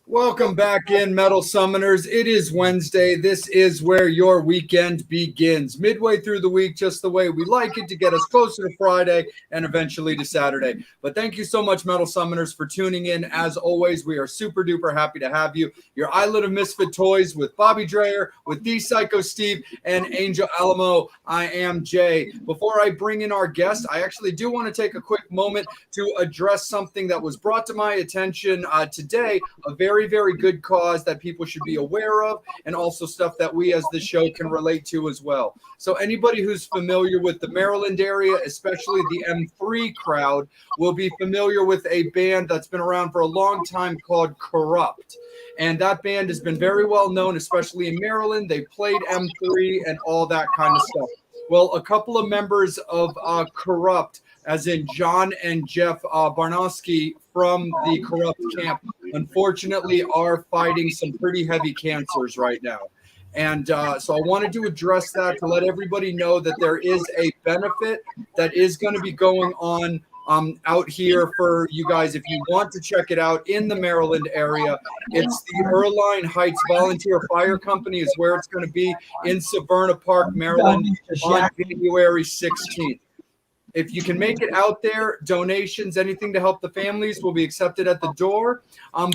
Welcome back in, Metal Summoners. It is Wednesday. This is where your weekend begins. Midway through the week, just the way we like it, to get us closer to Friday and eventually to Saturday. But thank you so much, Metal Summoners, for tuning in. As always, we are super duper happy to have you. Your Island of Misfit Toys with Bobby Dreyer, with The Psycho Steve, and Angel Alamo. I am Jay. Before I bring in our guest, I actually do want to take a quick moment to address something that was brought to my attention today, a very good cause that people should be aware of, and also stuff that we as the show can relate to as well. So anybody who's familiar with the Maryland area, especially the M3 crowd, will be familiar with a band that's been around for a long time called Corrupt. And that band has been very well known, especially in Maryland. They played M3 and all that kind of stuff. Well, a couple of members of Corrupt, as in John and Jeff Barnowski from the Corrupt camp, unfortunately are fighting some pretty heavy cancers right now. And so I wanted to address that to let everybody know that there is a benefit that is going to be going on out here for you guys if you want to check it out in the Maryland area. It's the Erline Heights Volunteer Fire Company is where it's going to be in Severna Park, Maryland on January 16th. If you can make it out there, donations, anything to help the families will be accepted at the door.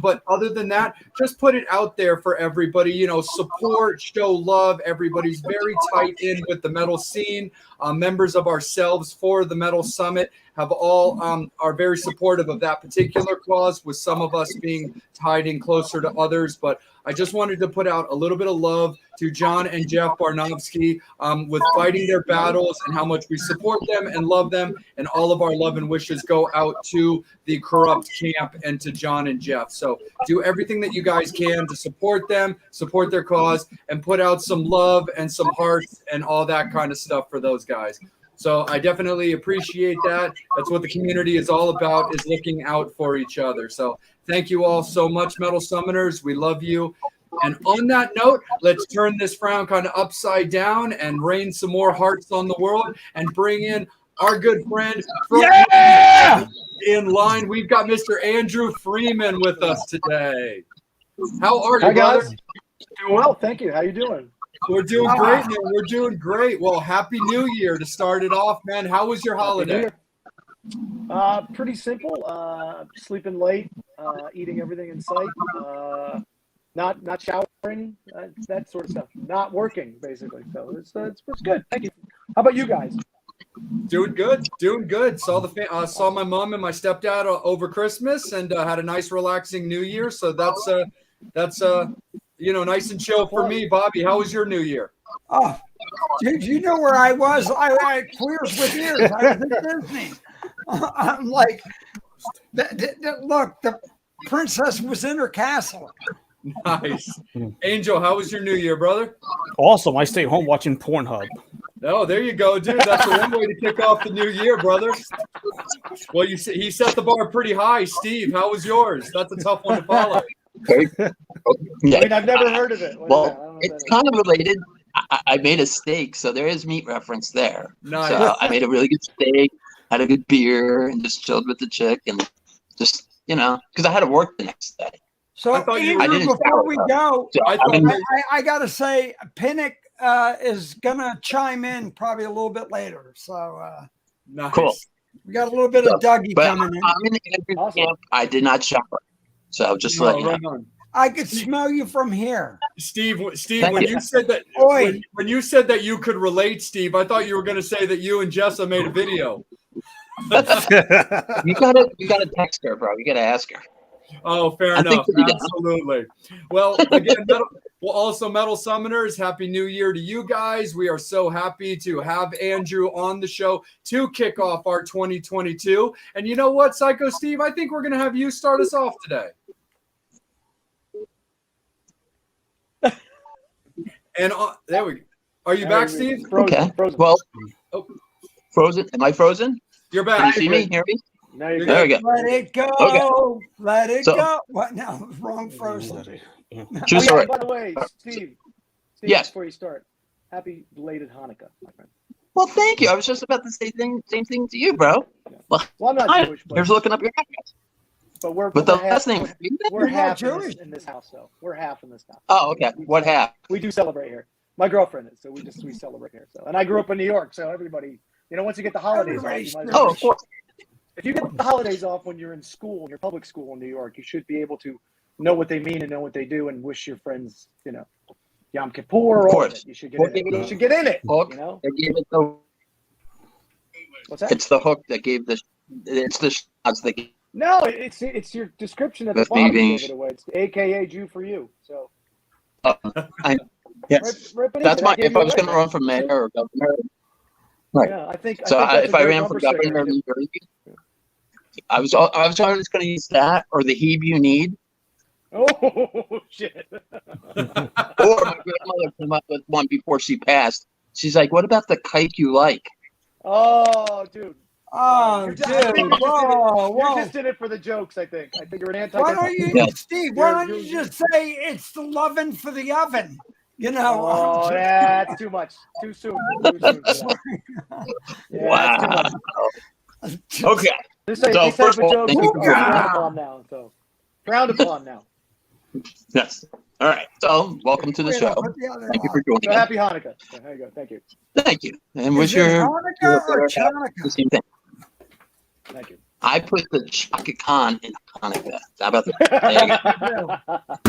But other than that, just put it out there for everybody. You know, support, show love. Everybody's very tight in with the metal scene. Members of ourselves for the Metal Summit have all are very supportive of that particular cause, with some of us being tied in closer to others. But I just wanted to put out a little bit of love to John and Jeff Barnowski with fighting their battles and how much we support them and love them. And all of our love and wishes go out to the Corrupt camp and to John and Jeff. So do everything that you guys can to support them, support their cause, and put out some love and some hearts and all that kind of stuff for those guys. So I definitely appreciate that. That's what the community is all about, is looking out for each other. So thank you all so much, Metal Summoners. We love you. And on that note, let's turn this frown kind of upside down and rain some more hearts on the world and bring in our good friend from in line. We've got Mr. Andrew Freeman with us today. How are you, Hi, guys? brother? Doing well, thank you. How you doing? We're doing great, man. We're doing great. Well, Happy New Year to start it off, man. How was your holiday? Pretty simple. Sleeping late, eating everything in sight, not showering, that sort of stuff. Not working, basically. So it's good. Thank you. How about you guys? Doing good. Saw my mom and my stepdad over Christmas, and had a nice, relaxing New Year. So that's nice and chill for me. Bobby, how was your New Year? Oh, did you know where I was? I had queers with ears. I was at Disney. I'm like, look, the princess was in her castle. Nice. Angel, how was your New Year, brother? Awesome. I stay home watching Pornhub. Oh, there you go, dude. That's the one way to kick off the new year, brother. Well, he set the bar pretty high. Steve, how was yours? That's a tough one to follow. I mean, I've never heard of it. It's kind of related. I made a steak, so there is meat reference there. Nice. So I made a really good steak, had a good beer, and just chilled with the chick, and just, because I had to work the next day. So, Andrew, before we go, I got to say, Pinnock is going to chime in probably a little bit later. So, nice. Cool. We got a little bit of Dougie coming in. I'm in the camp. I did not shower. So just let you know. I could smell you from here. Steve, Thank when you. you said that, Oi. when you said that you could relate, Steve, I thought you were going to say that you and Jessa made a video. You gotta text her, bro. You gotta ask her. Oh, fair I think enough. we'll be down. Absolutely. Well, again, Metal Summoners, Happy New Year to you guys. We are so happy to have Andrew on the show to kick off our 2022. And you know what, Psycho Steve? I think we're going to have you start us off today. And there we go. Are you back, Steve? Frozen, Okay. frozen. Well, Oh. Frozen. Am I frozen? You're Can you back. see me? Hear me? Now you're There we good. go. Let it go. Okay. Let it So- go. What? No, wrong Frozen. Just Oh, yeah, right. by the way, Steve, Yes. before you start, happy belated Hanukkah, my friend. Well, thank you. I was just about to say same thing to you, bro. Well, I'm not Hi. Jewish, Here's but, looking up your address. but the we're half, last name. we're You're not half Jewish. in this house, though. We're half in this house. Oh, okay. What happened? We do celebrate here. My girlfriend is, so we celebrate here. So, and I grew up in New York, so everybody, once you get the holidays off, you might as Oh, well. of course. If you get the holidays off when you're in school, in your public school in New York, you should be able to know what they mean and know what they do and wish your friends, Yom Kippur, all of course. it. You should get in it. You should get in it. Hook. You know? They gave it the, What's that? it's the hook that gave the. It's the shots that gave. No, it's your description at the That's me bottom being- gave it away. It's AKA Jew for you. So Yes. rip it That's in. my. That gave If I you was away. going to run for mayor or governor, right. Yeah, I think. So I think if that's a I great ran for bumper sticker. governor of New Jersey, I was always going to use that or the heeb you need, Oh shit! or my grandmother came up with one before she passed. She's like, "What about the kike you like?" Oh, dude. Oh, You're dude. just- Whoa, You're whoa. just in it for the jokes. I think you're an anti. Why don't you, Yeah. Steve? Why don't You're- you just say it's the loving for the oven? Oh, that's too much. Too soon. Too soon for that. Yeah, that's too Wow. much. Okay. This So, these first type of all, jokes thank you are for frowned upon now. So frowned upon now. Yes. All right. So, welcome to the show. Thank you for joining So us. happy Hanukkah. So, there you go. Thank you. Thank you. And Is wish it your Hanukkah or the Chanukah? same thing. Thank you. I put the Chaka Khan in Hanukkah. How about that?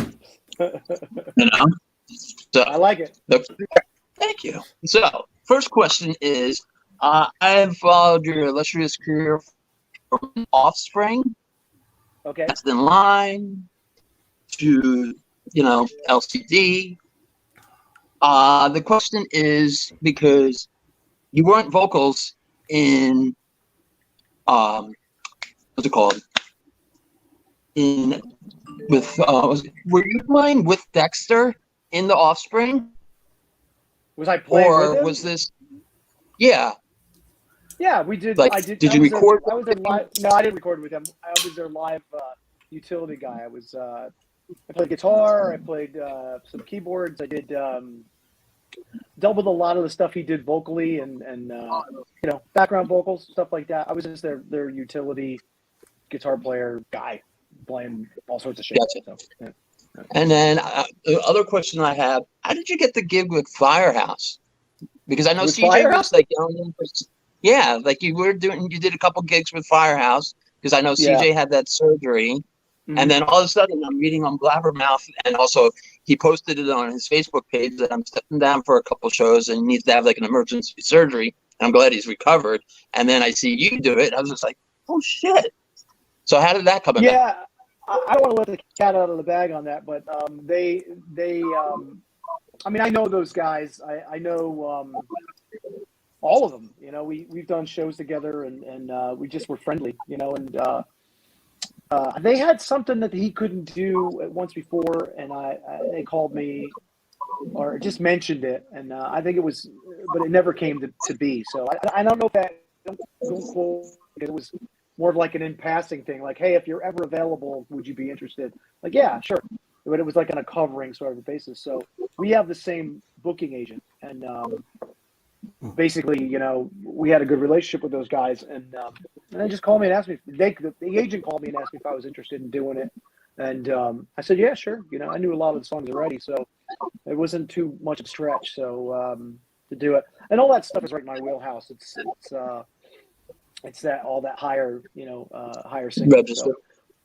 There you go. You know? So, I like it. thank you. So, first question is, I have followed your illustrious career from Offspring, Okay. Next in Line, to, LCD. The question is because you weren't vocals in, what's it called? Were you playing with Dexter in the Offspring? Was I playing with Or him? was this, yeah. Yeah, we did. Like, I did. did I you was record I was their live. No, I didn't record with them. I was their live utility guy. I played guitar. I played some keyboards. I did doubled a lot of the stuff he did vocally and background vocals, stuff like that. I was just their utility guitar player guy, playing all sorts of shit. Gotcha. So, yeah. And then the other question I have, how did you get the gig with Firehouse? Because I know With CJ Firehouse? was like, like you did a couple gigs with Firehouse because I know CJ had that surgery. Mhm. And then all of a sudden I'm reading on Blabbermouth, and also he posted it on his Facebook page that I'm stepping down for a couple shows and he needs to have like an emergency surgery. And I'm glad he's recovered. And then I see you do it. I was just like, oh shit. So how did that come about? Yeah, I don't want to let the cat out of the bag on that, but they I know those guys. I know all of them. We've done shows together, and we just were friendly. And they had something that he couldn't do once before, and they called me or just mentioned it, and I think it was, but it never came to be. So I don't know if that. Don't quote, it was more of like an in passing thing, like, hey, if you're ever available, would you be interested? Like, yeah, sure. But it was like on a covering sort of a basis. So we have the same booking agent, and basically, we had a good relationship with those guys, and they just called me and asked me. The agent called me and asked me if I was interested in doing it, and I said, yeah, sure. I knew a lot of the songs already, so it wasn't too much of a stretch. So to do it, and all that stuff is right in my wheelhouse. It's that all that higher, higher singing. Register. So,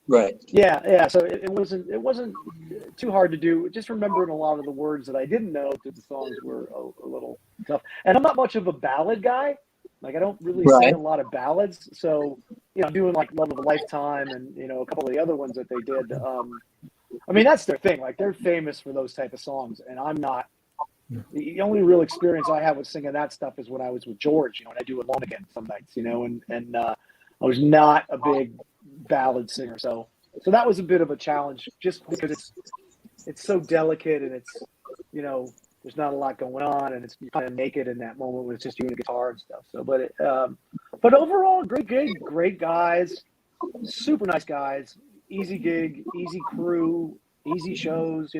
Right. Yeah. So it wasn't too hard to do. Just remembering a lot of the words that I didn't know because the songs were a little tough. And I'm not much of a ballad guy. Like I don't really sing a lot of ballads. So I'm doing like Love of a Lifetime and a couple of the other ones that they did. I mean that's their thing. Like they're famous for those type of songs, and I'm not. The only real experience I have with singing that stuff is when I was with George. And I do Alone Again some nights. And I was not a big ballad singer, so that was a bit of a challenge just because it's so delicate and it's there's not a lot going on and it's kind of naked in that moment when it's just you and the guitar and stuff. So but overall great gig, great guys, super nice guys, easy gig, easy crew, easy shows,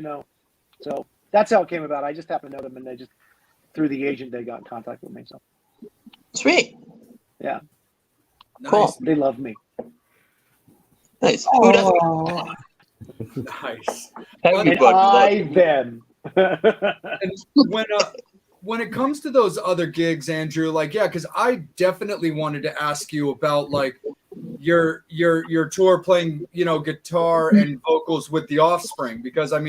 so that's how it came about. I just happened to know them and they just through the agent they got in contact with me. So sweet. Yeah. Cool. Nice. They love me. Nice. Who doesn't? Nice. I them. And when it comes to those other gigs, Andrew, because I definitely wanted to ask you about your tour playing, guitar and vocals with The Offspring, because I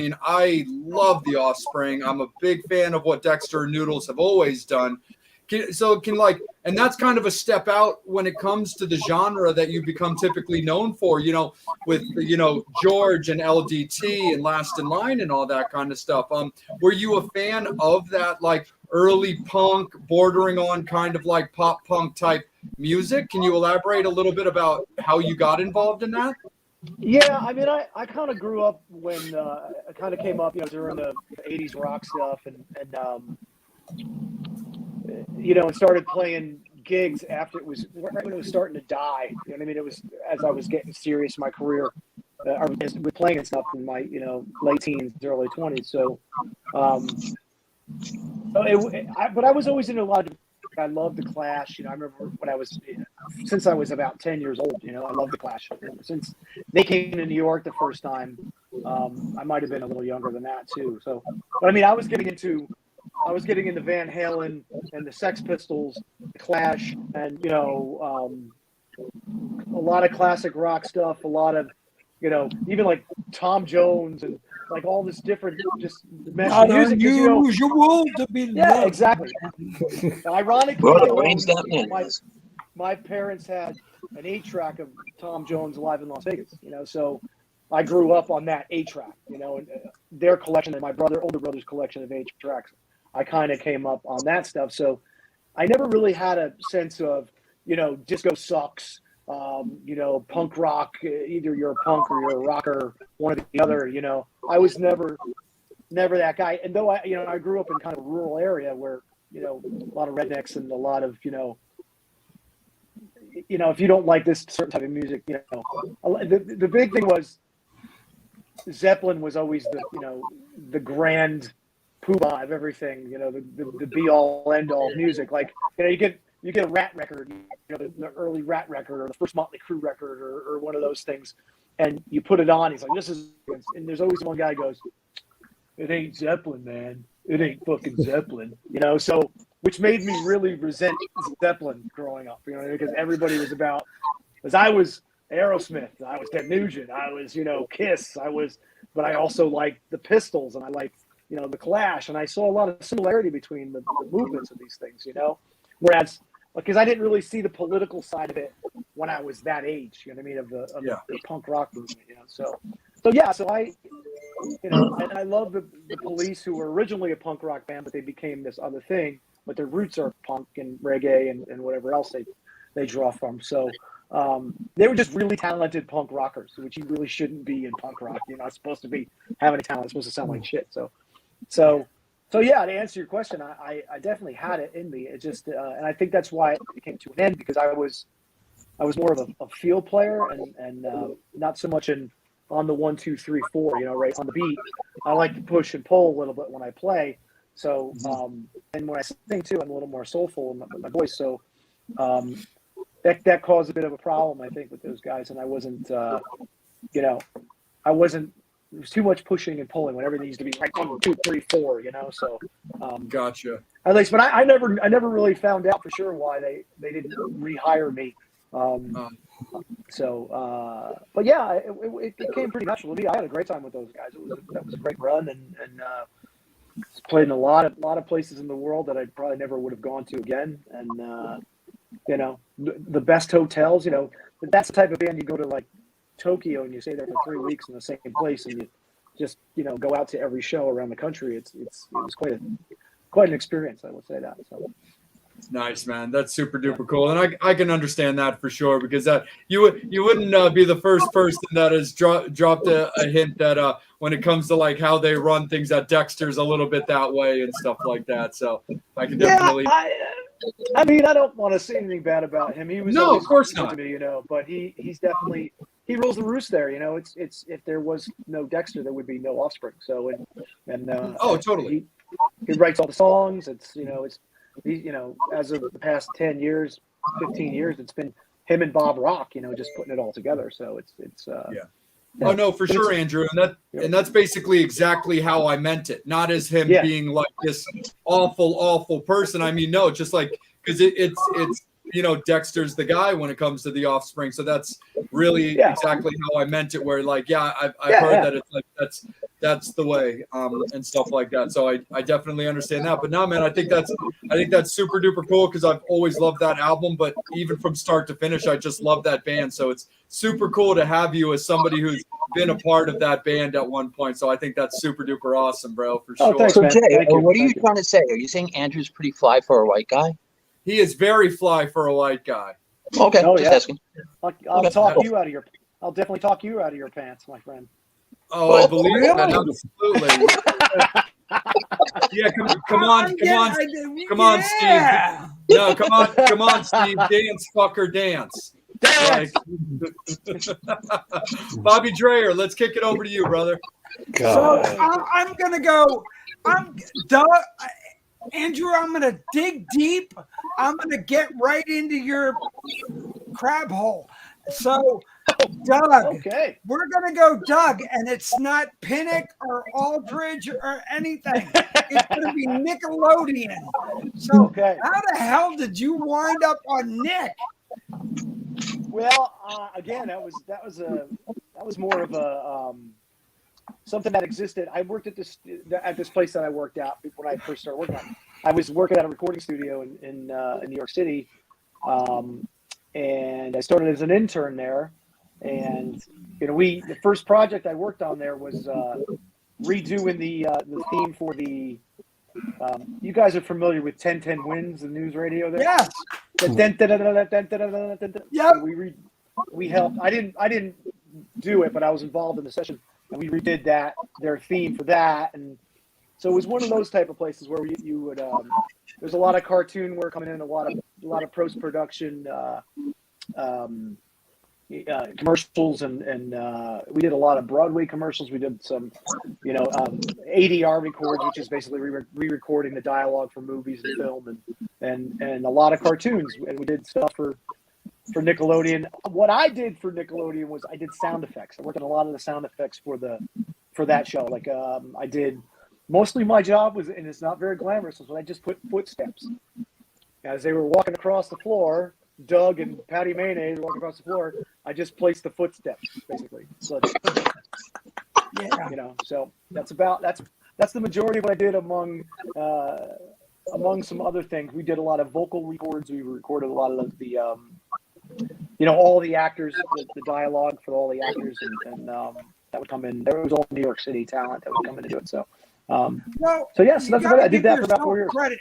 love The Offspring. I'm a big fan of what Dexter and Noodles have always done. And that's kind of a step out when it comes to the genre that you become typically known for, with, George and LDT and Last in Line and all that kind of stuff. Were you a fan of that, early punk, bordering on kind of pop punk type music? Can you elaborate a little bit about how you got involved in that? Yeah, I kind of grew up when I kind of came up, during the 80s rock stuff and and started playing gigs after it was right when it was starting to die. It was as I was getting serious in my career. I was playing and stuff in my late teens, early 20s. So, but I was always into a lot of. I loved the Clash. I remember when since I was about 10 years old. I loved the Clash. Since they came to New York the first time, I might have been a little younger than that too. So, but I was getting into Van Halen and the Sex Pistols, the Clash, and a lot of classic rock stuff, a lot of even like Tom Jones and all this different just not music. Unusual to be yeah, exactly. Ironically, my parents had an 8-track of Tom Jones live in Las Vegas. So I grew up on that 8-track. And their collection and my older brother's collection of 8-tracks. I kind of came up on that stuff. So I never really had a sense of, disco sucks, punk rock, either you're a punk or you're a rocker, one or the other, I was never that guy. And though I grew up in kind of a rural area where, a lot of rednecks and a lot of, if you don't like this certain type of music, the big thing was Zeppelin was always the grand poobah of everything, the be all end all music. You get a Rat record, the early Rat record or the first Motley Crue record or one of those things, and you put it on. He's like, this is, and there's always one guy who goes, it ain't Zeppelin, man. It ain't fucking Zeppelin, So, which made me really resent Zeppelin growing up, because everybody was about, because I was Aerosmith, I was Ted Nugent, I was, Kiss, but I also liked the Pistols and I liked, the Clash, and I saw a lot of similarity between the movements of these things, whereas because I didn't really see the political side of it when I was that age, of the punk rock movement, so I, and I love the Police, who were originally a punk rock band, but they became this other thing, but their roots are punk and reggae and whatever else they draw from, so they were just really talented punk rockers, which you really shouldn't be in punk rock. You're not supposed to be having a talent. It's supposed to sound like shit. So yeah, to answer your question, I definitely had it in me. It just, and I think that's why it came to an end, because I was more of a field player and not so much on the 1, 2, 3, 4, right on the beat. I like to push and pull a little bit when I play. So, and when I sing too, I'm a little more soulful in my voice. So, that caused a bit of a problem, I think, with those guys. And I wasn't, it was too much pushing and pulling when everything needs to be right 1, 2, 3, 4, So, Gotcha. At least, but I never really found out for sure why they didn't rehire me. But yeah, it came pretty natural to me. I had a great time with those guys. That was a great run, and played in a lot of places in the world that I probably never would have gone to again. And the best hotels. That's the type of band you go to like Tokyo and you stay there for 3 weeks in the same place, and you just go out to every show around the country. It was quite an experience. I would say that. So. Nice, man. That's super duper cool, and I can understand that for sure, because that you wouldn't be the first person that has dropped a hint that when it comes to like how they run things at Dexter's a little bit that way and stuff like that. So I can definitely. I mean, I don't want to say anything bad about him. He was no, of course not. To me, but he's definitely he rules the roost there. It's if there was no Dexter, there would be no Offspring. So totally. He writes all the songs. As of the past 10 years, 15 years, it's been him and Bob Rock, just putting it all together. So it's yeah. Oh no, for sure, Andrew, and that's basically exactly how I meant it. Not as him being like this awful person. I mean, no, just like because it's Dexter's the guy when it comes to the Offspring. So that's really exactly how I meant it. Where like, I've heard that it's like that's the way and stuff like that. So I definitely understand that. But no, man, I think that's super duper cool, because I've always loved that album. But even from start to finish, I just love that band. So it's super cool to have you as somebody who's been a part of that band at one point. So I think that's super duper awesome, bro, for sure. Thanks, so man. Jay, Thank you. what are you trying to say? Are you saying Andrew's pretty fly for a white guy? He is very fly for a white guy. Okay, just asking. I'll definitely talk you out of your pants, my friend. Oh, I believe it. Absolutely. Yeah, come on, Steve. No, come on, Steve. Dance, fucker, dance. Like, Bobby Dreyer, let's kick it over to you, brother. So I'm gonna go. Andrew, I'm going to dig deep. I'm going to get right into your crab hole. So, Doug, we're going to go Doug, and it's not Pinnock or Aldridge or anything. It's going to be Nickelodeon. So, how the hell did you wind up on Nick? Well, again, that was more of a something that existed. I worked at this place that I worked at when I first started working on it. I was working at a recording studio in New York City, and I started as an intern there. And the first project I worked on there was redoing the theme for the. You guys are familiar with 1010 Wins, the news radio there? Yes. Yeah. We helped. I didn't do it, but I was involved in the session. And we redid their theme for that, and so it was one of those type of places where you would. There's a lot of cartoon work coming in, a lot of post production, commercials, and we did a lot of Broadway commercials. We did some, ADR records, which is basically re-recording the dialogue for movies and film, and a lot of cartoons. And we did stuff for Nickelodeon. What I did for Nickelodeon was I did sound effects. I worked on a lot of the sound effects for that show. Like I did mostly my job was, and it's not very glamorous, was when I just put footsteps as they were walking across the floor. Doug and Patty Mayonnaise walking across the floor. I just placed the footsteps basically. So so that's the majority of what I did among some other things. We did a lot of vocal records. We recorded a lot of the all the actors, the dialogue for all the actors, and that would come in. There was all New York City talent that would come in to do it. So, that's about it. I did that for about 4 years. Credit.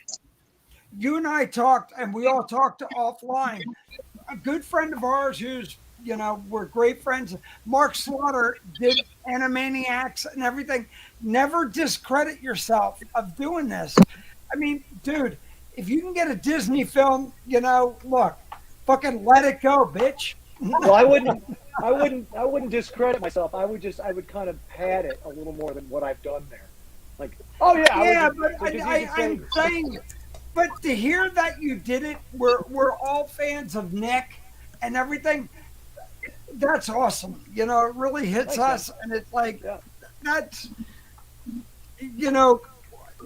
You and I talked, and we all talked offline. A good friend of ours who's, we're great friends, Mark Slaughter, did Animaniacs and everything. Never discredit yourself of doing this. I mean, dude, if you can get a Disney film, look, fucking let it go, bitch. Well, I wouldn't discredit myself. I would kind of pad it a little more than what I've done there. Like, I'm saying, but to hear that you did it, we're all fans of Nick and everything. That's awesome. It really hits us, and it's like that's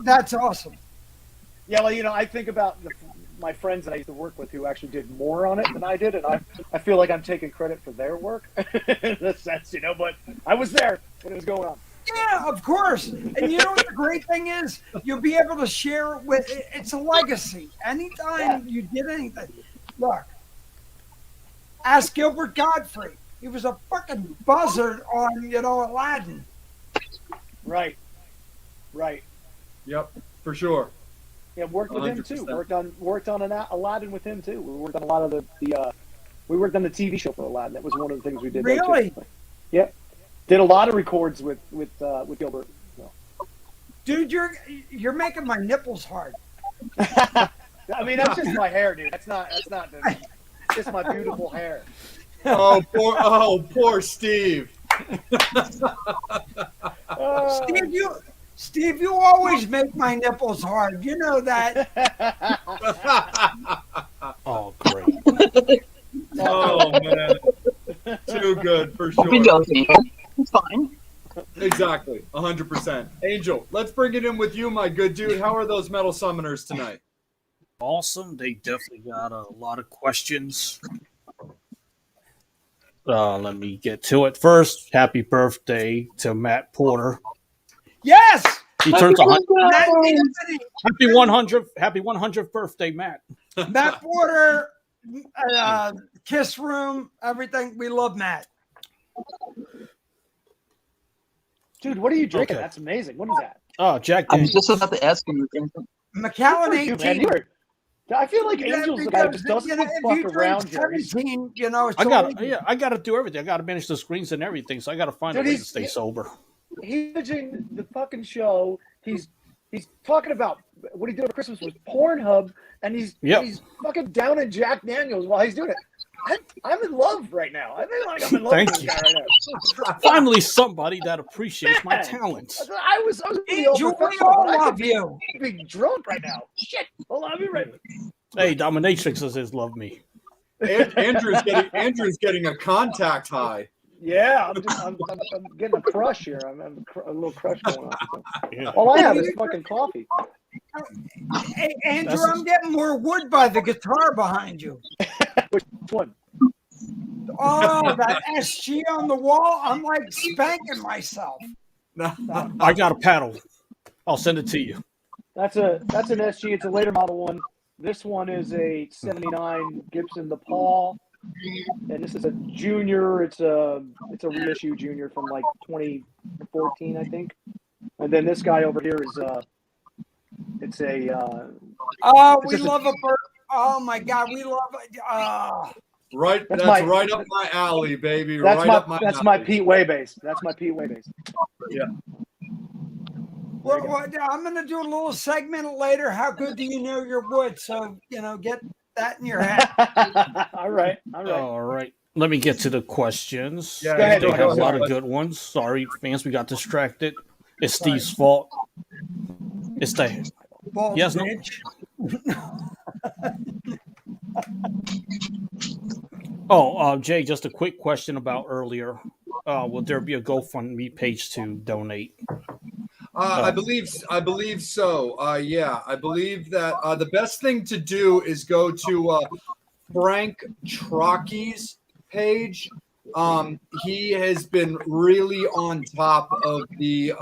that's awesome. Yeah, well, I think about my friends that I used to work with who actually did more on it than I did, and I feel like I'm taking credit for their work in a sense, but I was there when it was going on. Yeah, of course. And you know what the great thing is? You'll be able to share it with. It's a legacy. Anytime you did anything, look. Ask Gilbert Godfrey. He was a fucking buzzard on Aladdin. Right. Yep, for sure. Yeah, worked with him 100%. too. Worked on Aladdin with him too. We worked on a lot of the we worked on the TV show for Aladdin. That was one of the things we did. Really? Yep. Did a lot of records with Gilbert. So. Dude, you're making my nipples hard. I mean, that's just my hair, dude. That's not. It's just my beautiful hair. Poor Steve. Steve, you always make my nipples hard. You know that. Oh, great. Oh man, too good for sure. It's fine. Exactly, 100%. Angel, let's bring it in with you, my good dude. How are those metal summoners tonight? Awesome. They definitely got a lot of questions. Let me get to it. First, happy birthday to Matt Porter. Yes. He turns 100. Matt, Happy 100th birthday, Matt. Matt Porter, Kiss Room, everything. We love Matt. Dude, what are you drinking? Okay. That's amazing. What is that? Oh, Jack I was Daniels. just about to ask him. Macallan Dude, man, 18. I feel like Angel's the guy who just doesn't if fuck you drink around here. 17, it's I so got to do everything. I got to manage the screens and everything, so I got to find a way to stay sober. He's managing the fucking show. He's talking about what he did over Christmas was Pornhub, and he's fucking down in Jack Daniels while he's doing it. I'm in love right now. I feel like I'm in love with this guy right now. Finally, somebody that appreciates my talents. I was Angel, we all love you. Be drunk right now. Shit. Hold on, I'll be ready. Hey, Dominatrix says love me. Andrew's getting a contact high. Yeah, I'm getting a crush here. I'm a little crush going on. Yeah. All I have is fucking coffee. Hey, Andrew, I'm getting more wood by the guitar behind you. Which one? Oh, that SG on the wall. I'm like spanking myself. I got a paddle. I'll send it to you. That's an SG. It's a later model one. This one is a 79 Gibson Les Paul. And this is a junior. It's a reissue junior from like 2014, I think. And then this guy over here is it's a. We love a bird. Oh my God, we love it. Right, that's right up my alley, baby. That's my Pete Way bass. That's my Pete Way bass. Yeah. Well, I'm going to do a little segment later. How good do you know your wood? So get that in your head. All right. All right. Let me get to the questions. Yeah, Go ahead, They go have a ahead. lot of good ones. Sorry, fans, we got distracted. It's Steve's fault. It's the Balls, Yes, no. bitch. Jay, just a quick question about earlier. Will there be a GoFundMe page to donate? I believe so. Yeah, I believe that the best thing to do is go to Frank Trocchi's page. He has been really on top of the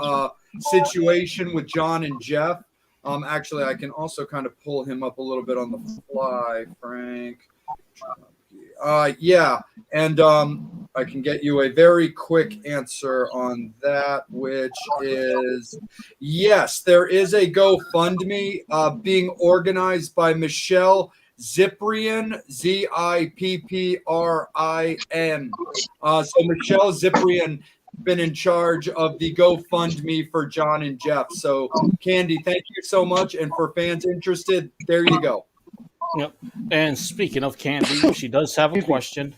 situation with John and Jeff. Actually, I can also kind of pull him up a little bit on the fly, Frank. Yeah, and I can get you a very quick answer on that, which is yes, there is a GoFundMe being organized by Michelle Ziprian, Zipprin. So Michelle Ziprian been in charge of the GoFundMe for John and Jeff. So Candy, thank you so much. And for fans interested, there you go. Yep. And speaking of Candy, she does have a question.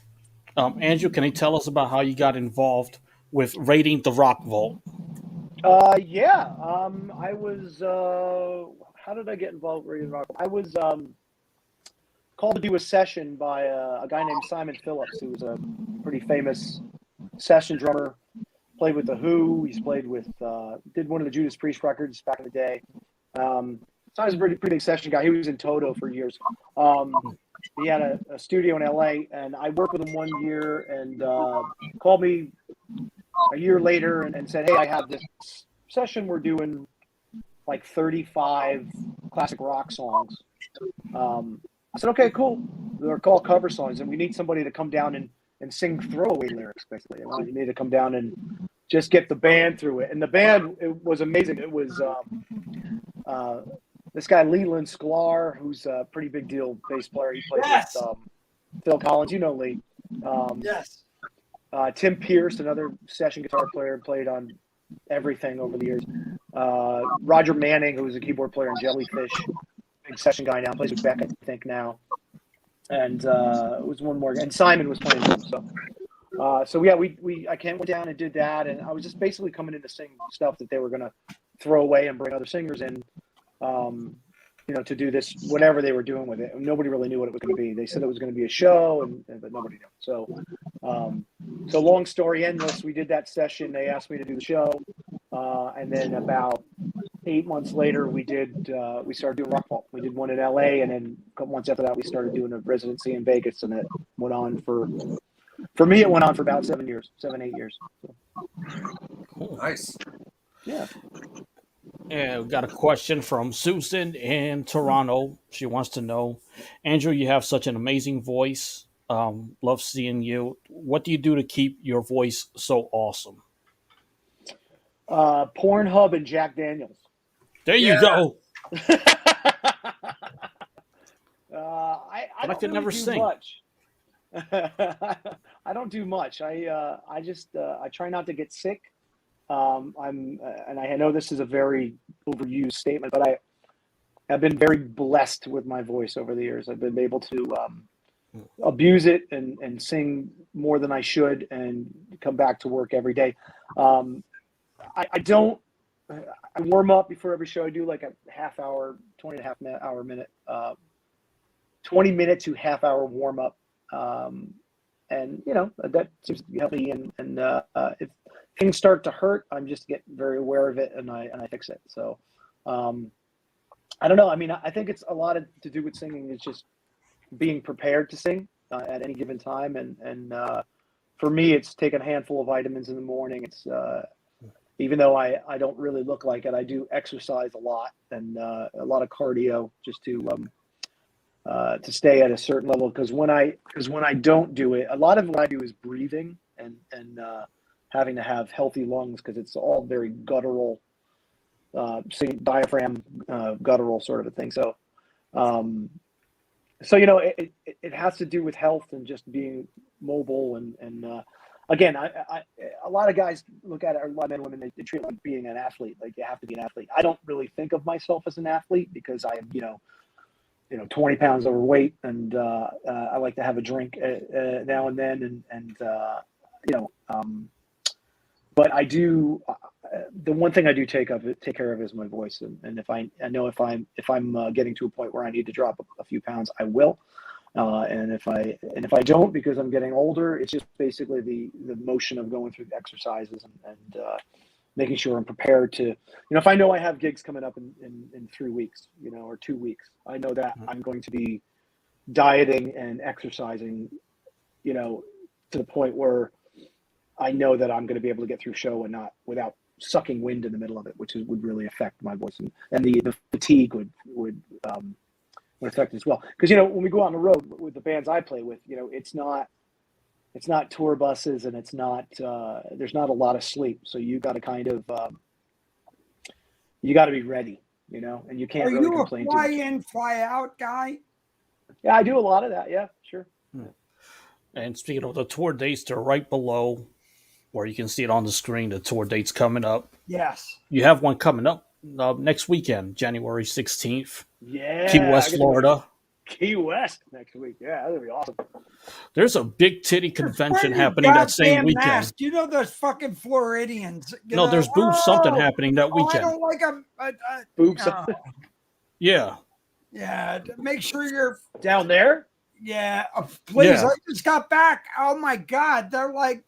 Andrew, can you tell us about how you got involved with raiding the Rock Vault? Yeah. I was. How did I get involved with raiding the Rock Vault? I was called to do a session by a guy named Simon Phillips, who was a pretty famous session drummer. Played with The Who. He's played with. Did one of the Judas Priest records back in the day. Simon's a pretty big session guy. He was in Toto for years. He had a studio in LA, and I worked with him one year, and called me a year later and said, "Hey, I have this session. We're doing like 35 classic rock songs." I said, "Okay, cool. They're called cover songs, and we need somebody to come down and sing throwaway lyrics, basically. You need to come down and just get the band through it." And the band, it was amazing. It was this guy Leland Sklar, who's a pretty big deal bass player. He played with Phil Collins. You know Lee. Yes. Tim Pierce, another session guitar player, played on everything over the years. Roger Manning, who was a keyboard player in Jellyfish, big session guy now, plays with Beck, I think now. And it was one more, and Simon was playing with him. So yeah, I went down and did that, and I was just basically coming in to sing stuff that they were gonna throw away and bring other singers in, to do this, whatever they were doing with it. Nobody really knew what it was going to be. They said it was going to be a show, but nobody knew. So long story endless, we did that session. They asked me to do the show, and then about 8 months later, we started doing Rock Vault. We did one in LA, and then a couple months after that, we started doing a residency in Vegas, and it went on for me, it went on for about 7 years, 8 years. So. Cool. Nice. Yeah. And we've got a question from Susan in Toronto. She wants to know, Andrew, you have such an amazing voice. Love seeing you. What do you do to keep your voice so awesome? Pornhub and Jack Daniels. There you go. I could never sing. Much. I don't do much. I try not to get sick. And I know this is a very overused statement, but I have been very blessed with my voice over the years. I've been able to abuse it and sing more than I should and come back to work every day. I warm up before every show. I do like a half hour, 20 minute to half hour warm up. And that seems to be healthy. And if things start to hurt, I'm just get very aware of it and I fix it. So I don't know. I mean, I think it's a lot to do with singing. It's just being prepared to sing at any given time. And for me, it's taking a handful of vitamins in the morning. It's even though I don't really look like it, I do exercise a lot and a lot of cardio just to stay at a certain level. Because when I don't do it, a lot of what I do is breathing and having to have healthy lungs because it's all very guttural, diaphragm, guttural sort of a thing. So, it has to do with health and just being mobile. And again, a lot of guys look at it, or a lot of men and women, they treat it like being an athlete. Like you have to be an athlete. I don't really think of myself as an athlete because I am, 20 pounds overweight, and I like to have a drink now and then, but I do. The one thing I do take care of is my voice, and if I know if I'm getting to a point where I need to drop a few pounds, I will. And if I don't, because I'm getting older, it's just basically the motion of going through the exercises and making sure I'm prepared to, if I know I have gigs coming up in 3 weeks, or 2 weeks, I know that I'm going to be dieting and exercising, to the point where I know that I'm going to be able to get through show and not without sucking wind in the middle of it, which would really affect my voice, and the fatigue would affect it as well. Because when we go on the road with the bands I play with, it's not tour buses, and it's not there's not a lot of sleep, so you got to kind of you got to be ready, and you can't really complain too much. Are you a fly in, fly out guy? Yeah, I do a lot of that. Yeah, sure. And speaking of the tour dates, they're right below where you can see it on the screen. The tour dates coming up. Yes. You have one coming up next weekend, January 16th. Yeah. Key West, Florida. Key West next week. Yeah, that'll be awesome. There's a big titty convention happening that same weekend. Mask. You know those fucking Floridians. No, there's boobs something happening that weekend. I don't like a boobs. Yeah. Yeah. Make sure you're down there. Yeah. Please. Yeah. I just got back. Oh my God. They're like,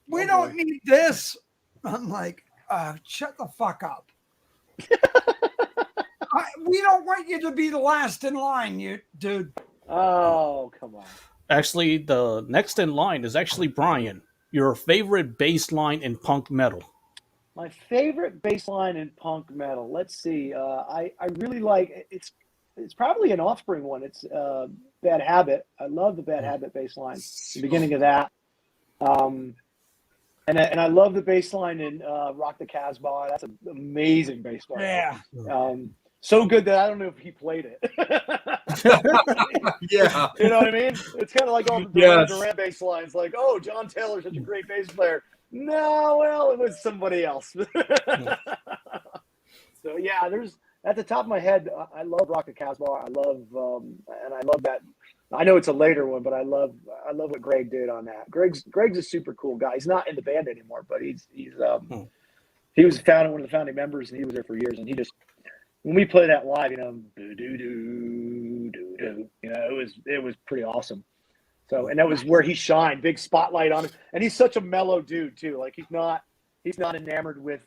we don't need this. I'm like, shut the fuck up. we don't want you to be the last in line, you dude. Oh, come on. Actually, the next in line is actually Brian. Your favorite bass line in punk metal. My favorite bass line in punk metal. Let's see. I really like it's probably an Offspring one. It's Bad Habit. I love the Bad Habit bass line. The beginning of that. And I love the bass line in Rock the Casbah. That's an amazing bass line. Yeah. So good that I don't know if he played it. Yeah. You know what I mean? It's kind of like all the Duran bass lines, like, oh, John Taylor's such a great bass player. No, well, it was somebody else. So yeah, there's at the top of my head, I love Rock the Casbah. I love and I love that. I know it's a later one, but I love what Greg did on that. Greg's a super cool guy. He's not in the band anymore, but he was one of the founding members, and he was there for years. And he just, when we play that live, you know, it was pretty awesome. So, and that was where he shined, big spotlight on him. And he's such a mellow dude too. Like he's not enamored with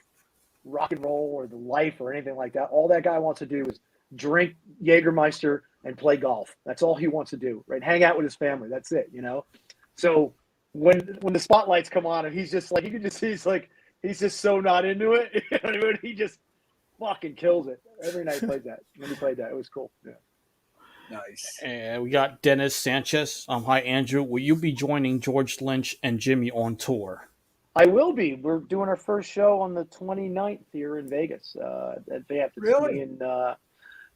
rock and roll or the life or anything like that. All that guy wants to do is drink Jägermeister and play golf. That's all he wants to do, right? Hang out with his family. That's it, you know? So when the spotlights come on him, he's just like, you can just see he's just so not into it. You know what I mean? He just fucking kills it. Every night he played that. When he played that, it was cool. Yeah. Nice. And we got Dennis Sanchez. Hi, Andrew. Will you be joining George Lynch and Jimmy on tour? I will be. We're doing our first show on the 29th here in Vegas. Really?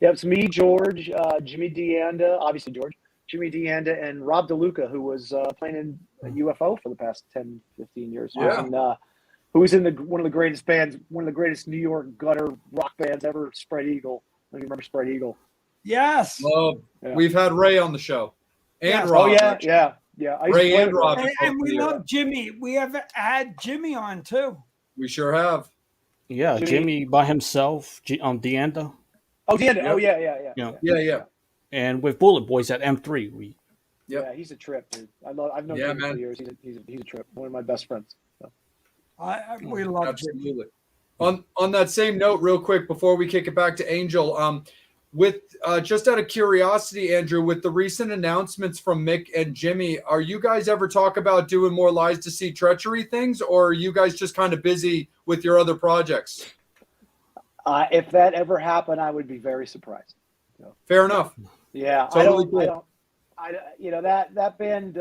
It's me, George, Jimmy DeAnda, obviously George, Jimmy DeAnda, and Rob DeLuca, who was playing in UFO for the past 10, 15 years. Yeah. And, who was in one of the greatest bands, one of the greatest New York gutter rock bands ever, Spread Eagle. I don't even remember Spread Eagle. Yes. Well, we've had Ray on the show. And Yeah. Rob. Oh, yeah. I used to Ray play and with Rob. And we love Jimmy. We have had Jimmy on too. We sure have. Yeah, Jimmy by himself, DeAnda. Oh, DeAnda. Yep. Oh, yeah. Yeah. And with Bullet Boys at M3. Yeah, he's a trip, dude. I've known him for years. He's a trip. One of my best friends. So. We love Absolutely. Jimmy. On that same note, real quick, before we kick it back to Angel, with just out of curiosity, Andrew, with the recent announcements from Mick and Jimmy, are you guys ever talk about doing more Lies to See Treachery things, or are you guys just kind of busy with your other projects? If that ever happened, I would be very surprised. So. Fair enough. Yeah, Totally that band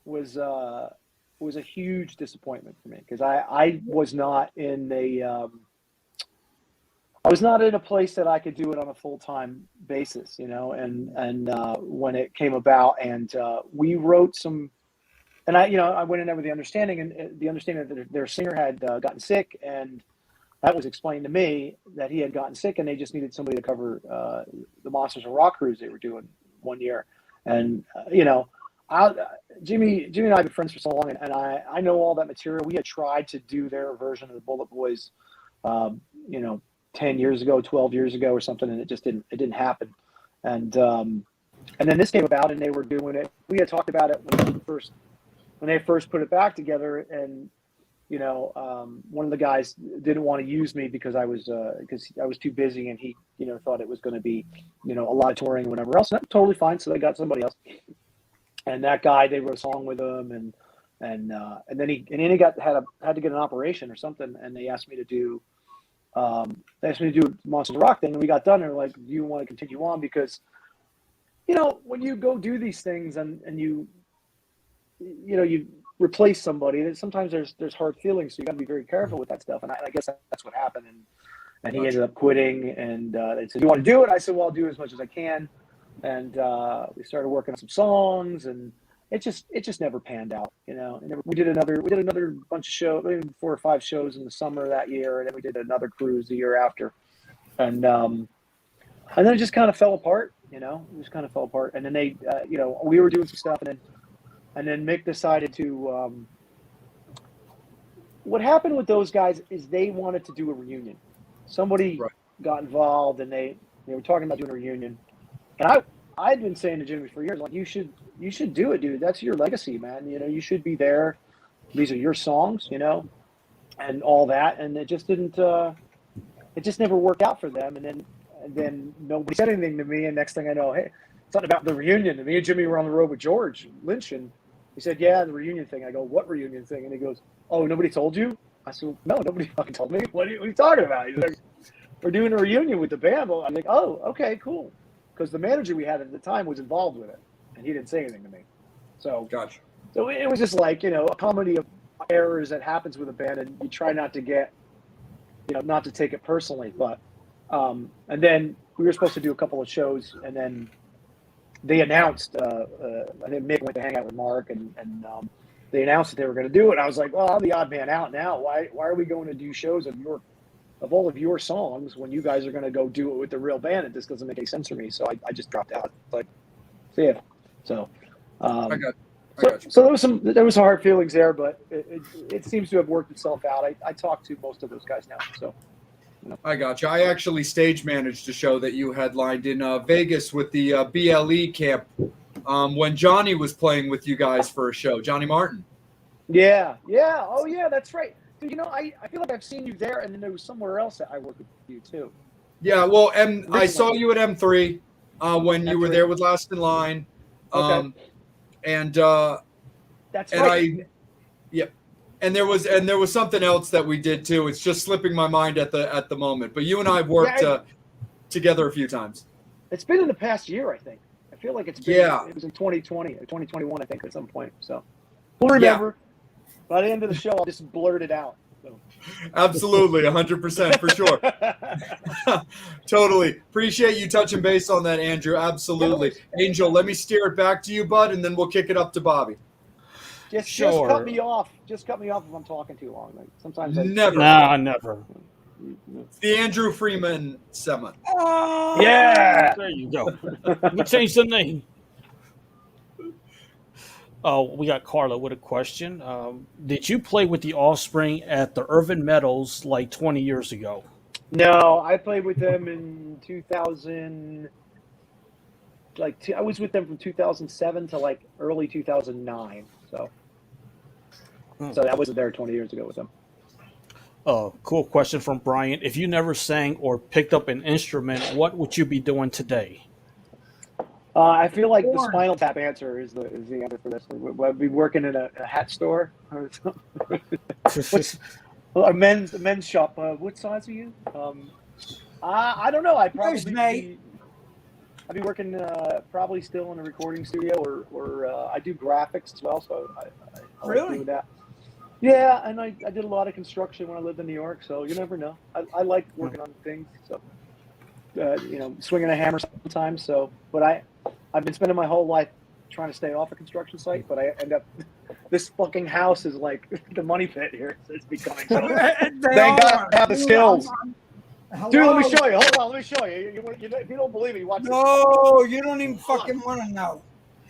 was a huge disappointment for me because I was not in a place that I could do it on a full-time basis, you know, and when it came about and we wrote some, and I went in there with the understanding that their singer had gotten sick, and that was explained to me that he had gotten sick and they just needed somebody to cover the Monsters of Rock cruise they were doing one year. And, Jimmy and I have been friends for so long, and I know all that material. We had tried to do their version of the Bullet Boys, 10 years ago, 12 years ago or something, and it didn't happen. And then this came about and they were doing it. We had talked about it when they first put it back together, and one of the guys didn't want to use me because I was too busy, and he thought it was going to be a lot of touring and whatever else. And that's totally fine. So they got somebody else, and that guy, they wrote a song with him, and then he had to get an operation or something, and they asked me to do Monsters of Rock thing, and we got done. And they're like, "Do you want to continue on?" Because when you go do these things and you replace somebody, sometimes there's hard feelings, so you got to be very careful with that stuff. And I guess that's what happened, and he ended up quitting, and they said, "Do you want to do it?" I said, "Well, I'll do as much as I can," and we started working on some songs, and it just never panned out, We did another bunch of shows, maybe 4 or 5 shows in the summer that year, and then we did another cruise the year after, and then it just kind of fell apart, It just kind of fell apart, and then they, we were doing some stuff, and then Mick decided to. What happened with those guys is they wanted to do a reunion. Somebody got involved, and they were talking about doing a reunion. And I'd been saying to Jimmy for years, like, you should do it, dude. That's your legacy, man. You should be there. These are your songs, and all that. And it just didn't. It just never worked out for them. And then And then nobody said anything to me. And next thing I know, hey, something about the reunion. And me and Jimmy were on the road with George Lynch, and he said, yeah, the reunion thing. I go, what reunion thing? And he goes, oh, nobody told you? I said, no, nobody fucking told me. What are you talking about? He's like, we're doing a reunion with the band. Well, I'm like, oh, okay, cool. Because the manager we had at the time was involved with it, and he didn't say anything to me. So, Gotcha. So it was just like, a comedy of errors that happens with a band, and you try not to get, not to take it personally. But, and then we were supposed to do a couple of shows, and then they announced, I think Mick went to hang out with Mark, and they announced that they were going to do it. I was like, well, I'm the odd man out now. Why are we going to do shows of all of your songs when you guys are going to go do it with the real band? It just doesn't make any sense for me. So I just dropped out. Like, see ya. So, I got you. So there was some hard feelings there, but it seems to have worked itself out. I talked to most of those guys now. So. I got you. I actually stage managed a show that you headlined in Vegas with the BLE camp when Johnny was playing with you guys for a show. Johnny Martin. Yeah. Oh, yeah, that's right. So, I feel like I've seen you there, and then there was somewhere else that I worked with you, too. Yeah, well, I saw you at M3 when you were there with Last in Line. Okay. And that's right. And there was something else that we did too. It's just slipping my mind at the moment. But you and I have worked together a few times. It's been in the past year, I think. I feel like it's been. Yeah. It was in 2020 or 2021, I think, at some point. So we'll remember. Yeah. By the end of the show, I'll just blurt it out. So. Absolutely, 100% for sure. Totally. Appreciate you touching base on that, Andrew. Absolutely. Angel, let me steer it back to you, bud, and then we'll kick it up to Bobby. Just cut me off. Just cut me off if I'm talking too long. Like, sometimes never. Nah, never. It's the Andrew Freeman segment. Oh, yeah. There you go. We changed the name. Oh, we got Carla with a question. Did you play with the Offspring at the Irvin Meadows like 20 years ago? No, I played with them in 2000. I was with them from 2007 to like early 2009. So that wasn't there 20 years ago with them. Cool question from Brian. If you never sang or picked up an instrument, what would you be doing today? I feel like the Spinal Tap answer is the answer for this. We'd be working in a hat store or something. A men's shop. What size are you? I don't know. I'd be working probably still in a recording studio, or I do graphics as well. So I really like doing that. Yeah, and I did a lot of construction when I lived in New York. So you never know. I like working on things. So swinging a hammer sometimes. So, but I've been spending my whole life trying to stay off a construction site, but I end up. This fucking house is like the money pit here. So it's becoming. So. Thank God I have the skills. Dude, let me show you. Hold on, let me show you. If you don't believe me, watch this. No, you don't even fucking want to know.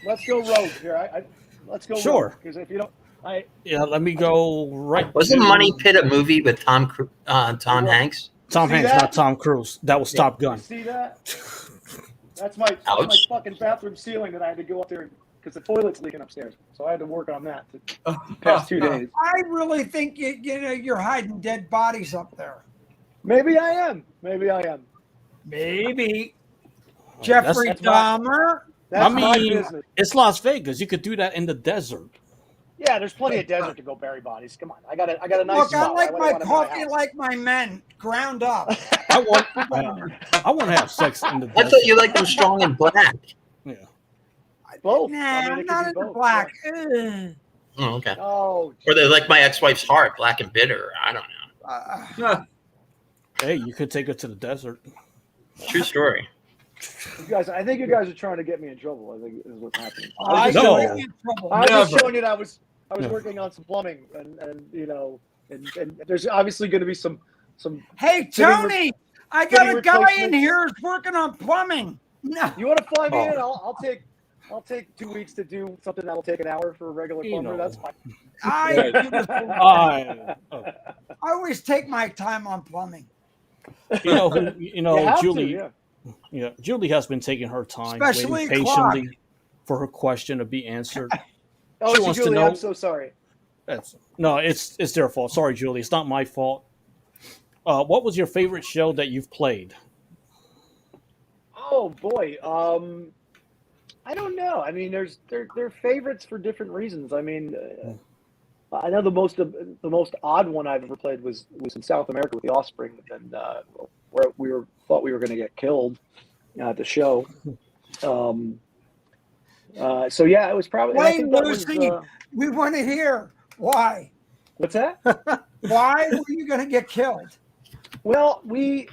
Let's go rogue here. Let's go sure. Because if you don't, let me go right. Wasn't Money Pit a movie with Tom Hanks? Tom Hanks, not Tom Cruise. That was Top Gun. You see that? That's my fucking bathroom ceiling that I had to go up there because the toilet's leaking upstairs. So I had to work on that the past 2 days. I really think you're hiding dead bodies up there. Maybe I am. Maybe. Jeffrey Dahmer. That's my business. It's Las Vegas. You could do that in the desert. Yeah, there's plenty of desert to go bury bodies. Come on, I got a nice. Look, I like my coffee like my men, ground up. I want to have sex in the desert. I thought you liked them strong and black. Yeah. Both. Nah, not in the black. Oh, okay. Oh. Or they're like my ex-wife's heart, black and bitter. I don't know. Hey, you could take her to the desert. True story. I think you guys are trying to get me in trouble. I think is what's happening. I was just showing you that I was working on some plumbing, and there's obviously going to be some. Hey Tony, I got a guy in here who's working on plumbing. No, you want to fly me in? I'll take 2 weeks to do something that'll take an hour for a regular plumber. That's fine. I always take my time on plumbing. Julie. Yeah, Julie has been taking her time, especially waiting patiently for her question to be answered. She wants Julie, to know. I'm so sorry. It's their fault. Sorry, Julie. It's not my fault. What was your favorite show that you've played? Oh boy. I don't know. I mean, they're favorites for different reasons. I mean, I know the most odd one I've ever played was in South America with the Offspring, and where thought we were going to get killed at the show. So yeah, it was probably. Wayne Lucy, we want to hear why. What's that? Why were you going to get killed? Well, we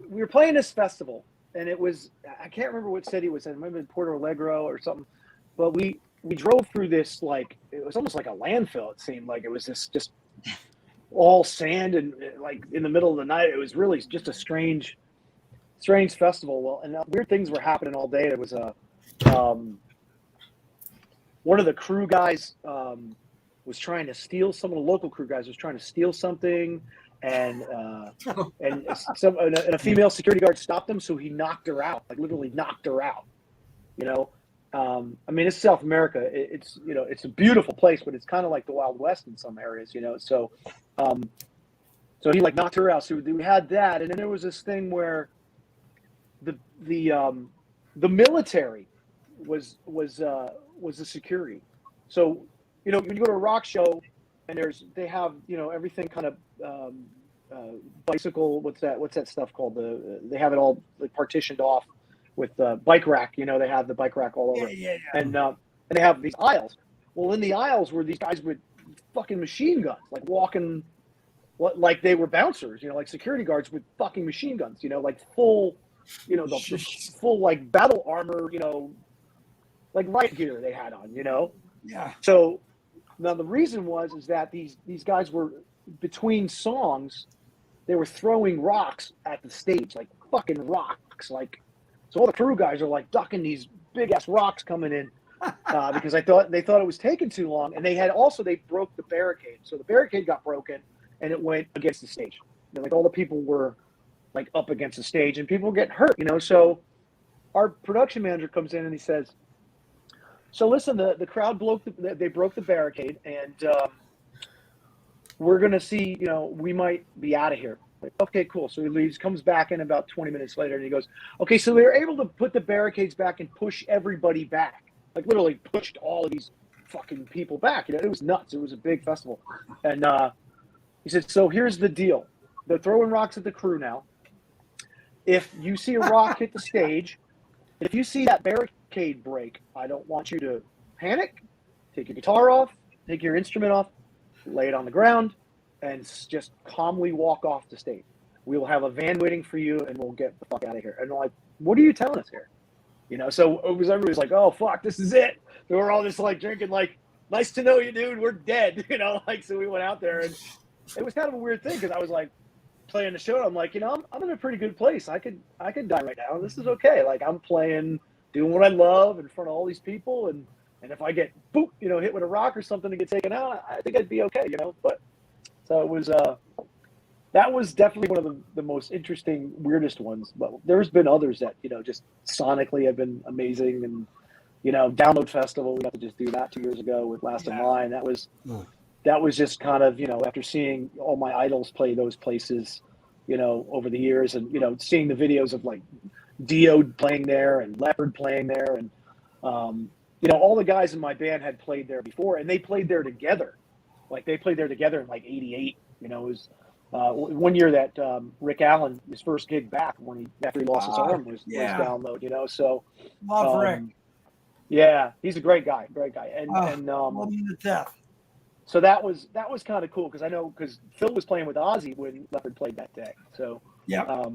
were playing this festival, and it was, I can't remember what city it was in. It might have been Puerto Alegre or something. But we drove through this, like, it was almost like a landfill, it seemed like. It was this just all sand and, like, in the middle of the night. It was really just a strange festival. Well, and weird things were happening all day. There was one of the crew guys was trying to steal, some of the local crew guys was trying to steal something. And a female security guard stopped him, so he knocked her out, like literally knocked her out. You know, I mean, it's South America. It's it's a beautiful place, but it's kind of like the Wild West in some areas. You know, so he like knocked her out. So we had that, and then there was this thing where the military was the security. So when you go to a rock show. And they have everything kind of bicycle. What's that stuff called? They have it all like partitioned off with the bike rack. They have the bike rack all over. Yeah. And they have these aisles. Well, in the aisles were these guys with fucking machine guns, like walking, like they were bouncers. Like security guards with fucking machine guns. Like full, the full like battle armor. Like riot gear they had on. Yeah. So. Now the reason is that these guys were between songs, they were throwing rocks at the stage, like fucking rocks, like so all the crew guys are like ducking these big ass rocks coming in because they thought it was taking too long, and they broke the barricade, so the barricade got broken and it went against the stage. Like all the people were like up against the stage and people get hurt, So our production manager comes in and he says. So listen, the crowd broke the barricade, and we're gonna see. We might be out of here. Like, okay, cool. So he leaves, comes back in about 20 minutes later, and he goes, "Okay, so they were able to put the barricades back and push everybody back. Like literally pushed all of these fucking people back. It was nuts. It was a big festival." And he said, "So here's the deal. They're throwing rocks at the crew now. If you see a rock hit the stage, if you see that barricade break, I don't want you to panic. Take your guitar off, take your instrument off, lay it on the ground, and just calmly walk off the stage. We will have a van waiting for you, and we'll get the fuck out of here." And I'm like, "What are you telling us here?" So everybody was like, "Oh fuck, this is it." They were all just like drinking, like, "Nice to know you, dude. We're dead." So we went out there, and it was kind of a weird thing because I was like playing the show. I'm like, I'm in a pretty good place. I could die right now. This is okay. Like I'm playing. Doing what I love in front of all these people, and if I get hit with a rock or something to get taken out, I think I'd be okay, But so it was that was definitely one of the most interesting, weirdest ones. But there's been others that just sonically have been amazing, and Download Festival, we got to just do that 2 years ago with Last in Line. That was just kind of after seeing all my idols play those places, over the years, and seeing the videos of like. Dio playing there and Leopard playing there, and all the guys in my band had played there before, and they played there together. Like they played there together in like '88. It was one year that Rick Allen, his first gig back after he lost his arm was Download. So love Rick. Yeah, he's a great guy, and love him to death. So that was kind of cool because Phil was playing with Ozzy when Leopard played that day. So yeah.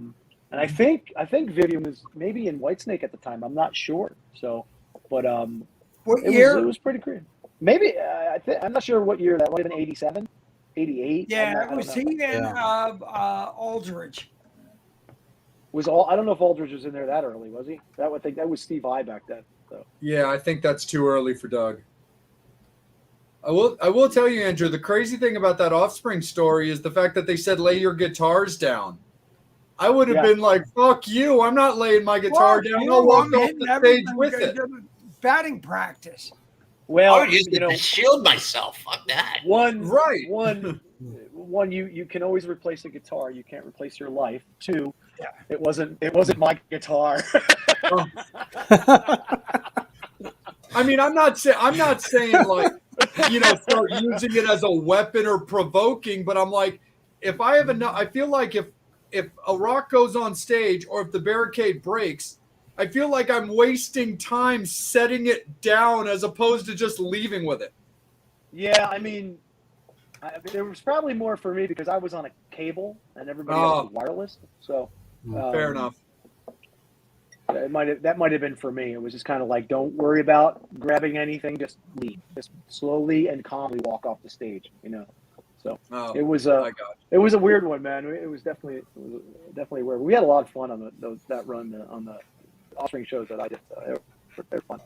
And I think Vivian was maybe in Whitesnake at the time. I'm not sure. So, but what year? It was pretty cool. Maybe I'm not sure what year that might have been. 87, 88. Yeah, was he in Aldridge? I don't know if Aldridge was in there that early. Was he? That was Steve Vai back then. So. Yeah, I think that's too early for Doug. I will tell you, Andrew. The crazy thing about that Offspring story is the fact that they said lay your guitars down. I would have been like, "Fuck you! I'm not laying my guitar down. I'll walk off the stage with it." Batting practice. Well, I would use it to shield myself. Fuck that. One one, you can always replace a guitar. You can't replace your life. Two, Yeah. it wasn't my guitar. I mean, I'm not saying like, start using it as a weapon or provoking, but I'm like, if I have enough, I feel like if a rock goes on stage or if the barricade breaks, I feel like I'm wasting time setting it down as opposed to just leaving with it. Yeah, I mean, there was probably more for me because I was on a cable and everybody else was wireless. So Fair enough. that might have been for me. It was just kind of like, don't worry about grabbing anything, just leave, just slowly and calmly walk off the stage. So it was a weird one, man. It was definitely weird. We had a lot of fun on that run on the Offspring shows that I did. They were fun.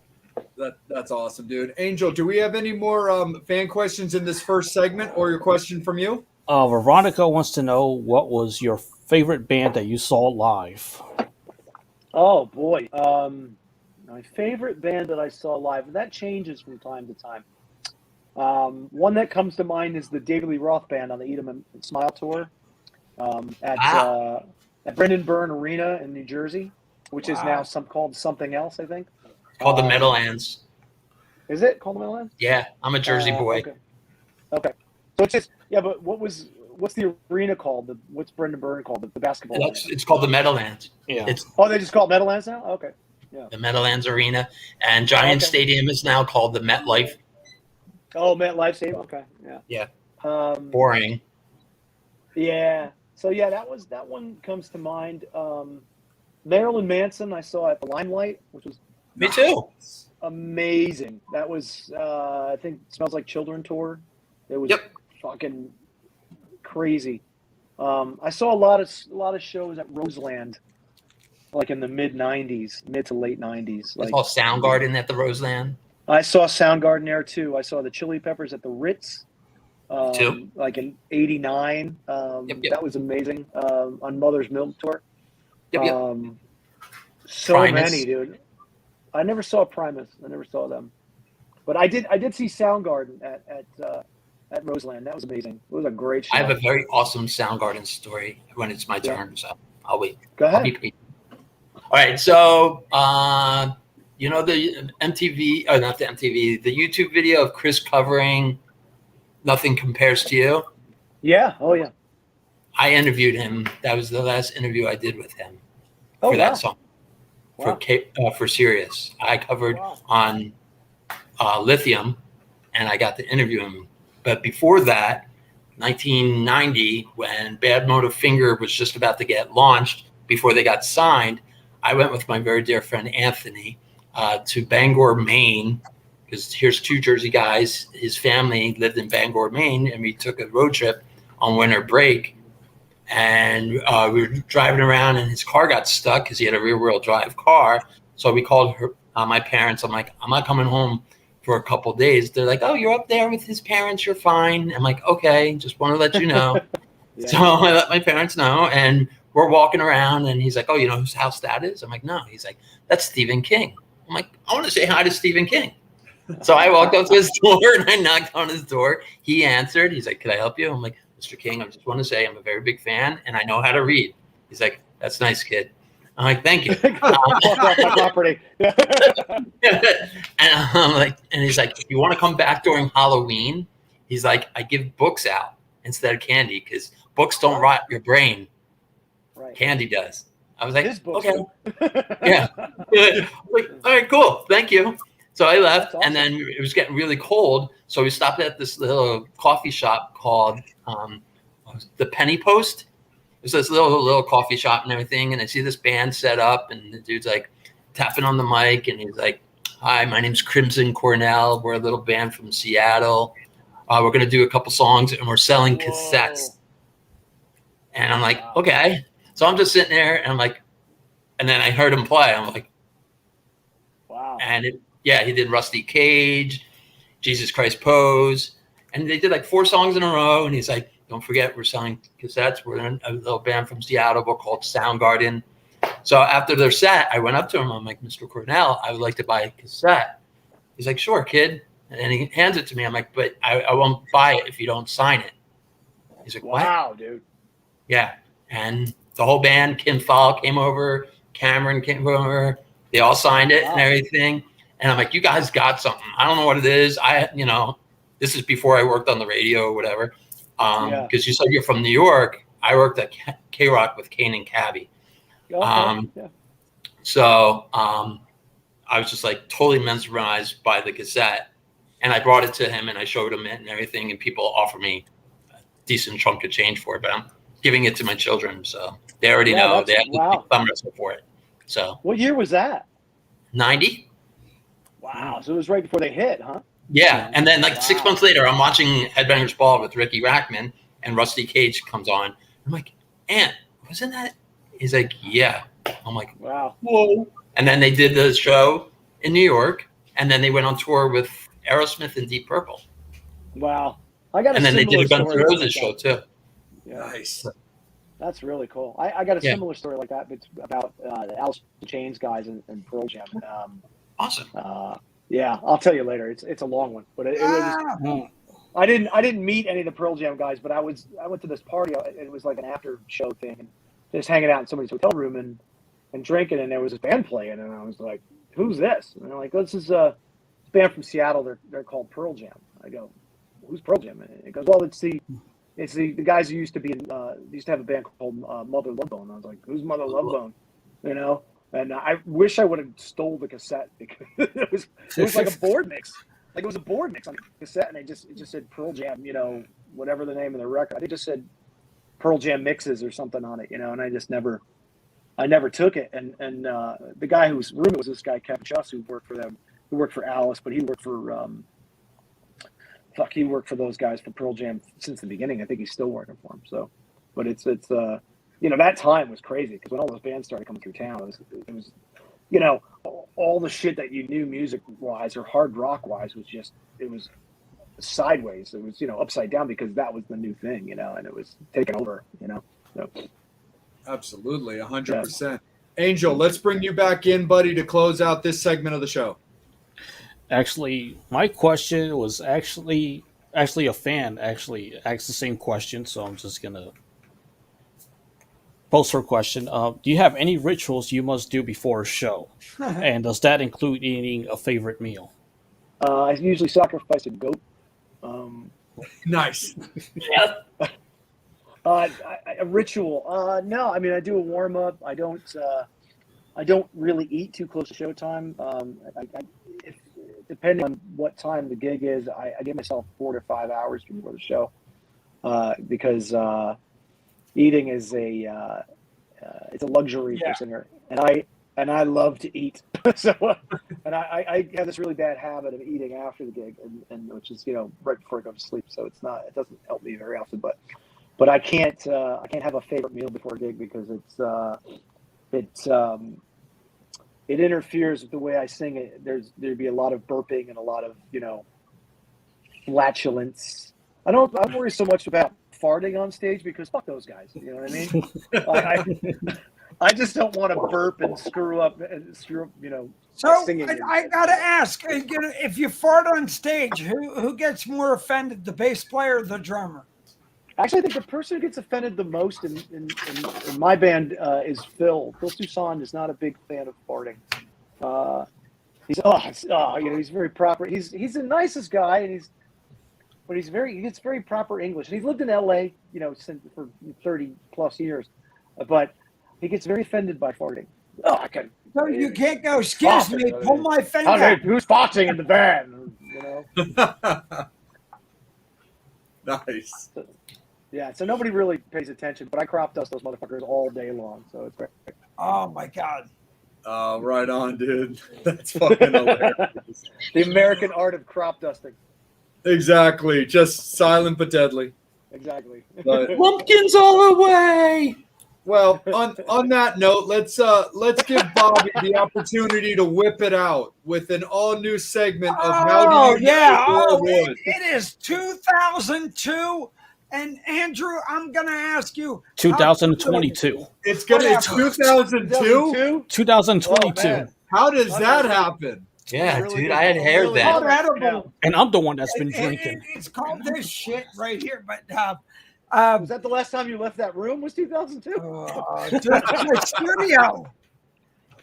That's awesome, dude. Angel, do we have any more fan questions in this first segment, or your question from you? Veronica wants to know, what was your favorite band that you saw live? Oh boy, my favorite band that I saw live, and that changes from time to time. One that comes to mind is the David Lee Roth Band on the Eat 'Em and Smile tour at Brendan Byrne Arena in New Jersey, which is now called something else, I think. Called the Meadowlands. Is it called the Meadowlands? Yeah, I'm a Jersey boy. Okay. So it's just but what's the arena called? What's Brendan Byrne called? The basketball arena? It's called the Meadowlands. Yeah. They just call it Meadowlands now? Okay. Yeah. The Meadowlands Arena, and Giant Stadium is now called the MetLife. Oh, MetLife Stadium. Okay. Yeah. Yeah. Boring. Yeah. So that one comes to mind. Marilyn Manson I saw at the Limelight, which was Me too. amazing. That was I think Smells Like Children tour. It was fucking crazy. I saw a lot of shows at Roseland, like in the mid to late 90s. It's called Soundgarden at the Roseland. I saw Soundgarden there too. I saw the Chili Peppers at the Ritz, like in '89. That was amazing. On Mother's Milk tour. So Primus. many, dude. I never saw Primus. I never saw them, but I did see Soundgarden at Roseland. That was amazing. It was a great show. I have a very awesome Soundgarden story when it's my turn, so I'll wait. Go ahead. I'll be patient. All right, so the MTV, or not the MTV, the YouTube video of Chris covering "Nothing Compares to You." Yeah. Oh yeah. I interviewed him. That was the last interview I did with him Oh, for that song. Wow. For Sirius. I covered on Lithium, and I got to interview him. But before that, 1990, when Bad Motor Finger was just about to get launched, before they got signed, I went with my very dear friend Anthony to Bangor, Maine, because here's two Jersey guys. His family lived in Bangor, Maine, and we took a road trip on winter break. And we were driving around, and his car got stuck because he had a rear-wheel drive car. So we called my parents. I'm like, I'm not coming home for a couple of days. They're like, oh, you're up there with his parents. You're fine. I'm like, okay, just want to let you know. So I let my parents know, and we're walking around, and he's like, oh, you know whose house that is? I'm like, no. He's like, that's Stephen King. I'm like, I want to say hi to Stephen King. So I walked up to his door, and I knocked on his door. He answered. He's like, can I help you? I'm like, Mr. King, I just want to say I'm a very big fan, and I know how to read. He's like, that's nice, kid. I'm like, thank you. Property. And I'm like, and he's like, if you want to come back during Halloween, he's like, I give books out instead of candy because books don't rot your brain. Right. Candy does. I was like, okay. Yeah. Like, all right, cool. Thank you. So I left, Awesome. and then it was getting really cold. So we stopped at this little coffee shop called the Penny Post. It's this little coffee shop and everything. And I see this band set up, and the dude's like tapping on the mic, and he's like, hi, my name's Crimson Cornell. We're a little band from Seattle. We're going to do a couple songs, and we're selling cassettes. And I'm like, okay. So I'm just sitting there, and I'm like, and then I heard him play. I'm like, wow. And he did Rusty Cage, Jesus Christ Pose. And they did like 4 songs in a row. And he's like, don't forget, we're selling cassettes. We're in a little band from Seattle called Soundgarden. So after their set, I went up to him. I'm like, Mr. Cornell, I would like to buy a cassette. He's like, sure, kid. And then he hands it to me. I'm like, but I won't buy it if you don't sign it. He's like, what? Wow, dude. Yeah. And the whole band, Kim Fall came over, Cameron came over. They all signed it and everything. And I'm like, you guys got something. I don't know what it is. This is before I worked on the radio or whatever. Because you said you're from New York. I worked at K-Rock with Kane and Cabby. So I was just like totally mesmerized by the cassette. And I brought it to him and I showed him it and everything. And people offer me a decent chunk of change for it. But I'm giving it to my children. So they already know. They have to thumb wrestle for it. So what year was that? 90. Wow. So it was right before they hit, huh? Yeah. And then 6 months later, I'm watching Headbangers Ball with Ricky Rackman and Rusty Cage comes on. I'm like, Aunt, wasn't that? He's like, yeah. I'm like, wow. Whoa. And then they did the show in New York. And then they went on tour with Aerosmith and Deep Purple. Wow. I got a and then they did a Guns N' story Roses show too. Yeah. Nice. That's really cool. I got a similar story like that, but it's about the Alice in Chains guys and Pearl Jam. Awesome. Yeah, I'll tell you later. It's a long one, but it was. I didn't meet any of the Pearl Jam guys, but I went to this party. It was like an after show thing, and just hanging out in somebody's hotel room and drinking, and there was this band playing, and I was like, "Who's this?" And they're like, "This is a band from Seattle. They're called Pearl Jam." I go, "Who's Pearl Jam?" And it goes, "Well, it's the guys who used to be in, used to have a band called Mother Love Bone." I was like, "Who's Mother Love Bone?" You know. And I wish I would have stole the cassette because it was like a board mix. Like it was a board mix on the cassette, and it just said Pearl Jam, whatever the name of the record. I think it just said Pearl Jam mixes or something on it, and I never took it. And the guy whose roommate was this guy Kevin Chuss, who worked for them, who worked for Alice, but he worked for those guys for Pearl Jam since the beginning. I think he's still working for them. So, but it's that time was crazy because when all those bands started coming through town, it was all the shit that you knew music wise or hard rock wise it was sideways. It was, upside down because that was the new thing, and it was taken over, So. Absolutely. 100%. Angel, let's bring you back in, buddy, to close out this segment of the show. Actually, my question was actually a fan asked the same question. So I'm just going to post her question. Do you have any rituals you must do before a show? And does that include eating a favorite meal? I usually sacrifice a goat. Nice. A ritual? No. I mean, I do a warm up. I don't really eat too close to showtime. Depending on what time the gig is, I give myself 4 to 5 hours before the show because eating is it's a luxury for a singer, and I love to eat. So, and I have this really bad habit of eating after the gig, and which is right before I go to sleep. So it doesn't help me very often. But I can't have a favorite meal before a gig because it interferes with the way I sing it. There'd be a lot of burping and a lot of flatulence. I don't worry so much about farting on stage because fuck those guys. You know what I mean? I just don't want to burp and screw up. So singing. I gotta ask, if you fart on stage, who gets more offended, the bass player or the drummer? Actually, I think the person who gets offended the most in my band is Phil. Phil Toussaint is not a big fan of farting. He's very proper. He's the nicest guy, and he gets very proper English. And he's lived in LA, for 30 plus years, but he gets very offended by farting. So you can't go, excuse me, pull my finger. Who's farting in the band? Nice. Yeah, so nobody really pays attention, but I crop dust those motherfuckers all day long, so it's great. Oh my God. Oh, right on, dude. That's fucking hilarious. The American art of crop dusting. Exactly. Just silent but deadly. Exactly. But, Lumpkins all the way. well, on that note, let's give Bobby the opportunity to whip it out with an all new segment of How Do You Know Wood? It is 2002. And Andrew, I'm gonna ask you. 2022. It's 2002. 2022. Oh, How does that happen? Yeah, Really dude, I had hair really then. Incredible. And I'm the one that's been drinking. It's called this shit right here, but Was that the last time you left that room? Was 2002? Just my studio.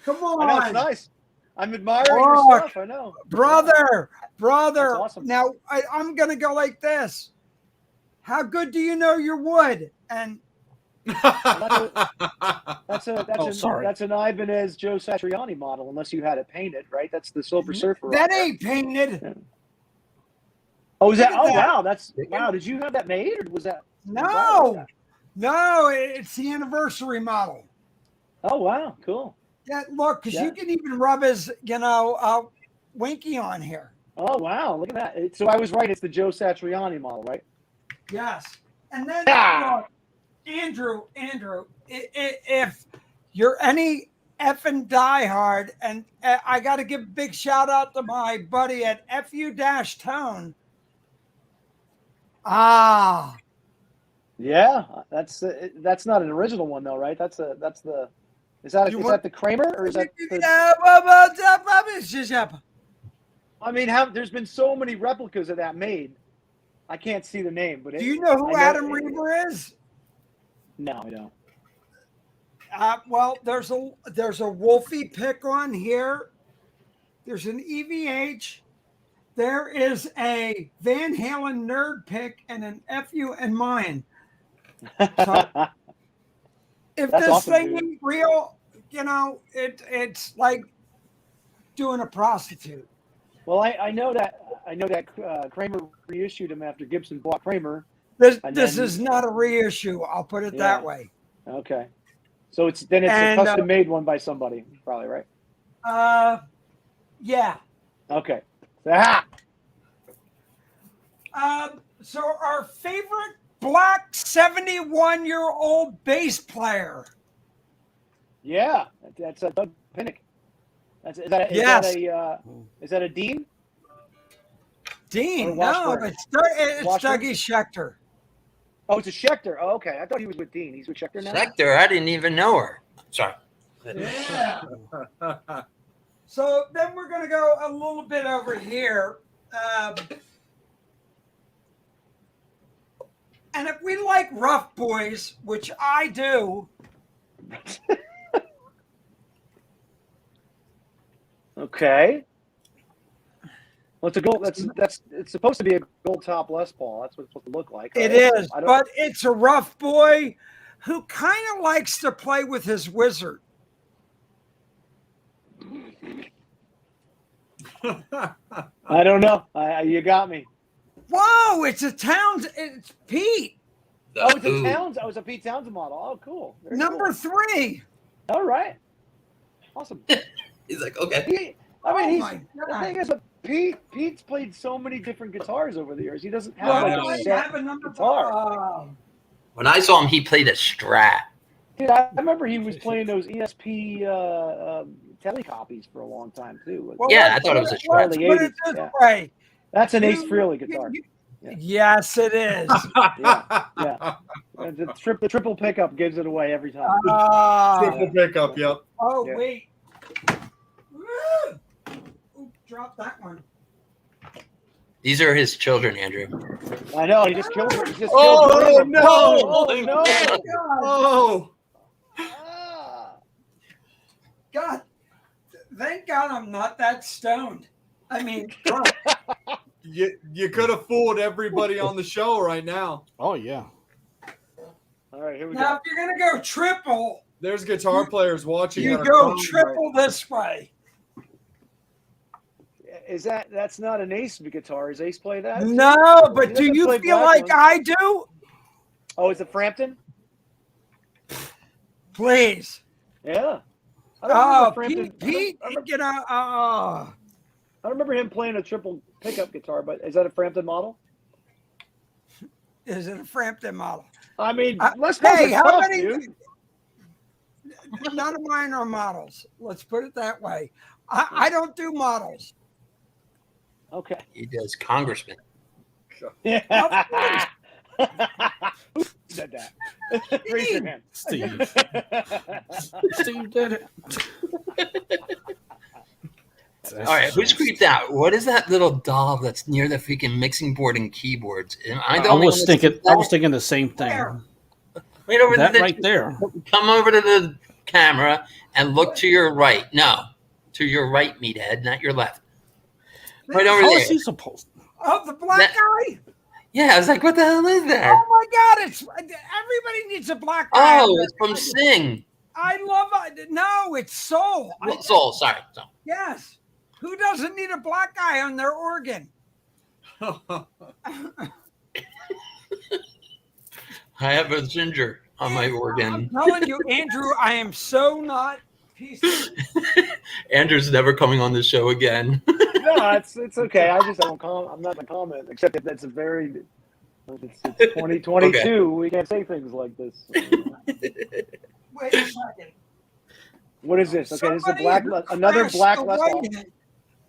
Come on. I know, it's nice. I'm admiring your stuff. I know. Brother. That's awesome. Now, I'm going to go like this. How good do you know your wood? And that's an Ibanez Joe Satriani model, unless you had it painted, right? That's the Silver Surfer. That ain't painted. Oh, is that? Oh, wow. Wow. Did you have that made, or was that? No, it's the anniversary model. Oh, wow. Cool. Yeah, look, because Yeah. you can even rub his, Winky on here. Oh, wow. Look at that. So I was right. It's the Joe Satriani model, right? Yes. And then, Ah! Andrew, if you're any effing diehard, and I got to give a big shout out to my buddy at FU-Tone. Yeah, that's not an original one though, right? Is that the Kramer, or is that I mean, there's been so many replicas of that made. I can't see the name, but do you know who Adam Reaver is? No, I don't. Well, there's a Wolfie pick on here. There's an EVH. There is a Van Halen nerd pick and an FU and mine. So, if That's this awesome, thing dude. ain't real, it's like doing a prostitute. Well, I know that Kramer reissued him after Gibson bought Kramer. This is not a reissue. I'll put it that way. Okay, so it's a custom made one by somebody, probably, right? Yeah. Okay. So our favorite black 71-year-old bass player. Yeah, that's a Doug Pinnick. Is that a Dean? Dean? No, Washburn? it's Dougie Schechter. Oh, it's a Schechter. Oh, okay. I thought he was with Dean. He's with Schechter now. Sector, I didn't even know her. Sorry. Yeah. So then we're going to go a little bit over here. And if we like Rough Boys, which I do. Okay. Well, it's a gold. It's supposed to be a gold top Les Paul. That's what it's supposed to look like. It is, but it's a rough boy who kind of likes to play with his wizard. I don't know. You got me. Whoa! It's It's Pete. Oh, it's a Towns. Oh, it's a Pete Townsend model. Oh, cool. Very Number cool. 3. All right. Awesome. He's like, okay. The thing is, Pete's played so many different guitars over the years. He doesn't have a set guitar. When I saw him, he played a Strat. Dude, I remember he was playing those ESP telecopies for a long time too. Well, I thought it was a Strat. Let's put it this way. That's an Ace Frehley guitar. Yeah. Yes, it is. Yeah. The triple pickup gives it away every time. Triple pickup, yep. Oh, Yeah. wait. Ooh, drop that one. These are his children, Andrew. I know. He just killed her. Oh, no. Oh, no. Oh, God. Thank God I'm not that stoned. I mean, you could have fooled everybody on the show right now. Oh yeah. All right, here we now go. if you're going to go triple, There's guitar players watching. you that are go crying triple this way. That's not an Ace guitar? Is Ace play that? No, but He do doesn't you play feel black like ones. I do? Oh, it's a Frampton? Please. Yeah. I Oh, remember Pete, I remember him playing a triple pickup guitar, but is that a Frampton model? is it a Frampton model? I mean, let's how many? dude. None of mine are models. Let's put it that way. I don't do models. Okay. He does Congressman. Yeah. Who said that? Raise your hand. Steve. Steve did it. That's All right, who's just- creeped out? What is that little doll that's near the freaking mixing board and keyboards? Am I the I only was one thinking. that's- I was thinking the same thing. Where? Right over That the right there. Come over to the camera and look to your right. No, to your right, meathead, not your left. Right over How there. is he supposed? Oh, the black That- guy. Yeah, I was like, what the hell is that? Oh my God! It's everybody needs a black guy. Oh, it's from Sing. I love it. No, it's Soul. Soul, sorry. Soul. Yes. Who doesn't need a black guy on their organ? I have a ginger on my I'm organ. telling you, Andrew, I am so not PC. Andrew's never coming on the show again. No, it's okay. I just don't I'm not gonna comment, except that that's a very. It's 2022. Okay. We can't say things like this. Wait a second. What is this? Okay, this is a Somebody black. who Another crashed black the Les Paul. White-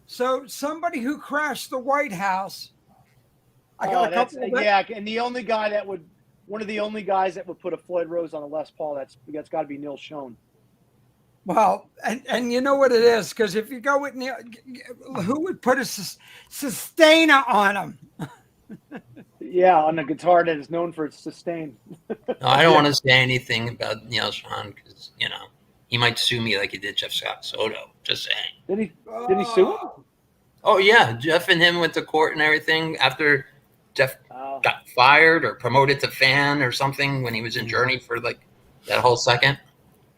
So somebody who crashed the White House. I Oh, got a that's, couple. Of yeah, and the only guy that would, one of the only guys that would put a Floyd Rose on a Les Paul, that's got to be Neil Schon. Well, and you know what it is, because if you go with Neil, who would put a sustainer on him? Yeah, on a guitar that is known for its sustain. No, I don't want to say anything about Neil Schon because, he might sue me like he did Jeff Scott Soto. Just saying. Did he sue him? Oh, yeah. Jeff and him went to court and everything after Jeff Oh. got fired or promoted to fan or something when he was in Journey for like that whole second.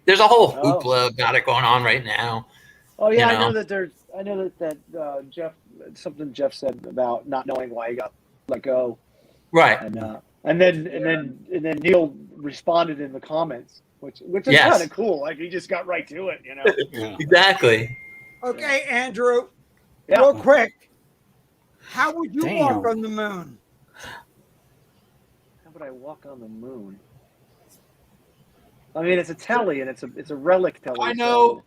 There's a whole Oh. hoopla about it going on right now. Oh yeah, You I know know. that I know that Jeff, something Jeff said about not knowing why he got let go, Right. and then Neil responded in the comments, which is Yes. kind of cool. Like he just got right to it, Yeah. Exactly. Okay, Andrew, Yeah. real quick. How would you Damn. walk on the moon? How would I walk on the moon? I mean, it's a telly, and it's a relic telly. I know.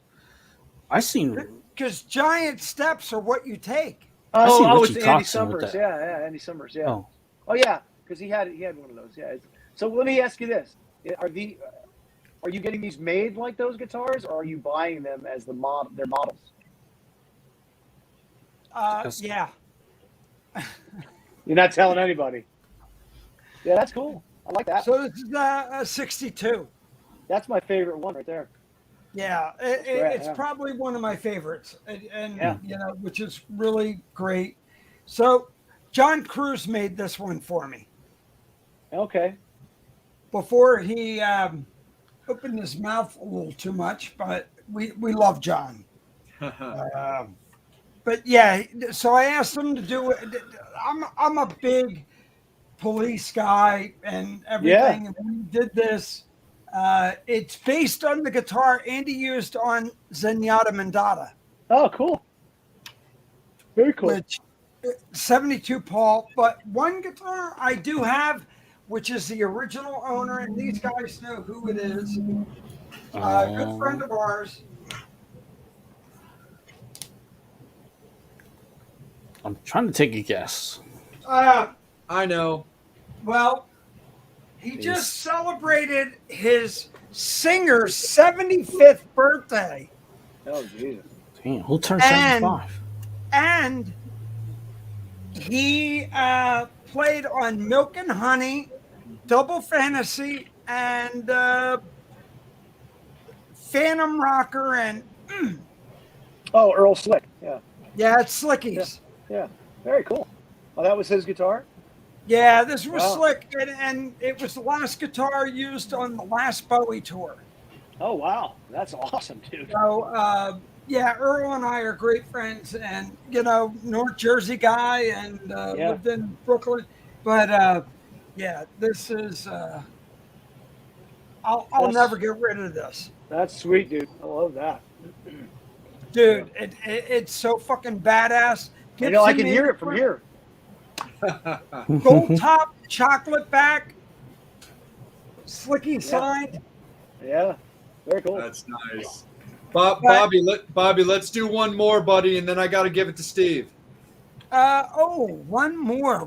I seen. Because giant steps are what you take. I seen Oh, Richie it's Andy Kotzen with Summers. that. Yeah, Andy Summers. Yeah. Oh, Oh yeah, because he had one of those. Yeah. So let me ask you this: Are you getting these made like those guitars, or are you buying them as their models? Yes. Yeah. You're not telling anybody. Yeah, that's cool. I like that. So this is a 62. That's my favorite one right there. Yeah, great, it's yeah. probably one of my favorites, and Yeah. which is really great. So John Cruz made this one for me Okay. before he opened his mouth a little too much, but we love John. But yeah, so I asked him to do it. I'm a big police guy and everything, and when he did this. It's based on the guitar Andy used on Zenyatta Mandata, Oh, cool. Very cool. which 72 Paul. But one guitar I do have, which is the original owner, and these guys know who it is. Good friend of ours. I'm trying to take a guess. I know. Well, he just celebrated his singer's 75th birthday. Oh, Jesus. Damn, who turned And- 75? And he played on Milk and Honey, Double Fantasy, and Phantom Rocker, and Oh, Earl Slick. Yeah. yeah, it's Slickies. Yeah. Very cool. Oh, that was his guitar? Yeah, this was Wow. Slick, and it was the last guitar used on the last Bowie tour. Oh, wow. That's awesome, dude. So, yeah, Earl and I are great friends, and North Jersey guy, and Yeah. lived in Brooklyn. But yeah, this is. I'll That's- never get rid of this, That's sweet, dude. I love that. dude. It's so fucking badass. I know I can Gibson hear made it from here. Gold top, chocolate back, slicky side. Yeah. Very cool. That's nice. Bobby, let's do one more, buddy, and then I got to give it to Steve. One more.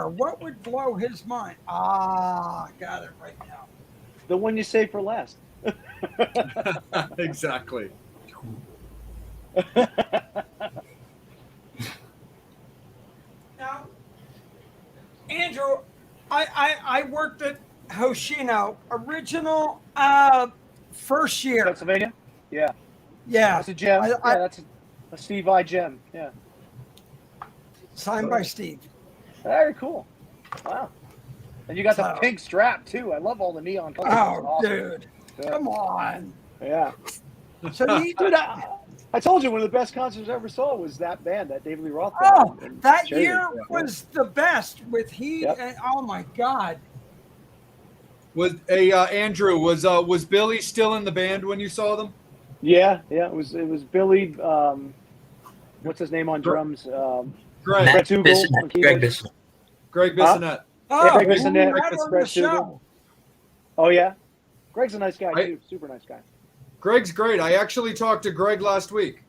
What would blow his mind? I got it right now. The one you saved for last. Exactly. Andrew, I worked at Hoshino, original first year. Pennsylvania? Yeah. Yeah. That's a gem. I- Yeah, that's a Steve I gem. Yeah. Signed by Steve. Very cool. Wow. And you got the So- pink strap too. I love all the neon colors. Oh, It's awesome. dude. Yeah. Come on. Yeah. So you Dude, I told you one of the best concerts I ever saw was that band, that David Lee Roth band. Oh, in that Jersey. year was the best with Heat. Yep. And, oh my God. Was Andrew, was Billy still in the band when you saw them? Yeah. It was Billy. What's his name on drums? Greg. Brett Tugel Bissonette. on Greg keyboards. Bissonette. Greg Bissonette. Oh, Greg we Bissonette, had on Brett the show. Oh yeah. Greg's a nice guy I- too. Super nice guy. Greg's great. I actually talked to Greg last week.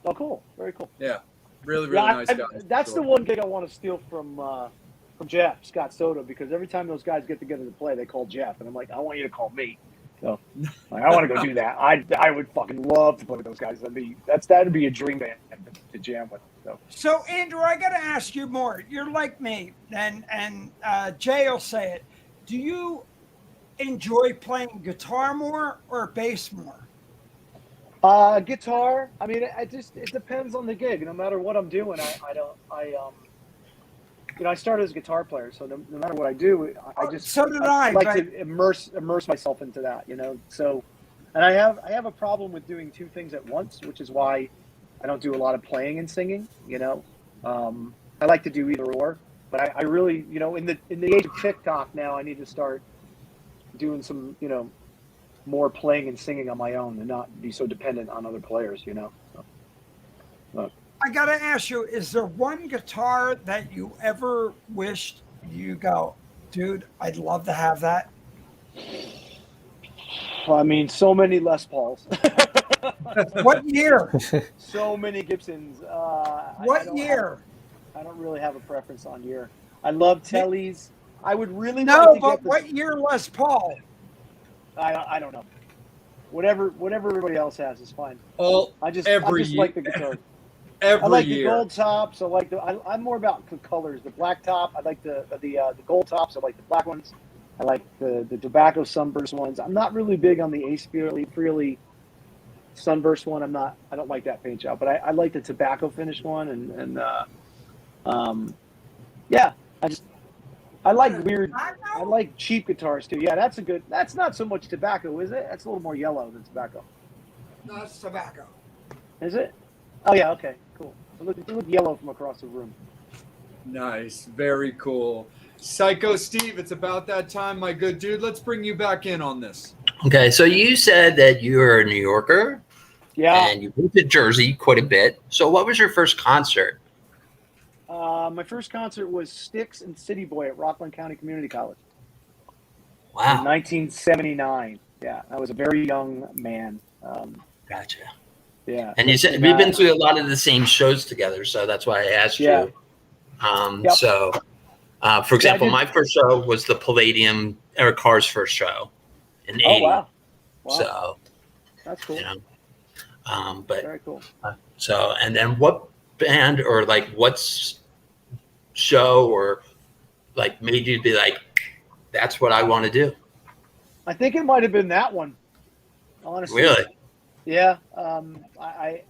Oh, cool. Very cool. Yeah, really Yeah, nice guy. that's the one gig I want to steal from Jeff Scott Soto, because every time those guys get together to play, they call Jeff, and I'm like, I want you to call me. So, like, I want to go do that. I would fucking love to play with those guys. That'd be a dream band to jam with. So, Andrew, I got to ask you more. You're like me, and Jay will say it. Do you enjoy playing guitar more or bass more? Guitar. I mean, it depends on the gig. No matter what I'm doing, I started as a guitar player, so no matter what I do, So did I, like but- to immerse myself into that, So, and I have a problem with doing two things at once, which is why I don't do a lot of playing and singing. I like to do either or, but I really, in the age of TikTok now, I need to start doing some, more playing and singing on my own and not be so dependent on other players, So, I got to ask you, is there one guitar that you ever wished you go, dude, I'd love to have that? I mean, so many Les Pauls. What year? So many Gibsons. What year? I don't really have a preference on year. I love Tellys. I would really No, like to but get this. what year Les Paul? I don't know. Whatever everybody else has is fine. I just every like the guitar. Every I like year. the gold tops. I'm more about the colors. The black top. I like the gold tops. I like the black ones. I like the tobacco sunburst ones. I'm not really big on the Ace Frehley sunburst one. I don't like that paint job, but I like the tobacco finish one yeah. I like weird. I like cheap guitars too. Yeah, that's not so much tobacco, is it? That's a little more yellow than tobacco. No, it's tobacco. Is it? Oh yeah. Okay. Cool. It looked yellow from across the room. Nice. Very cool. Psycho Steve, it's about that time, my good dude. Let's bring you back in on this. Okay, so you said that you're a New Yorker. Yeah. And you moved to Jersey quite a bit. So what was your first concert? My first concert was Styx and City Boy at Rockland County Community College in Wow. 1979. Yeah, I was a very young man. Gotcha. Yeah. And you said we've been through a lot of the same shows together, so that's why I asked Yeah. you. Yep. So, for example, did- my first show was the Palladium, Eric Carr's first show in Oh '80. wow. So, That's cool. But Very cool. so, and then what band or like what's show or like made you be like, that's what I want to do? I think it might have been that one. Honestly. Really? Yeah. I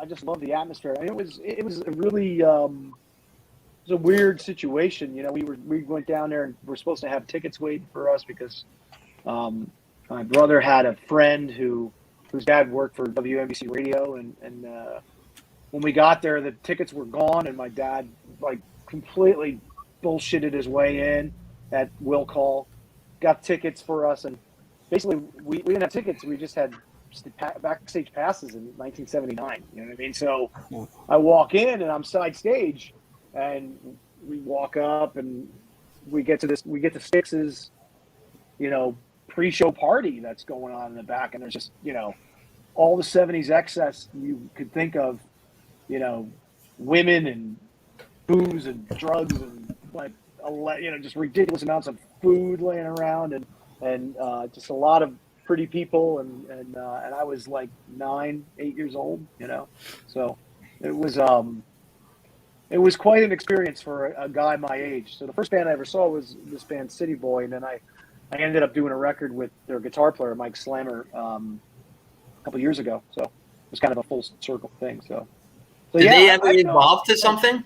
just love the atmosphere. I mean, it was a really it was a weird situation. We went down there and we're supposed to have tickets waiting for us because my brother had a friend whose dad worked for WNBC Radio, and when we got there, the tickets were gone, and my dad like completely bullshitted his way in at will call, got tickets for us, and basically we didn't have tickets. We just had backstage passes in 1979. You know what I mean? So I walk in and I'm side stage, and we walk up and we get to Styx's, pre-show party that's going on in the back, and there's just all the 70s excess you could think of, women and booze and drugs and like just ridiculous amounts of food laying around and just a lot of pretty people and I was like 8 years old, so it was it was quite an experience for a guy my age. So the first band I ever saw was this band City Boy, and then I ended up doing a record with their guitar player Mike Slammer a couple years ago. So it was kind of a full circle thing. So Did yeah, they ever I evolve to something?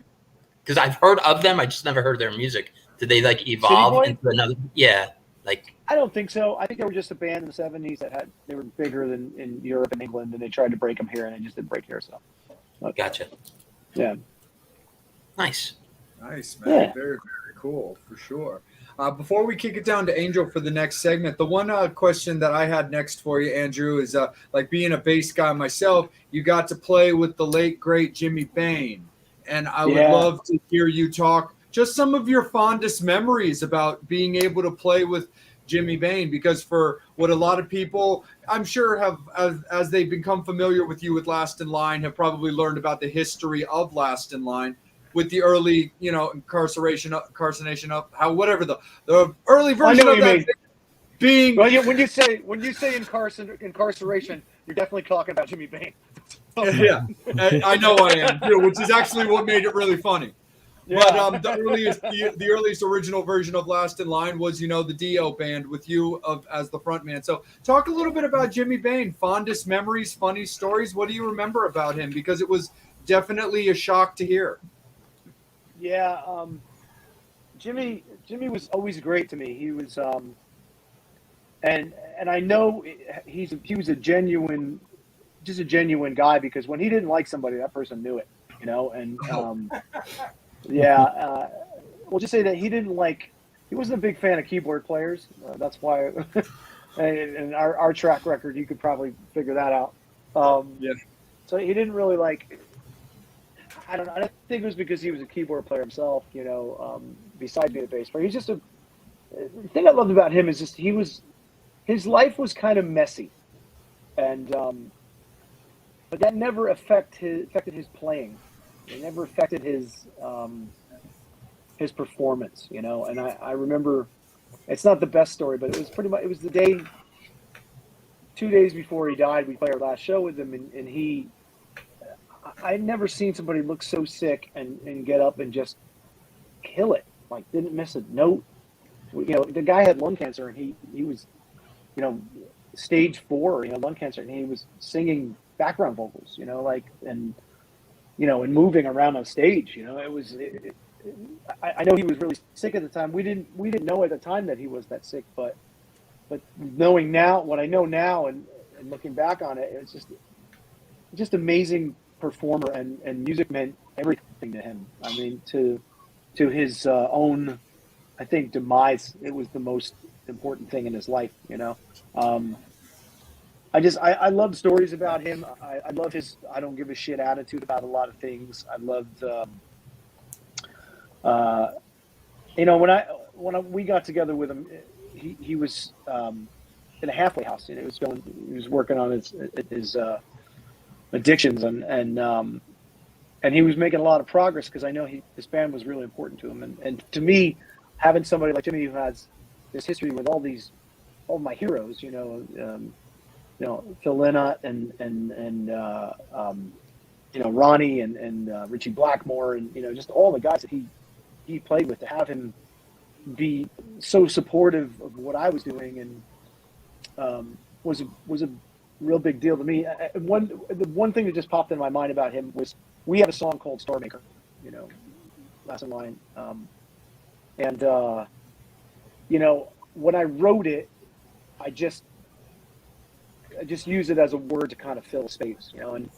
Because I've heard of them, I just never heard their music. Did they like City evolve Boy? into another? Yeah, like I don't think so. I think they were just a band in the '70s that they were bigger than in Europe and England, and they tried to break them here, and they just didn't break here. So gotcha. yeah. Nice. Nice, man. Yeah. Very, very cool, for sure. Before we kick it down to Angel for the next segment, the one question that I had next for you, Andrew, is like being a bass guy myself, you got to play with the late, great Jimmy Bain. And I would love to hear you talk just some of your fondest memories about being able to play with Jimmy Bain, because for what a lot of people, I'm sure, have as they become familiar with you with Last in Line, have probably learned about the history of Last in Line with the early, incarceration of how whatever the early version of that being. Well, when you say incarceration, you're definitely talking about Jimmy Bain. Yeah, I know I am too, which is actually what made it really funny. Yeah. But the earliest original version of Last in Line was, the Dio band with you as the front man. So talk a little bit about Jimmy Bain, fondest memories, funny stories. What do you remember about him? Because it was definitely a shock to hear. Yeah, Jimmy was always great to me. He was, and I know he was a genuine guy, because when he didn't like somebody, that person knew it, and we'll just say that he wasn't a big fan of keyboard players. That's why, and our track record, you could probably figure that out. So he didn't really like. I don't think it was because he was a keyboard player himself, besides being a bass player. He's just the thing I loved about him is just his life was kind of messy, and but that never affected his playing. It never affected his performance, and I remember, it's not the best story, but it was pretty much, it was the day, 2 days before he died, we played our last show with him, and I'd never seen somebody look so sick and get up and just kill it. Like, didn't miss a note. The guy had lung cancer, and he was, stage 4, lung cancer, and he was singing background vocals, and moving around on stage. I know he was really sick at the time. We didn't know at the time that he was that sick, but knowing now, what I know now, and looking back on it, it's just amazing performer, and music meant everything to him. I mean, to his own, I think, demise, it was the most important thing in his life. I love stories about him. I love his I don't give a shit attitude about a lot of things. I loved, when we got together with him, he was in a halfway house, and he was working on his addictions, and he was making a lot of progress, because I know his band was really important to him, and to me, having somebody like Jimmy who has this history with all my heroes, Phil Lynott and Ronnie and Richie Blackmore, and just all the guys that he played with, to have him be so supportive of what I was doing, and was a real big deal to me. The one thing that just popped in my mind about him was, we have a song called Star Maker, Last in Line, and when I wrote it, I just used it as a word to kind of fill space, and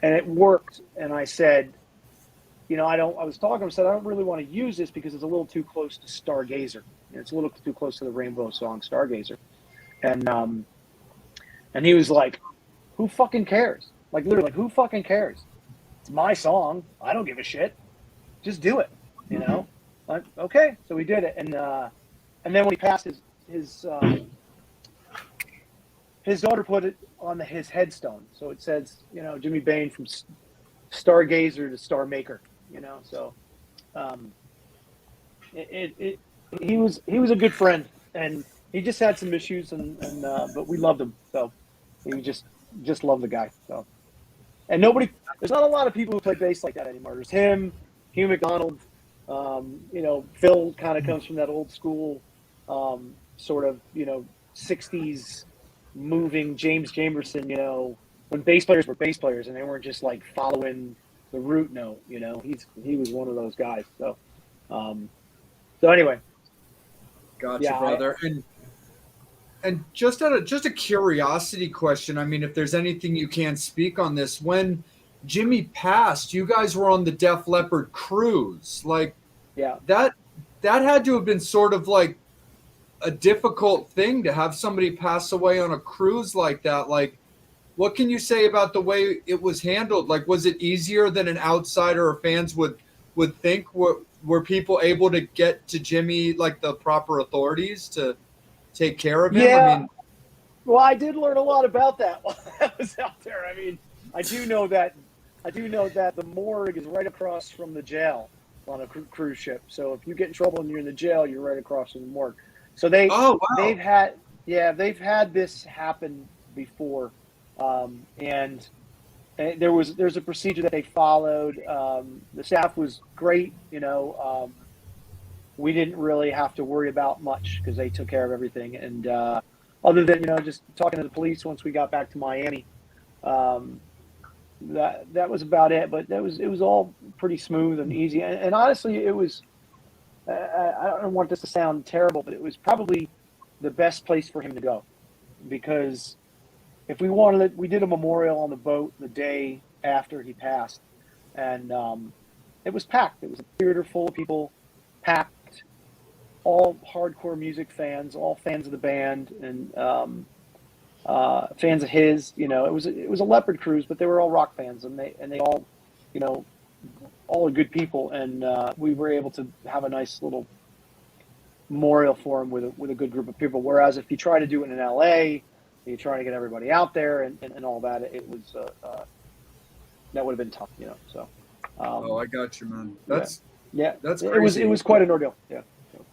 it worked. And I said, I was talking to him, said, I don't really want to use this because it's a little too close to Stargazer. It's a little too close to the Rainbow song Stargazer. And he was like, who fucking cares? Like, literally, who fucking cares? It's my song. I don't give a shit. Just do it. Like, okay. So we did it. And then when he passed, his daughter put it on his headstone. So it says, Jimmy Bain from Stargazer to Star Maker, so he was a good friend, and he just had some issues, and but we loved him. So we just loved the guy. So and there's not a lot of people who play bass like that anymore. There's him, Hugh McDonald. Phil kind of comes from that old school sort of 60s moving James Jamerson. When bass players were bass players and they weren't just like following the root note. He was one of those guys. So anyway. Gotcha, brother. And just a curiosity question. I mean, if there's anything you can speak on this, when Jimmy passed, you guys were on the Def Leppard cruise. Like, that had to have been sort of like a difficult thing to have somebody pass away on a cruise like that. Like, what can you say about the way it was handled? Like, was it easier than an outsider or fans would think? Were people able to get to Jimmy, like the proper authorities to take care of him? Yeah. I mean, well, I did learn a lot about that while I was out there. I mean, I do know that the morgue is right across from the jail on a cruise ship. So if you get in trouble and you're in the jail, you're right across from the morgue. So they've had this happen before, and there's a procedure that they followed. The staff was great. We didn't really have to worry about much because they took care of everything. And other than just talking to the police once we got back to Miami, that was about it. But it was all pretty smooth and easy. And honestly, it was. I don't want this to sound terrible, but it was probably the best place for him to go, because if we wanted it, we did a memorial on the boat the day after he passed, and it was packed. It was a theater full of people, packed, all hardcore music fans, all fans of the band, and fans of his. It was a Leopard cruise, but they were all rock fans, and they all, all are good people, and we were able to have a nice little memorial for him with a good group of people. Whereas if you try to do it in LA, you try to get everybody out there and all that, it was that would have been tough, So. I got you, man. That's crazy. It was quite an ordeal. Yeah.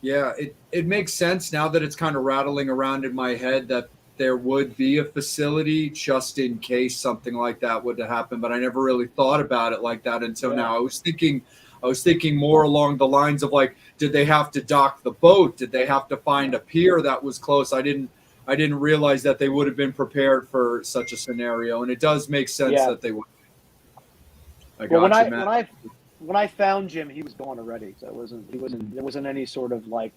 Yeah, it makes sense now that it's kind of rattling around in my head that there would be a facility just in case something like that would happen, but I never really thought about it like that until now. I was thinking more along the lines of like, did they have to dock the boat? Did they have to find a pier that was close? I didn't realize that they would have been prepared for such a scenario, and it does make sense that they would. When I found Jim, he was gone already. So there wasn't any sort of like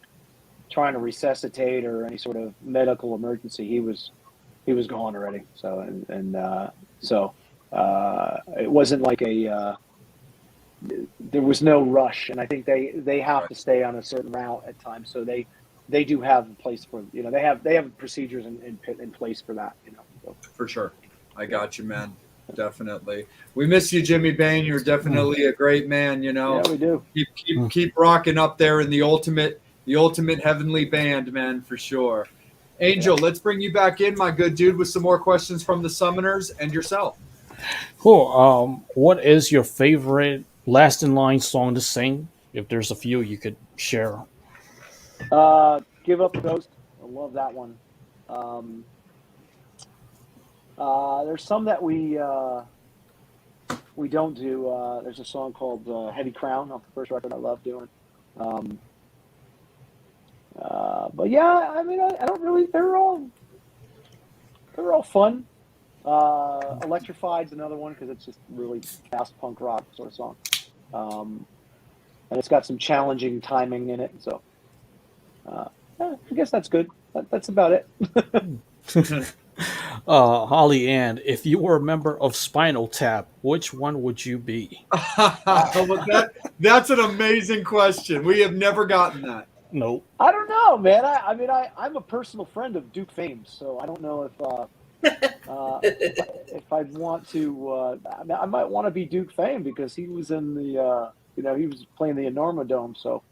trying to resuscitate or any sort of medical emergency. He was gone already. So it wasn't like there was no rush, and I think they have to stay on a certain route at times. So they do have a place for they have procedures in place for that. So. For sure, I got you, man. Definitely. We miss you, Jimmy Bain. You're definitely a great man, Yeah, we do. Keep rocking up there in the ultimate heavenly band, man, for sure. Angel, let's bring you back in, my good dude, with some more questions from the Summoners and yourself. Cool. What is your favorite Last in Line song to sing? If there's a few you could share. Give Up the Ghost. I love that one. There's some that we don't do. There's a song called Heavy Crown off the first record I love doing. But yeah, I mean, I don't really. They're all fun. Electrified's another one because it's just really fast punk rock sort of song, and it's got some challenging timing in it. So I guess that's good. That's about it. Holly Ann, if you were a member of Spinal Tap, which one would you be? That's an amazing question. We have never gotten that. Nope. I don't know, man. I'm a personal friend of Duke Fames, so I don't know if I'd want to. I might want to be Duke Fame because he was in the, he was playing the Enorma Dome. So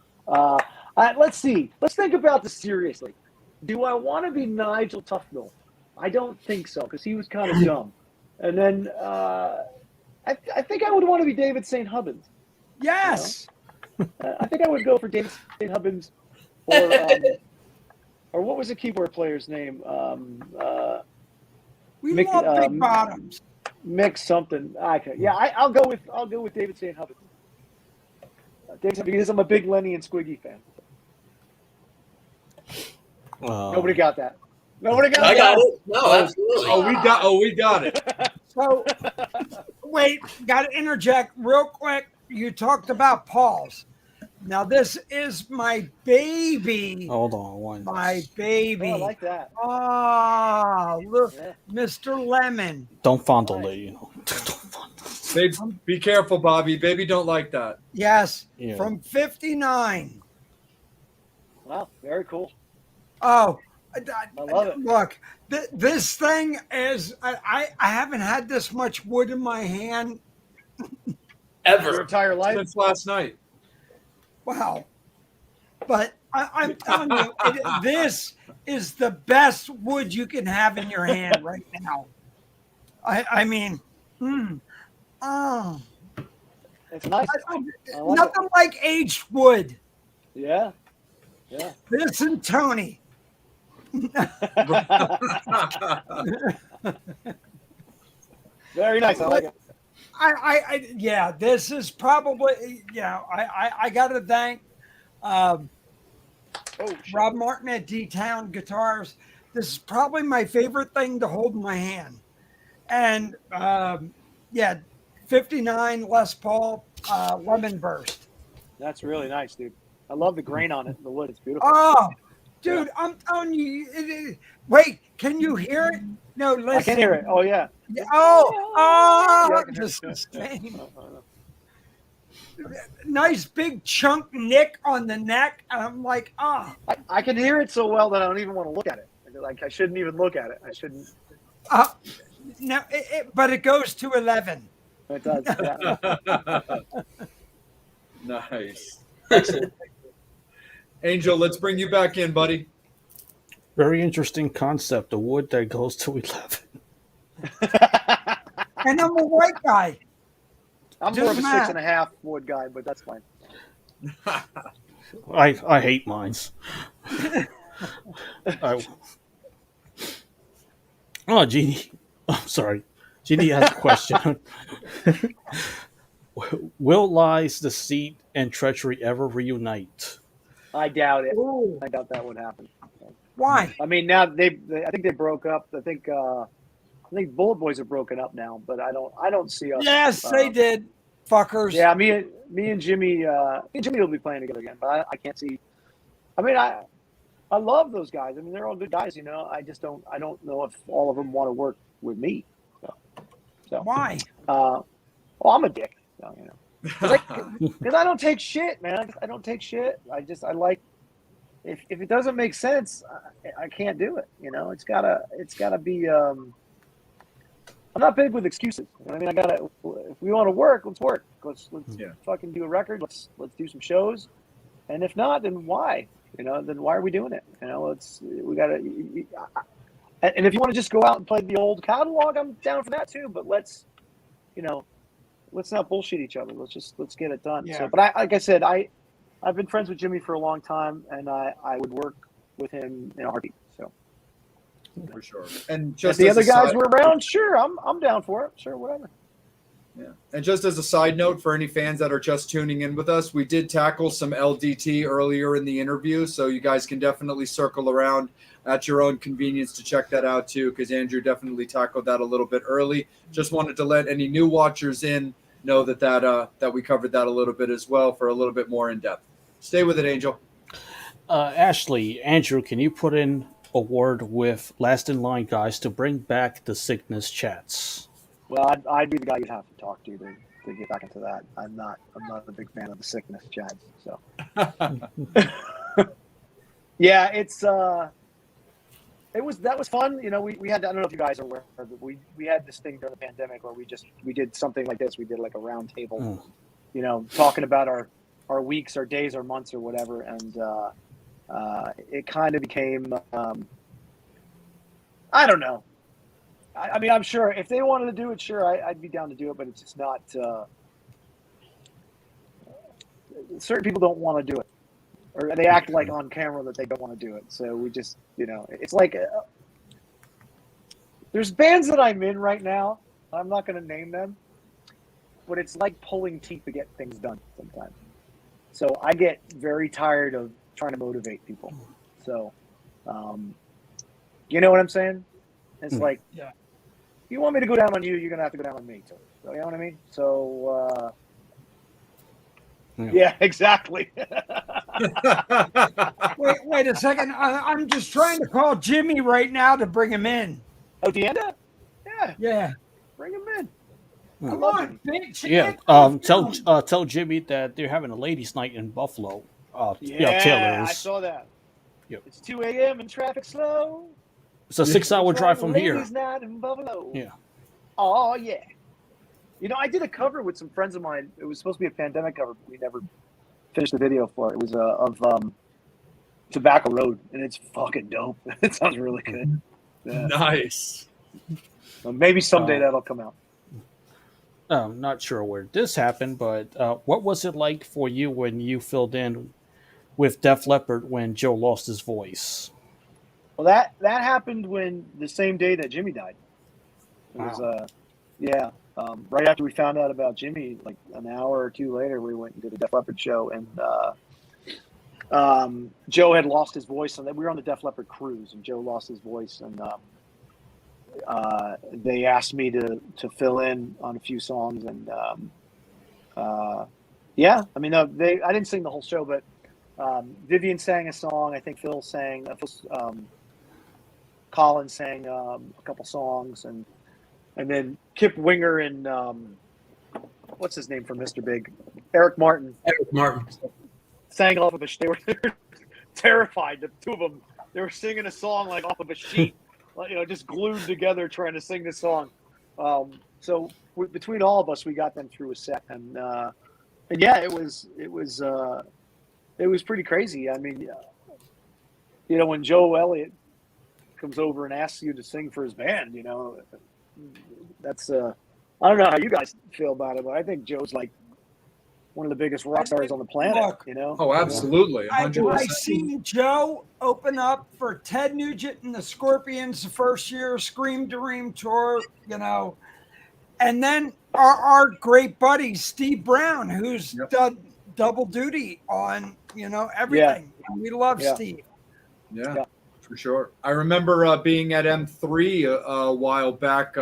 let's see. Let's think about this seriously. Do I want to be Nigel Tufnell? I don't think so because he was kind of dumb. And then I think I would want to be David St. Hubbins. Yes. I think I would go for David St. Hubbins, or what was the keyboard player's name? We love Big Bottoms. Mix something. I'll go with David St. Hubbard. Because I'm a big Lenny and Squiggy fan. Nobody got that. Nobody got I that. got it. No, absolutely. We got it. So, wait, got to interject real quick. You talked about Paul's. Now, this is my baby. Hold on one. My baby. Oh, I like that. Oh, look, Yeah. Mr. Lemon. Don't fondle it, you know. Don't fondle. Babe, be careful, Bobby. Baby don't like that. Yes, Yeah. from 59. Wow, very cool. Oh, I love it. Look, this thing is, I haven't had this much wood in my hand. Your Ever. entire life. Since last night. Wow. But I'm telling you, this is the best wood you can have in your hand right now. I mean, oh, It's nice. I like nothing like aged wood. it. Yeah. Yeah. This and Tony. Very nice. I like it. Yeah, this is probably, I got to thank Oh, shit. Rob Martin at D-Town Guitars. This is probably my favorite thing to hold in my hand. And 59 Les Paul Lemon Burst. That's really nice, dude. I love the grain on it. The wood. It's beautiful. Oh, dude, I'm telling you. Wait, can you hear it? No, listen. I can hear it. Oh, yeah. Yeah, Yeah, I can hear just it. the same. Oh. Nice big chunk nick on the neck. And I'm like, I can hear it so well that I don't even want to look at it. Like, I shouldn't even look at it. I shouldn't. no, but it goes to 11. It does. Yeah. Nice. Angel, let's bring you back in, buddy. Very interesting concept. A wood that goes to 11. And I'm a white guy. I'm more of a 6.5 wood guy, but that's fine. I hate mines. Jeannie. I'm sorry. Jeannie has a question. Will lies, deceit, and treachery ever reunite? I doubt it. Ooh. I doubt that would happen. Why? I mean, now I think they broke up. I think Bullet Boys are broken up now, but I don't see us. Yes, they did. Fuckers. Yeah, me and Jimmy will be playing together again, but I can't see. I mean, I love those guys. I mean, they're all good guys, you know. I don't know if all of them want to work with me. So Why? well, I'm a dick, so, you know, because I don't take shit, man. I don't take shit. I like if it doesn't make sense, I can't do it. You know, it's gotta be. I'm not big with excuses. You know what I mean, if we want to work, let's work. Let's fucking do a record. Let's do some shows. And if not, then why? You know, then why are we doing it? You know, we gotta. And if you want to just go out and play the old catalog, I'm down for that too. But let's not bullshit each other. Let's get it done. Yeah. So, but like I said, I've been friends with Jimmy for a long time, and I would work with him in a heartbeat. So. For sure. And If just the as other a guys side- were around, sure, I'm down for it. Sure, whatever. Yeah. And just as a side note for any fans that are just tuning in with us, we did tackle some LDT earlier in the interview, so you guys can definitely circle around at your own convenience to check that out too, because Andrew definitely tackled that a little bit early. Just wanted to let any new watchers in know that we covered that a little bit as well for a little bit more in depth. Stay with it, Angel. Ashley, Andrew, can you put in a word with Last in Line guys to bring back the sickness chats? Well, I'd be the guy you'd have to talk to get back into that. I'm not a big fan of the sickness chats. So, yeah, that was fun. You know, we had, I don't know if you guys are aware, but we had this thing during the pandemic where we did something like this. We did like a round table, you know, talking about our weeks, our days, our months, or whatever, and it kind of became, I don't know. I mean, I'm sure if they wanted to do it, sure, I'd be down to do it, but it's just not. Certain people don't want to do it, or they act like on camera that they don't want to do it. So we just, you know, it's like there's bands that I'm in right now I'm not going to name them, but it's like pulling teeth to get things done sometimes. So I get very tired of trying to motivate people. So, you know what I'm saying? It's like, Yeah. you want me to go down on you, you're going to have to go down on me too. So, you know what I mean? So, yeah, exactly. Wait a second. I'm just trying to call Jimmy right now to bring him in. Oh, Deanda? Yeah, Yeah. bring him in. Come on, bitch. Yeah. Tell Jimmy that they're having a ladies' night in Buffalo. Taylor's. I saw that. Yep. It's 2 a.m. and traffic slow. It's a 6-hour drive from here. Ladies' night in Buffalo. Yeah. Oh, yeah. You know, I did a cover with some friends of mine. It was supposed to be a pandemic cover, but we never finished the video for it. It was of Tobacco Road, and it's fucking dope. It sounds really good. Yeah. Nice. Well, maybe someday that'll come out. I'm not sure where this happened, but what was it like for you when you filled in with Def Leppard when Joe lost his voice? Well, that happened when the same day that Jimmy died. It was right after we found out about Jimmy, like an hour or two later, we went and did a Def Leppard show, and Joe had lost his voice, and we were on the Def Leppard cruise, and Joe lost his voice, and they asked me to fill in on a few songs, and I mean, I didn't sing the whole show, but Vivian sang a song. I think Phil sang. Colin sang a couple songs, and then Kip Winger and what's his name from Mr. Big, Eric Martin. Sang off of they were terrified. The two of them, they were singing a song like off of a sheet, just glued together trying to sing this song. So between all of us, we got them through a set, and yeah, it was pretty crazy. I mean, when Joe Elliott comes over and asks you to sing for his band, that's I don't know how you guys feel about it, but I think Joe's like one of the biggest rock stars on the planet. Look, Oh, absolutely. 100%. I seen Joe open up for Ted Nugent and the Scorpions the first year, Scream Dream tour, and then our great buddy Steve Brown, who's done double duty on everything. Yeah. We love Steve. Yeah, for sure. I remember being at M3 a while back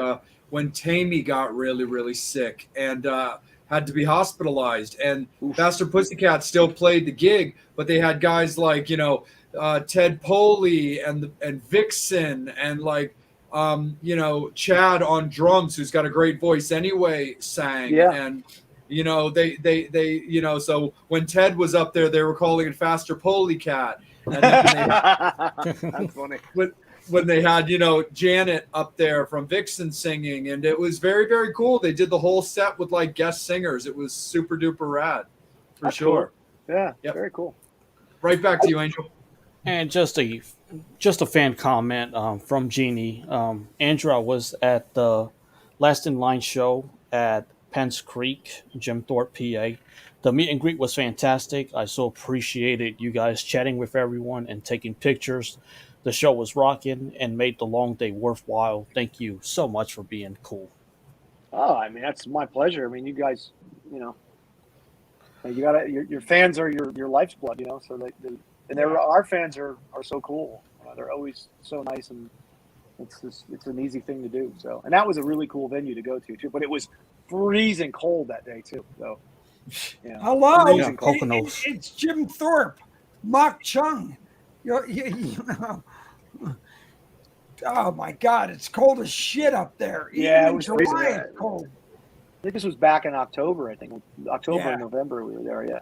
when Tammy got really, really sick and had to be hospitalized. And Faster Pussycat still played the gig, but they had guys like, Ted Poley and Vixen and Chad on drums, who's got a great voice anyway, sang. Yeah. And so when Ted was up there, they were calling it Faster Polecat. And That's funny. When they had, Janet up there from Vixen singing, and it was very, very cool. They did the whole set with guest singers. It was super duper rad, for That's sure. Cool. Yeah, very cool. Right back to you, Angel. And just a fan comment from Jeannie. Andra was at the Last in Line show at Pence Creek, Jim Thorpe, PA. The meet and greet was fantastic. I so appreciated you guys chatting with everyone and taking pictures. The show was rocking and made the long day worthwhile. Thank you so much for being cool. Oh, I mean, that's my pleasure. I mean, you guys, you gotta, your fans are your life's blood, so our fans are so cool. They're always so nice, and it's an easy thing to do. So, and that was a really cool venue to go to too, but it was freezing cold that day too. So, hello, Poconos. It's Jim Thorpe, Mock Chung. Oh my God, it's cold as shit up there. Yeah, Even it was July, freezing. it's cold. I think this was back in October. I think October and November we were there. Yeah.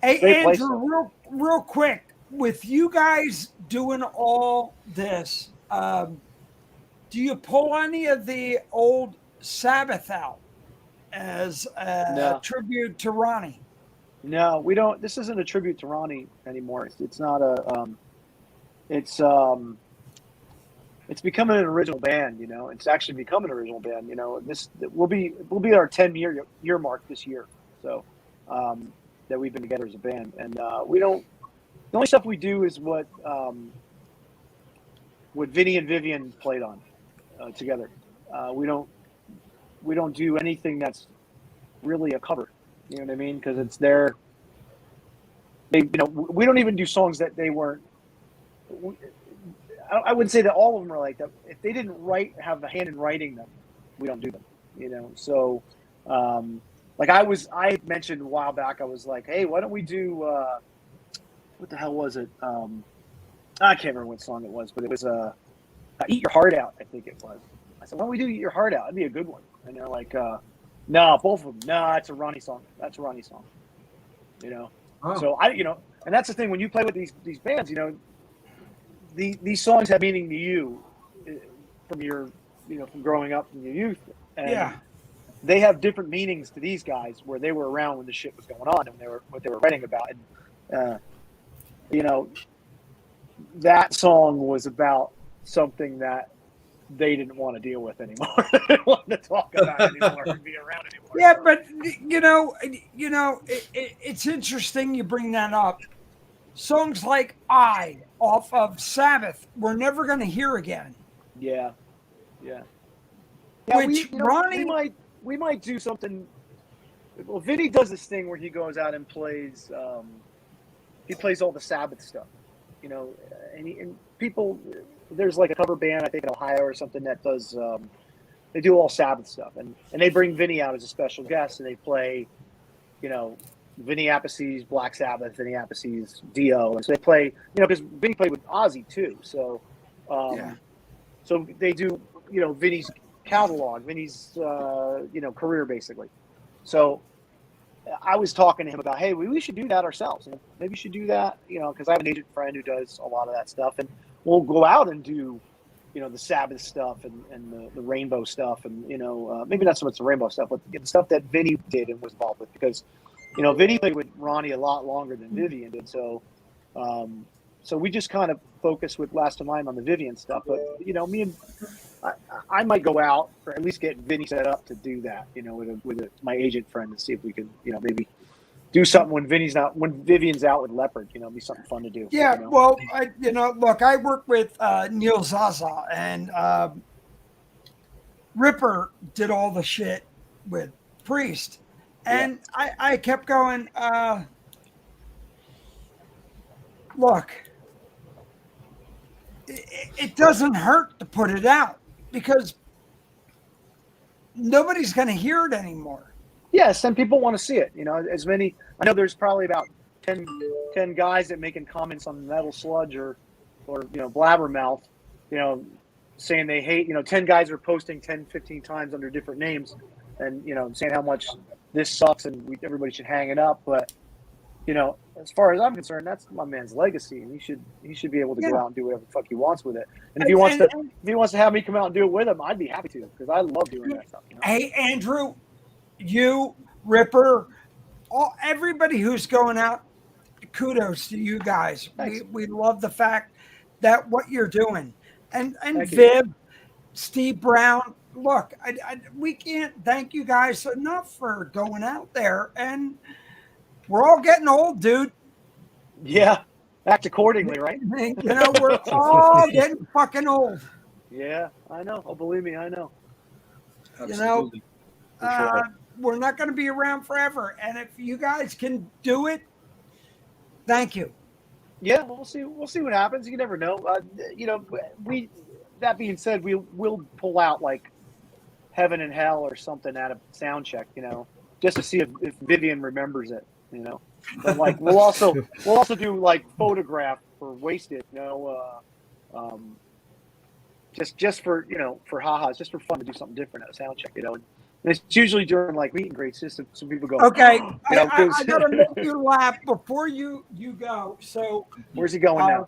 Hey, Andrew, real quick, with you guys doing all this, do you pull any of the old Sabbath out as a tribute to Ronnie? No, we don't. This isn't a tribute to Ronnie anymore. It's not a. It's becoming an original band. It's actually become an original band. This will be our 10-year mark this year. So that we've been together as a band, and we don't. The only stuff we do is what Vinny and Vivian played on together. We don't do anything that's really a cover. You know what I mean? Because it's their. We don't even do songs that they weren't. I wouldn't say that all of them are like that. If they didn't have a hand in writing them, we don't do them. So like I had mentioned a while back, I was like, hey, why don't we do what the hell was it? I can't remember what song it was, but it was Eat Your Heart Out, I think it was. I said, why don't we do Eat Your Heart Out? That'd be a good one. And they're like, no, both of them. No, it's a Ronnie song. That's a Ronnie song. Oh. So and that's the thing when you play with these bands, these songs have meaning to you from your, from growing up in your youth. And they have different meanings to these guys where they were around when the shit was going on and what they were writing about. And, that song was about something that they didn't want to deal with anymore. They didn't want to talk about anymore and be around anymore. Yeah, but it's interesting you bring that up. Songs like "I" off of Sabbath, we're never going to hear again. Yeah. Which Ronnie we might do something. Well, Vinny does this thing where he goes out and plays. He plays all the Sabbath stuff, and people. There's like a cover band, I think in Ohio or something that does. They do all Sabbath stuff, and they bring Vinny out as a special guest, and they play, Vinny Appice's Black Sabbath, Vinny Appice's Dio, and so they play, because Vinny played with Ozzy too, so so they do, Vinny's catalog, Vinny's career basically. So I was talking to him about, hey, we should do that ourselves, and maybe we should do that, because I have an agent friend who does a lot of that stuff, and we'll go out and do, the Sabbath stuff and the Rainbow stuff, and maybe not so much the Rainbow stuff, but the stuff that Vinny did and was involved with, because Vinny played with Ronnie a lot longer than Vivian did, so we just kind of focused with Last in Line on the Vivian stuff, but me and I might go out or at least get Vinny set up to do that, with my agent friend and see if we can, maybe do something when Vivian's out with Leopard, be something fun to do. Yeah, well, look, I work with Neil Zaza, and Ripper did all the shit with Priest, and I kept going, look, it doesn't hurt to put it out because nobody's going to hear it anymore. Yes, and people want to see it. I know there's probably about 10 guys that making comments on Metal Sludge or Blabbermouth, saying they hate, 10 guys are posting 10, 15 times under different names and, saying how much this sucks and everybody should hang it up. But, as far as I'm concerned, that's my man's legacy, and he should be able to go out and do whatever the fuck he wants with it. And if he wants to have me come out and do it with him, I'd be happy to, because I love doing that stuff. Hey, Andrew, you, Ripper, everybody who's going out, kudos to you guys. We love the fact that what you're doing, and Viv, Steve Brown. Look, we can't thank you guys enough for going out there, and we're all getting old, dude. Yeah, act accordingly, right? We're all getting fucking old. Yeah, I know. Oh, believe me, I know. Absolutely. We're not going to be around forever, and if you guys can do it, thank you. Yeah, we'll see what happens. You never know. That being said, we'll pull out like Heaven and Hell or something at a sound check, just to see if Vivian remembers it, But like we'll also do like Photograph for Wasted, just for for ha-has, just for fun to do something different at a sound check, And it's usually during like meet and greets, just so people go. Okay, I gotta make you laugh before you go. So where's he going now?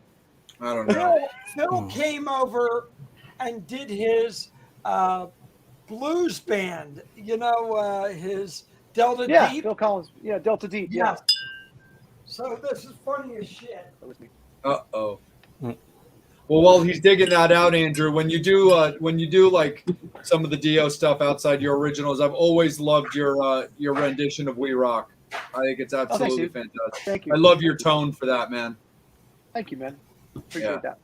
I don't know. Phil came over and did his blues band. His Delta Deep. Phil Collins. Yeah, Delta Deep. Yeah. So this is funny as shit. Uh-oh. Well, while he's digging that out, Andrew, when you do like some of the Dio stuff outside your originals, I've always loved your rendition of We Rock. I think it's absolutely fantastic. Thank you. I love your tone for that, man. Thank you, man. Appreciate that.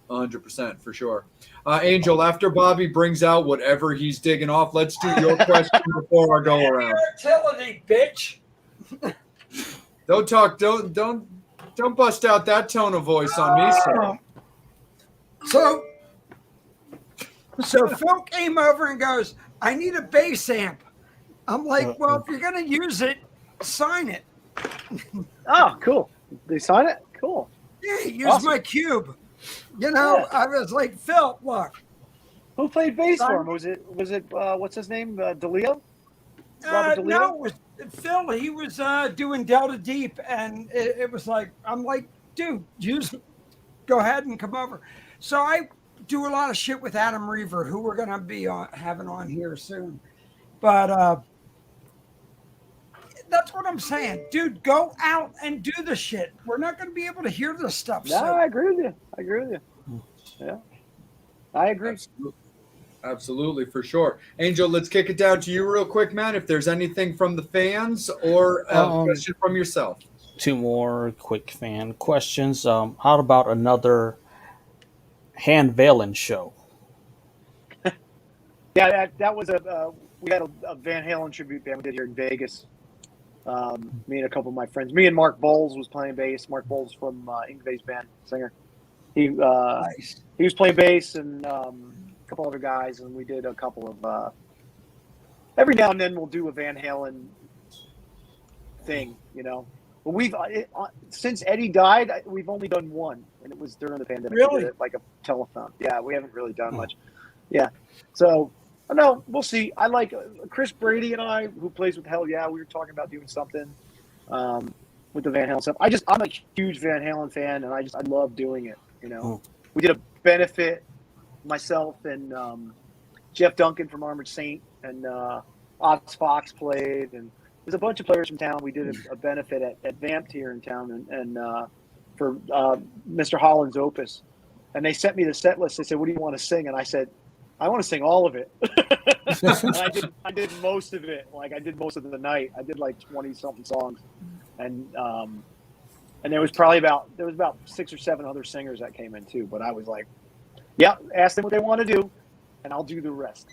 100% for sure. Angel, after Bobby brings out whatever he's digging off, let's do your question before I go around. Utility, bitch. Don't talk. Don't bust out that tone of voice on me, sir. So Phil came over and goes, "I need a bass amp." I'm like, "Well, if you're gonna use it, sign it." Oh, cool. They sign it? Cool. Yeah, use Awesome. my cube. You know, Yeah. I was like, "Phil, look." Who played bass for him? Was it what's his name? DeLeo? Robert DeLeo? No, it was Phil. He was doing Delta Deep, and it was like, I'm like, dude, go ahead and come over. So I do a lot of shit with Adam Reaver, who we're gonna be having on here soon. But that's what I'm saying, dude. Go out and do the shit. We're not gonna be able to hear this stuff. No, I agree with you. Yeah, I agree. Absolutely, for sure. Angel, let's kick it down to you real quick, man. If there's anything from the fans or a question from yourself. 2 more quick fan questions. How about another Hand Valen show? Yeah, that was we had a Van Halen tribute band we did here in Vegas. Me and a couple of my friends. Me and Mark Bowles was playing bass. Mark Bowles from Ingve's band, singer. He was playing bass and a couple other guys, and we did a couple of. Every now and then we'll do a Van Halen thing, you know. But since Eddie died, we've only done one, and it was during the pandemic. Really? We did it like a telethon. Yeah, we haven't really done much. Yeah, so no, we'll see. I like Chris Brady and I, who plays with Hell Yeah. We were talking about doing something with the Van Halen stuff. I'm a huge Van Halen fan, and I love doing it. You know, we did a benefit, myself and Jeff Duncan from Armored Saint, and Ox Fox played, and there's a bunch of players from town. We did a benefit at Vamped here in town, and for Mr. Holland's Opus, and they sent me the set list. They said, "What do you want to sing?" And I said, "I want to sing all of it." And I did most of it. Like I did most of the night. I did like 20 something songs, and there was about 6 or 7 other singers that came in too. But I was like, "Yeah, ask them what they want to do, and I'll do the rest."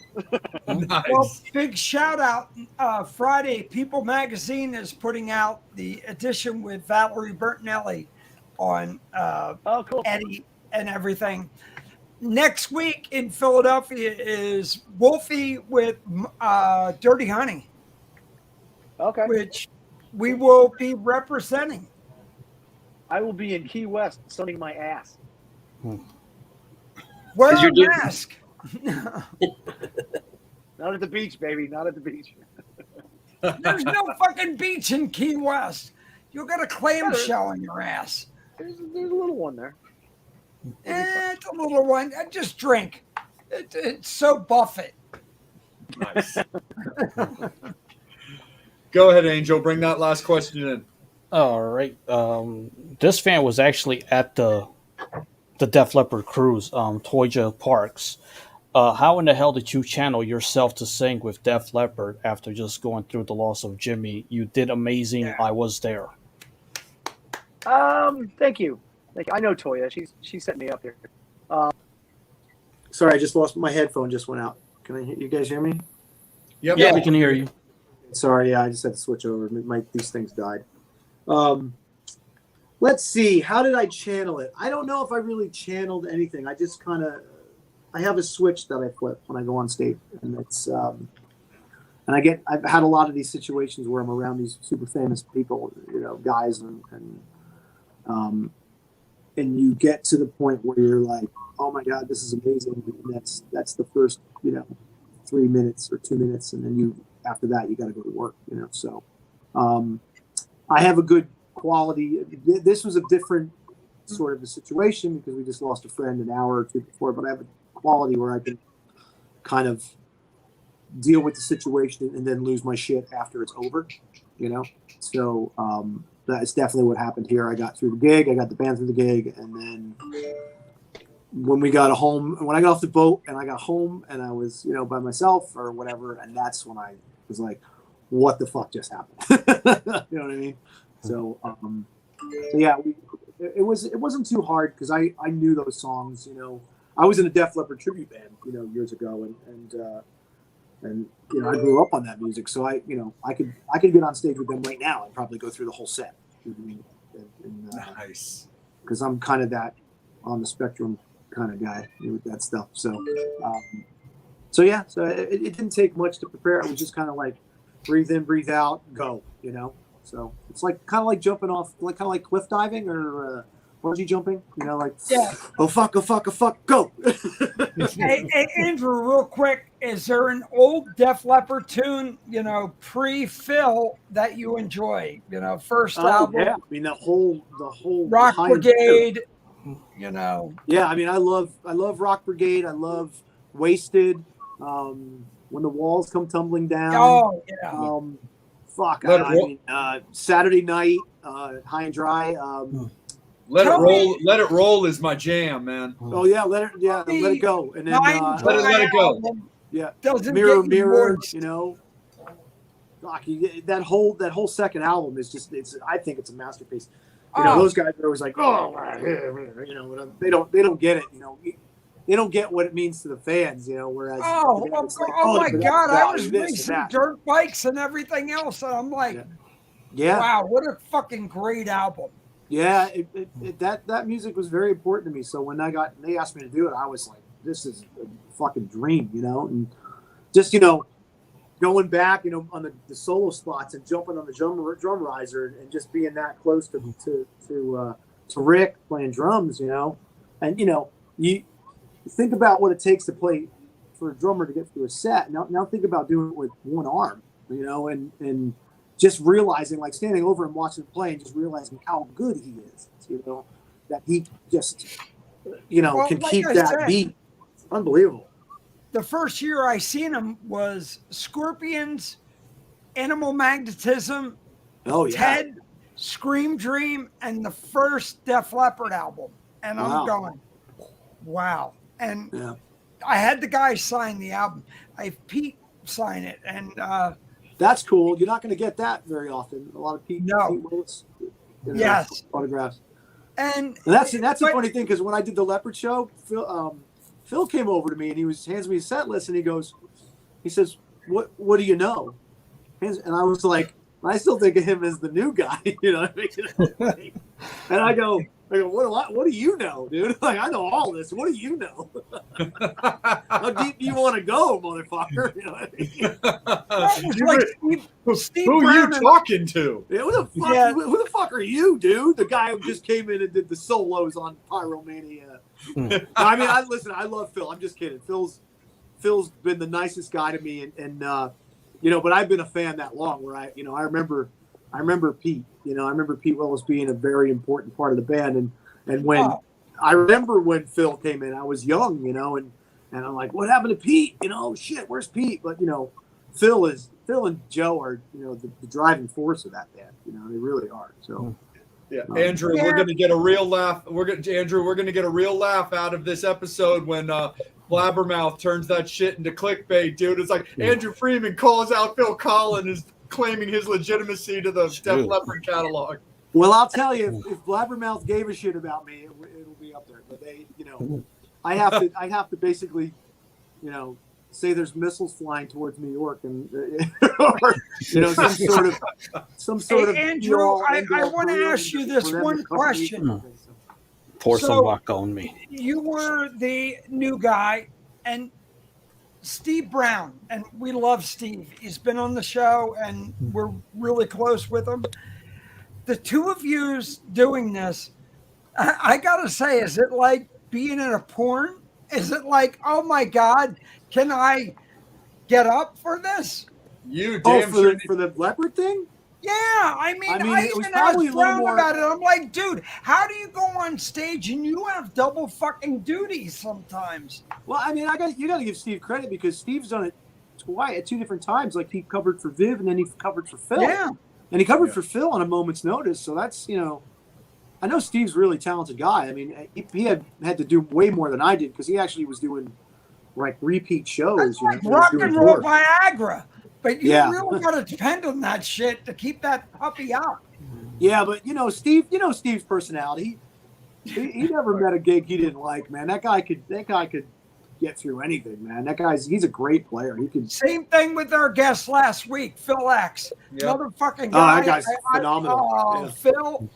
Nice. Well, big shout out. Friday, People Magazine is putting out the edition with Valerie Bertinelli on Oh, cool. Eddie and everything. Next week in Philadelphia is Wolfie with Dirty Honey, Okay. which we will be representing. I will be in Key West sunning my ass. Wear you're a doing- mask. Not at the beach, baby. Not at the beach. There's no fucking beach in Key West. You'll get a clamshell in your ass. There's a little one there. It's a little one. Just drink. It's so Buffett. Nice. Go ahead, Angel. Bring that last question in. All right. This fan was actually at the Def Leppard cruise, Toyja Parks. How in the hell did you channel yourself to sing with Def Leppard after just going through the loss of Jimmy? You did amazing. Yeah. I was there. Thank you. I know Toya. She set me up here. Sorry, I just lost my headphone. Just went out. Can you guys hear me? Yep. Yeah, we can hear you. Sorry, yeah, I just had to switch over. These things died. Let's see. How did I channel it? I don't know if I really channeled anything. I just I have a switch that I flip when I go on stage, and it's and I've had a lot of these situations where I'm around these super famous people, you know, guys, and you get to the point where you're like, oh my God, this is amazing. And that's the first, 3 minutes or 2 minutes. And then after that, you got to go to work, So I have a good quality. This was a different sort of a situation because we just lost a friend an hour or two before, but I have a quality where I can kind of deal with the situation and then lose my shit after it's over, So that's definitely what happened here. I got through the gig, I got the band through the gig, and then when I got off the boat and I got home and I was, by myself or whatever, and that's when I was like, what the fuck just happened? You know what I mean? So, yeah, it wasn't too hard because I knew those songs. You know, I was in a Def Leppard tribute band, you know, years ago, and you know, I grew up on that music, so I could get on stage with them right now and probably go through the whole set. You know what I mean? Nice. Because I'm kind of that on the spectrum kind of guy with that stuff. So, so it didn't take much to prepare. It was just kind of like breathe in, breathe out, go. You know. So it's like kind of like jumping off, like kind of like cliff diving or bungee jumping. You know, like oh fuck, go. Hey, Andrew, real quick, is there an old Def Leppard tune, you know, pre-Phil that you enjoy? You know, first album. Yeah, I mean the whole Rock Brigade. You know. Yeah, I mean I love Rock Brigade. I love Wasted. When the walls come tumbling down. Oh yeah. Fuck. I mean, Saturday Night, High and Dry. Let it roll is my jam, man. Oh yeah, let it go, and then let it go. Yeah, doesn't mirror, moist. you know. Fuck, that whole second album is just I think it's a masterpiece. You know, those guys are always like, oh, you know, they don't get it, you know. They don't get what it means to the fans, you know. Whereas, oh my God, I was racing that. dirt bikes and everything else, and I'm like, wow, what a fucking great album. Yeah, that music was very important to me. So when they asked me to do it, I was like, this is a fucking dream, you know. And just, you know, going back, you know, on the solo spots and jumping on the drum riser and just being that close to Rick playing drums, you know, and you know you think about what it takes to play for a drummer to get through a set. Now think about doing it with one arm, you know, and just realizing, like standing over and watching him play and just realizing how good he is, you know, that he just, you know, can keep that beat. Unbelievable. The first year I seen him was Scorpions, Animal Magnetism, Ted, Scream Dream, and the first Def Leppard album. And I'm going, wow. And I had the guy sign the album. I have Pete sign it. And that's cool. You're not going to get that very often. A lot of Pete Willis, you know, autographs. And that's a funny thing, because when I did the Leopard show, Phil came over to me and he hands me a set list and he says, what do you know? And I was like, I still think of him as the new guy, you know what I mean? And I go, what do you know, dude? Like, I know all this. What do you know? How deep do you want to go, motherfucker? You know what I mean? Steve who are you talking to? Yeah, who the fuck are you, dude? The guy who just came in and did the solos on Pyromania. I mean, I love Phil. I'm just kidding. Phil's been the nicest guy to me, and you know, but I've been a fan that long. Where I remember Pete. You know, I remember Pete Willis being a very important part of the band, and when I remember when Phil came in, I was young, you know, and I'm like, what happened to Pete? You know, shit, where's Pete? But you know, Phil and Joe are, you know, the driving force of that band. You know, they really are. So. Yeah, Andrew, we're gonna get a real laugh. We're gonna get a real laugh out of this episode when Blabbermouth turns that shit into clickbait, dude. It's like Andrew Freeman calls out Phil Collins is claiming his legitimacy to the Def Leppard catalog. Well, I'll tell you, if Blabbermouth gave a shit about me, it'll be up there. But they, you know, I have to basically, you know, say there's missiles flying towards New York, and or, you know, some sort of. Andrew, I want to ask you this one question. Pour some vodka on me. You were the new guy, and Steve Brown, and we love Steve. He's been on the show, and we're really close with him. The two of yous doing this, I gotta say, is it like being in a porn? Is it like, oh my God, can I get up for this? You damn sure for the Leopard thing? Yeah, I mean I it was even probably asked a little Brown more about it. I'm like, dude, how do you go on stage and you have double fucking duties sometimes? Well, I mean, you got to give Steve credit, because Steve's done it twice at two different times. Like, he covered for Viv and then he covered for Phil. Yeah, and he covered for Phil on a moment's notice. So that's, you know, I know Steve's a really talented guy. I mean, he had to do way more than I did, because he actually was doing like repeat shows. That's like you know, rock and roll Viagra. But you Yeah. really got to depend on that shit to keep that puppy out. Yeah, but you know Steve's personality. he never met a gig he didn't like, man. That guy could get through anything, man. He's a great player. He could. Same thing with our guest last week, Phil X. Yep. Motherfucking guy. That guy's phenomenal. Yeah. Phil,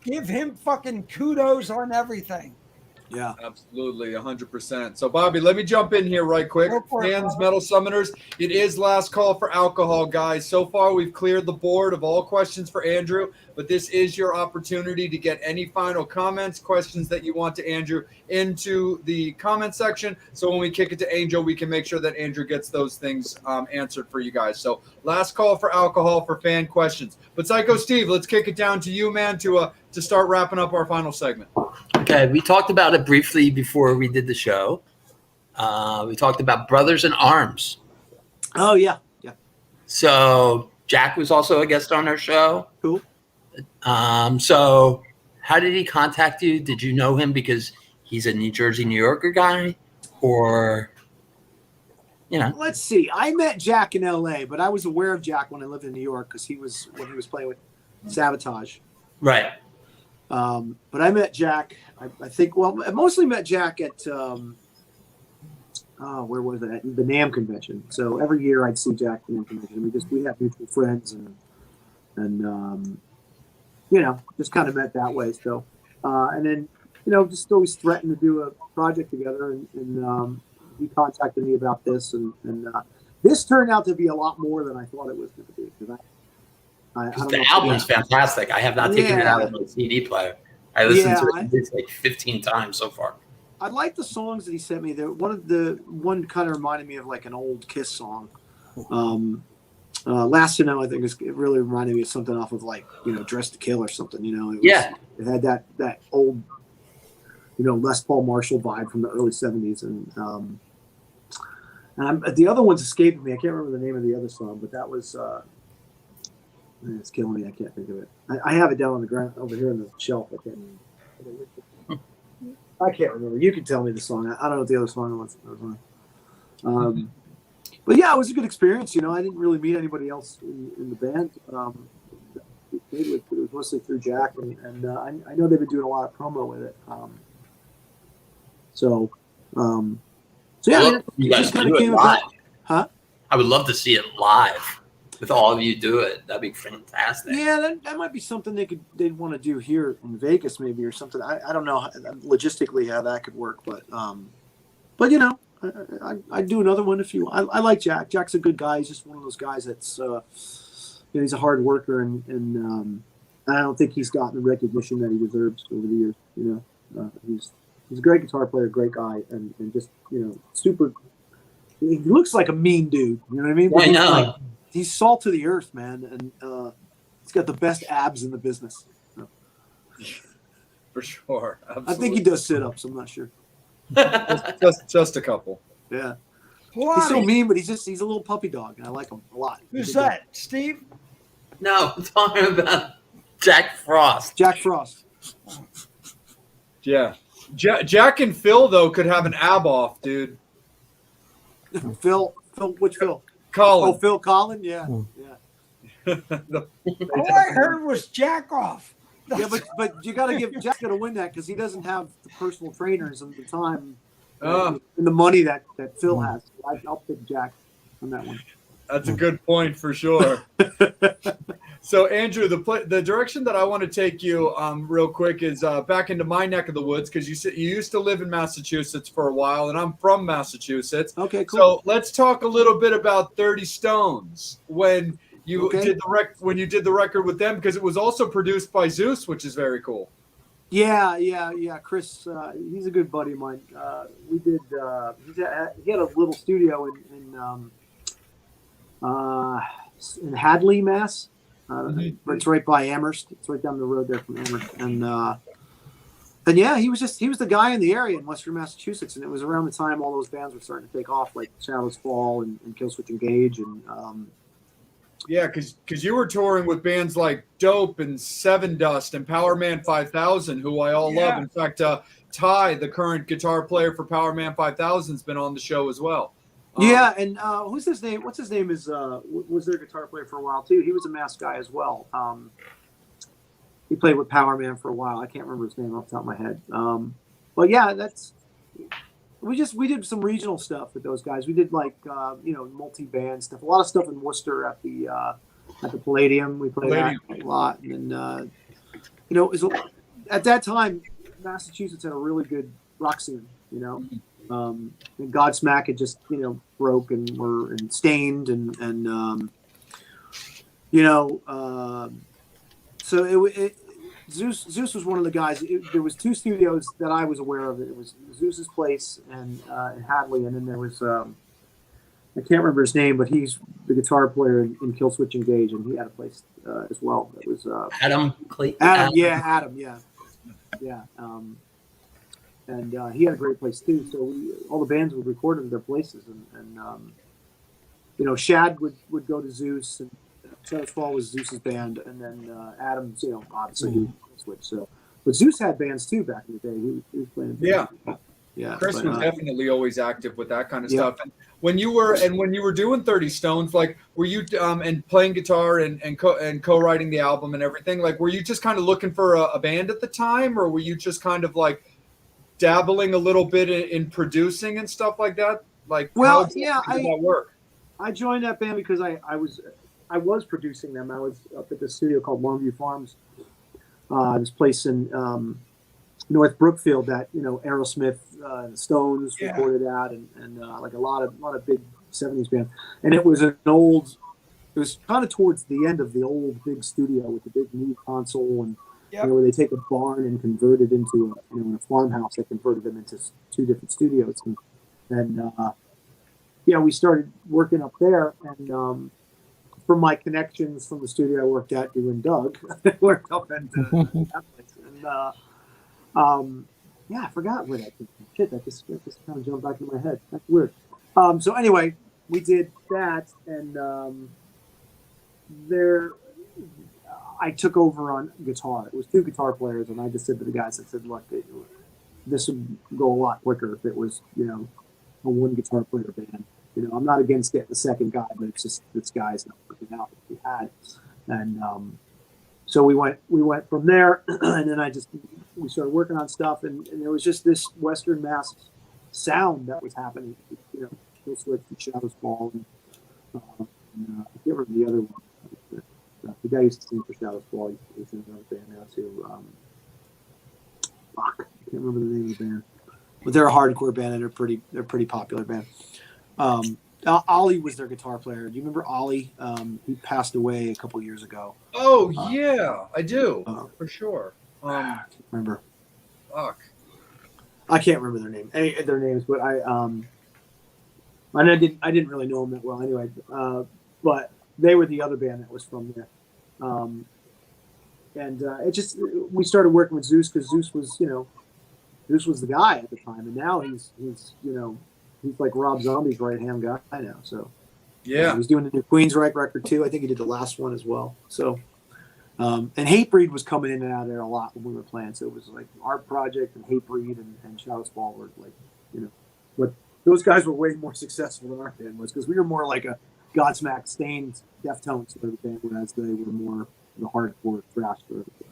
give him fucking kudos on everything. Yeah. Absolutely, 100%. So, Bobby, let me jump in here right quick. Go for it, Fans, Bobby. Metal Summoners, it is last call for alcohol, guys. So far, we've cleared the board of all questions for Andrew, but this is your opportunity to get any final comments, questions that you want to Andrew into the comment section. So when we kick it to Angel, we can make sure that Andrew gets those things answered for you guys. So last call for alcohol for fan questions. But Psycho Steve, let's kick it down to you, man, to start wrapping up our final segment. Okay, we talked about it briefly before we did the show. We talked about Brothers in Arms. Oh yeah. Yeah. So Jack was also a guest on our show. Cool. So how did he contact you? Did you know him because he's a New Jersey, New Yorker guy, or Let's see. I met Jack in L.A., but I was aware of Jack when I lived in New York because when he was playing with Sabotage. right? But I met Jack. I think. Well, I mostly met Jack at where was it? At the NAMM convention. So every year I'd see Jack at the NAMM convention. We have mutual friends and just kind of met that way. So and then just always threatened to do a project together, and he contacted me about this, and this turned out to be a lot more than I thought it was going to be because I don't The know. album's fantastic. I have not taken it out of my CD player. I listened to it like 15 times so far. I like the songs that he sent me. One kind of reminded me of like an old Kiss song. Last to Know, I think it really reminded me of something off of like Dress to Kill or something. It had that old Les Paul Marshall vibe from the early '70s, and the other one's escaping me. I can't remember the name of the other song, but that was it's killing me. I can't think of it. I have it down on the ground over here on the shelf. I can't remember. You can tell me the song. I don't know what the other song was. But yeah, it was a good experience. I didn't really meet anybody else in the band. It was mostly through Jack, and I know they've been doing a lot of promo with it. So yeah, you guys kind do of it came live. about. Huh? I would love to see it live with all of you do it. That'd be fantastic. Yeah, that might be something they'd want to do here in Vegas, maybe, or something. I don't know logistically how that could work, but I'd do another one if you. I like Jack. Jack's a good guy. He's just one of those guys that's he's a hard worker, and I don't think he's gotten the recognition that he deserves over the years. He's a great guitar player, great guy, and just super. He looks like a mean dude. You know what I mean? I know. He's salt to the earth, man, and he's got the best abs in the business. For sure. Absolutely. I think he does sit-ups. I'm not sure. just a couple. Yeah. Why? He's so mean, but he's a little puppy dog, and I like him a lot. Who's that? Steve? No, I'm talking about Jack Frost. Jack Frost. Yeah. Jack and Phil, though, could have an ab off, dude. Phil, which Phil? Colin. Oh, Phil Collin? Yeah. Yeah. All I heard was Jack off. Yeah, but you got to give Jack got to win that because he doesn't have the personal trainers and the time and the money that Phil has. I'll pick Jack on that one. That's a good point for sure. So, Andrew, the direction that I want to take you real quick is back into my neck of the woods because you used to live in Massachusetts for a while, and I'm from Massachusetts. Okay, cool. So let's talk a little bit about 30 Stones when you did the record with them because it was also produced by Zeus, which is very cool. Yeah. Chris, he's a good buddy of mine. We did. He had a little studio in Hadley, Mass. It's right by Amherst. It's right down the road there from Amherst. And yeah, he was the guy in the area in Western Massachusetts, and it was around the time all those bands were starting to take off, like Shadows Fall and Killswitch Engage, and yeah, because you were touring with bands like Dope and Seven Dust and Power Man 5000, who I all love. In fact, Ty, the current guitar player for Power Man 5000, has been on the show as well. Yeah, and who's his name? What's his name? Was their guitar player for a while too? He was a Mass guy as well. he played with Power Man for a while. I can't remember his name off the top of my head. But yeah, we did some regional stuff with those guys. We did like multi-band stuff, a lot of stuff in Worcester at the Palladium. We played that a lot, and then at that time, Massachusetts had a really good rock scene. And Godsmack had just broke and were Stained so Zeus was one of the guys. There was two studios that I was aware of. It was Zeus's place and in Hadley, and then there was I can't remember his name, but he's the guitar player in Killswitch Engage, and he had a place as well. It was Adam Clayton. Adam, yeah. And he had a great place too. So all the bands would record in their places, and Shad would go to Zeus, and Shadows Fall was Zeus's band, and then Adams, obviously he would switch. So, but Zeus had bands too back in the day. He was playing. Yeah. Chris was definitely always active with that kind of stuff. And when you were doing 30 Stones, like were you and playing guitar and co-writing the album and everything, like were you just kind of looking for a band at the time, or were you just kind of like dabbling a little bit in producing and stuff like that? Like, how did that work? I joined that band because I was producing them. I was up at this studio called Longview Farms, this place in North Brookfield that Aerosmith and the Stones recorded at, and like a lot of big '70s bands. And it was it was kind of towards the end of the old big studio with the big new console, and where they take a barn and convert it into in a farmhouse. They converted them into two different studios, and we started working up there, and from my connections from the studio I worked at doing Doug, worked up into that place. And I forgot where that came from. Shit, that just kind of jumped back into my head. That's weird. So anyway, we did that, and I took over on guitar. It was two guitar players, and I just said to the guys, I said, look, this would go a lot quicker if it was, a one guitar player band. I'm not against getting the second guy, but it's just this guy's not working out that we had. And so we went from there, and then we started working on stuff, and there was just this Western Mass sound that was happening. Kill Switch and Shadows Fall, and I can't remember the other one. The guy used to sing for Shadows Fall. He's in another band now too. I can't remember the name of the band, but they're a hardcore band, and they're a pretty popular band. Ollie was their guitar player. Do you remember Ollie? He passed away a couple years ago. Oh yeah, I do for sure. I can't remember. Fuck. I can't remember their names, but I didn't really know them that well anyway. But they were the other band that was from there. We started working with Zeus because Zeus was the guy at the time, and now he's like Rob Zombie's right-hand guy now. So he's doing the new Queensryche record too. I think he did the last one as well. So and Hatebreed was coming in and out of there a lot when we were playing. So it was like Art Project and Hatebreed and Shadows Fall were like, but those guys were way more successful than our band was, because we were more like a Godsmack, Stained, Deftones sort of band, whereas they were more the hardcore thrash sort of thing.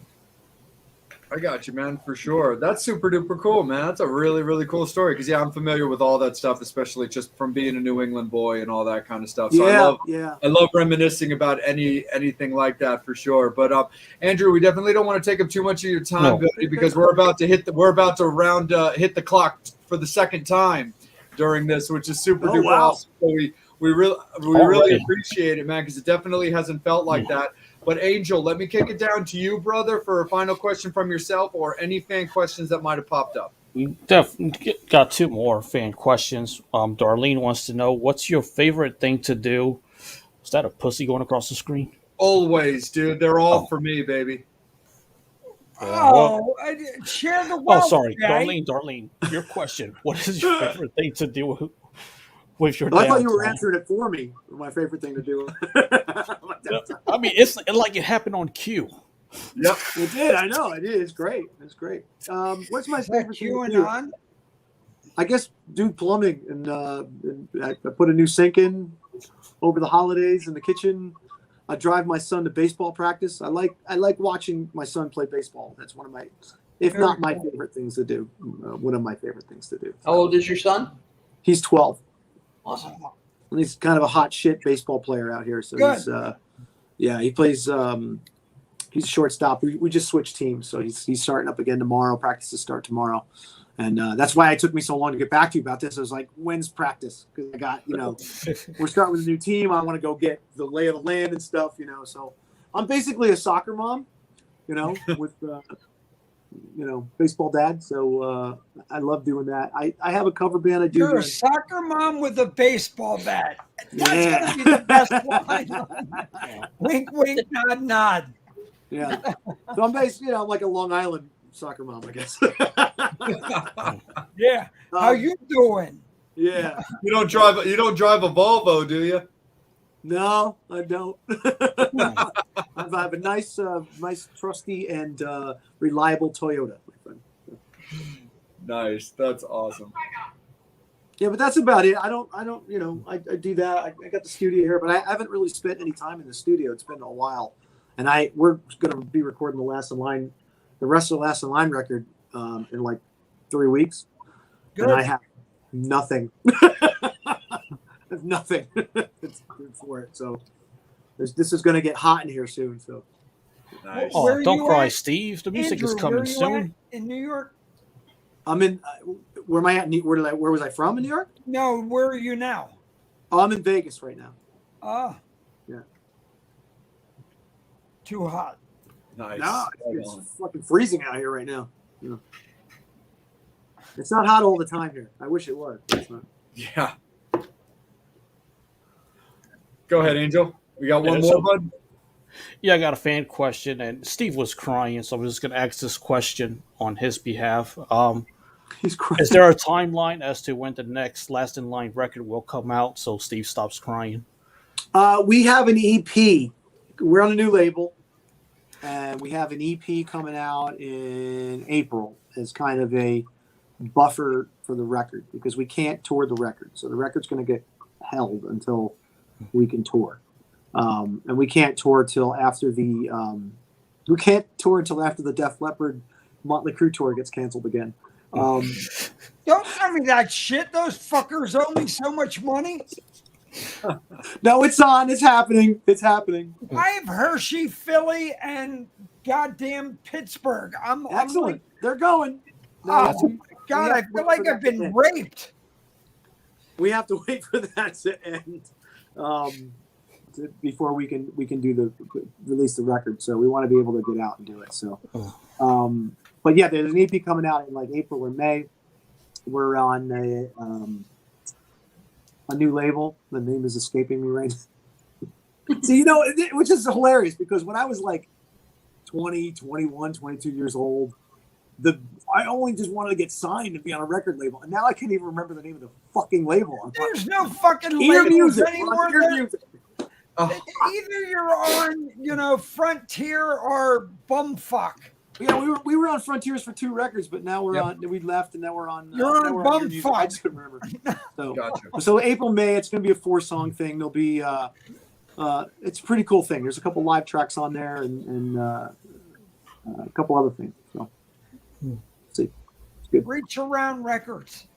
I got you, man, for sure. That's super duper cool, man. That's a really, really cool story, because I'm familiar with all that stuff, especially just from being a New England boy and all that kind of stuff. So I love reminiscing about anything like that for sure. But Andrew, we definitely don't want to take up too much of your time, buddy, because we're about to hit the clock for the second time during this, which is super duper awesome. So we really appreciate it, man, because it definitely hasn't felt like that. But Angel, let me kick it down to you, brother, for a final question from yourself or any fan questions that might have popped up. We definitely got two more fan questions. Darlene wants to know, what's your favorite thing to do? Is that a pussy going across the screen? Always, dude. They're all for me, baby. Share the wealth. Oh, sorry. Jay. Darlene, your question. What is your favorite thing to do with your I thought you were answering it for me. My favorite thing to do. I mean, it's like it happened on cue. Yep, it did. I know it is. It's great. What's my favorite thing to do? I guess do plumbing, and I put a new sink in over the holidays in the kitchen. I drive my son to baseball practice. I like watching my son play baseball. That's one of my, if not my favorite things to do. One of my favorite things to do. How old is your son? He's 12. Awesome. And he's kind of a hot shit baseball player out here. So he's he plays. He's a shortstop. We just switched teams, so he's starting up again tomorrow. Practices start tomorrow. And that's why it took me so long to get back to you about this. I was like, when's practice? Because I got, we're starting with a new team. I want to go get the lay of the land and stuff, So I'm basically a soccer mom, with, baseball dad. So I love doing that. I have a cover band. I do. You're a soccer mom with a baseball bat. That's going to be the best line. Wink, wink, nod, nod. Yeah. So I'm basically, I'm like a Long Island soccer mom, I guess. Yeah. How you doing? Yeah. You don't drive a Volvo, do you? No, I don't. I have a nice, trusty and reliable Toyota, my friend. Nice. That's awesome. Yeah, but that's about it. I don't. I do that. I got the studio here, but I haven't really spent any time in the studio. It's been a while, and we're going to be recording the rest of the Last in Line record in like 3 weeks. Good. And I have nothing. I have nothing for it. So this is going to get hot in here soon. So nice. Oh, don't cry, Steve. The music is coming soon. In New York? I'm in. Where am I at? Where was I from in New York? No, where are you now? Oh, I'm in Vegas right now. Yeah. Too hot. Nice. No, it's fucking freezing out here right now. It's not hot all the time here. I wish it was. But it's not. Yeah. Go ahead, Angel. We got one more, bud. Yeah, I got a fan question, and Steve was crying, so I'm just going to ask this question on his behalf. He's crying. Is there a timeline as to when the next Last in Line record will come out so Steve stops crying? We have an EP. We're on a new label, and we have an EP coming out in April as kind of a buffer for the record because we can't tour the record. So the record's going to get held until we can tour. And we can't tour till after the Def Leppard Motley Crue tour gets canceled again. Don't tell me that shit. Those fuckers owe me so much money. No, it's on. It's happening. It's happening. I have Hershey, Philly, and goddamn Pittsburgh. Excellent. They're going. Oh my God, I feel like I've been raped. We have to wait for that to end before we can release the record. So we want to be able to get out and do it. So, but yeah, there's an EP coming out in like April or May. We're on a new label. The name is escaping me right now. So, which is hilarious because when I was like 20, 21, 22 years old, I only just wanted to get signed to be on a record label. And now I can't even remember the name of the fucking label. There's no fucking Ear labels Music. anymore. Ear Music. Either you're on, Frontier or Bumfuck. Yeah, we were on Frontiers for 2 records, but now we left and now we're on. You're on Bumfuck. I just couldn't remember. So, Gotcha. So April, May, it's going to be a 4-song thing. There'll be, it's a pretty cool thing. There's a couple live tracks on there and a couple other things. So, see, it's good. Reach Around Records.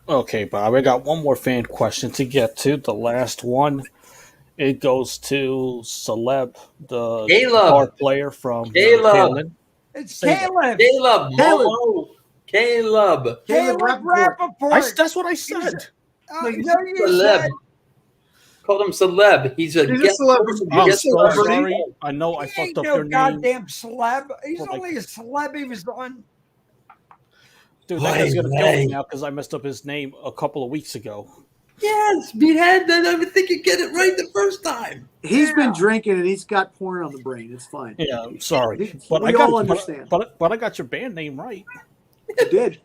Okay, Bob, I got one more fan question to get to. The last one. It goes to Celeb, the guitar player from Caleb. It's Caleb. Caleb. Rappaport. That's what I said. No, you Celeb. said. Called him Celeb. He's a celebrity. I'm guest so celebrity. sorry. I know I He fucked ain't up no your name. goddamn celeb. He's Well, only a celeb. He was on. Dude, that guy's going to kill me now because I messed up his name a couple of weeks ago. Yes, Meathead. I didn't think you get it right the first time. He's been drinking and he's got porn on the brain. It's fine. Yeah, I'm sorry. We all understand. But I got your band name right. You did.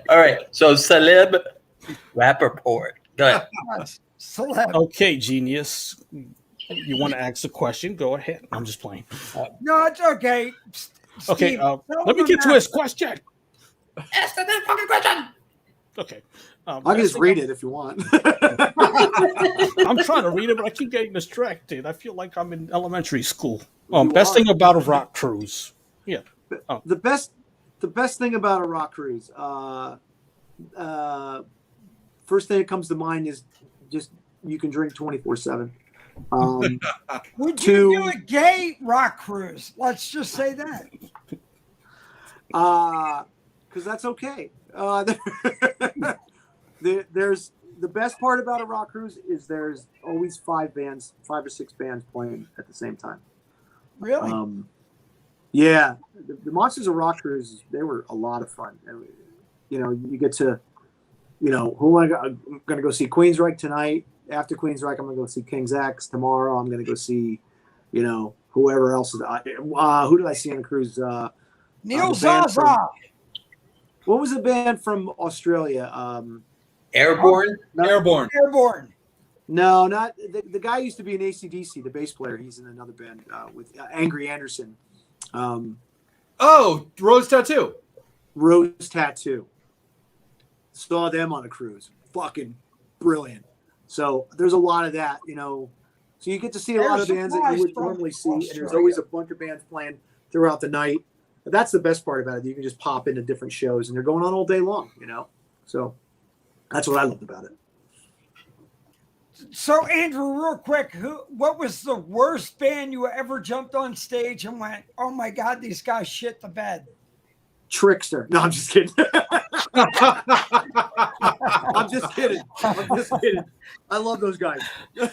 All right. So Celeb Rappaport. Go ahead. Celeb. Okay, genius. You want to ask a question? Go ahead. I'm just playing. No, it's okay. Okay, Steve, let me get to his question. Ask the fucking question. Okay. I can just read it if you want. I'm trying to read it, but I keep getting distracted. I feel like I'm in elementary school. Best thing about a rock cruise. Yeah. The best thing about a rock cruise. First thing that comes to mind is just you can drink 24/7. Would you do a gay rock cruise? Let's just say that. Because that's okay. There's the best part about a rock cruise is there's always 5 or 6 bands playing at the same time. Really? Yeah, the Monsters of Rock cruise, they were a lot of fun. You know, you get to, you know, I'm going to go see Queensryche tonight. After Queensryche, I'm going to go see King's X. Tomorrow, I'm going to go see, you know, whoever else. Who did I see on the cruise? Neil Zaza. What was the band from Australia? Airborne. Airborne. Airborne. No, not the guy used to be in AC/DC, the bass player. He's in another band with Angry Anderson. Oh, Rose Tattoo. Rose Tattoo. Saw them on a cruise. Fucking brilliant. So there's a lot of that, you know. So you get to see a lot of bands that you would normally see, and there's always a bunch of bands playing throughout the night. But that's the best part about it. You can just pop into different shows, and they're going on all day long, you know. So that's what I loved about it. So Andrew, real quick, what was the worst band you ever jumped on stage and went, "Oh my God, these guys shit the bed"? Trickster. No, I'm just kidding. I'm just kidding. I love those guys. I'm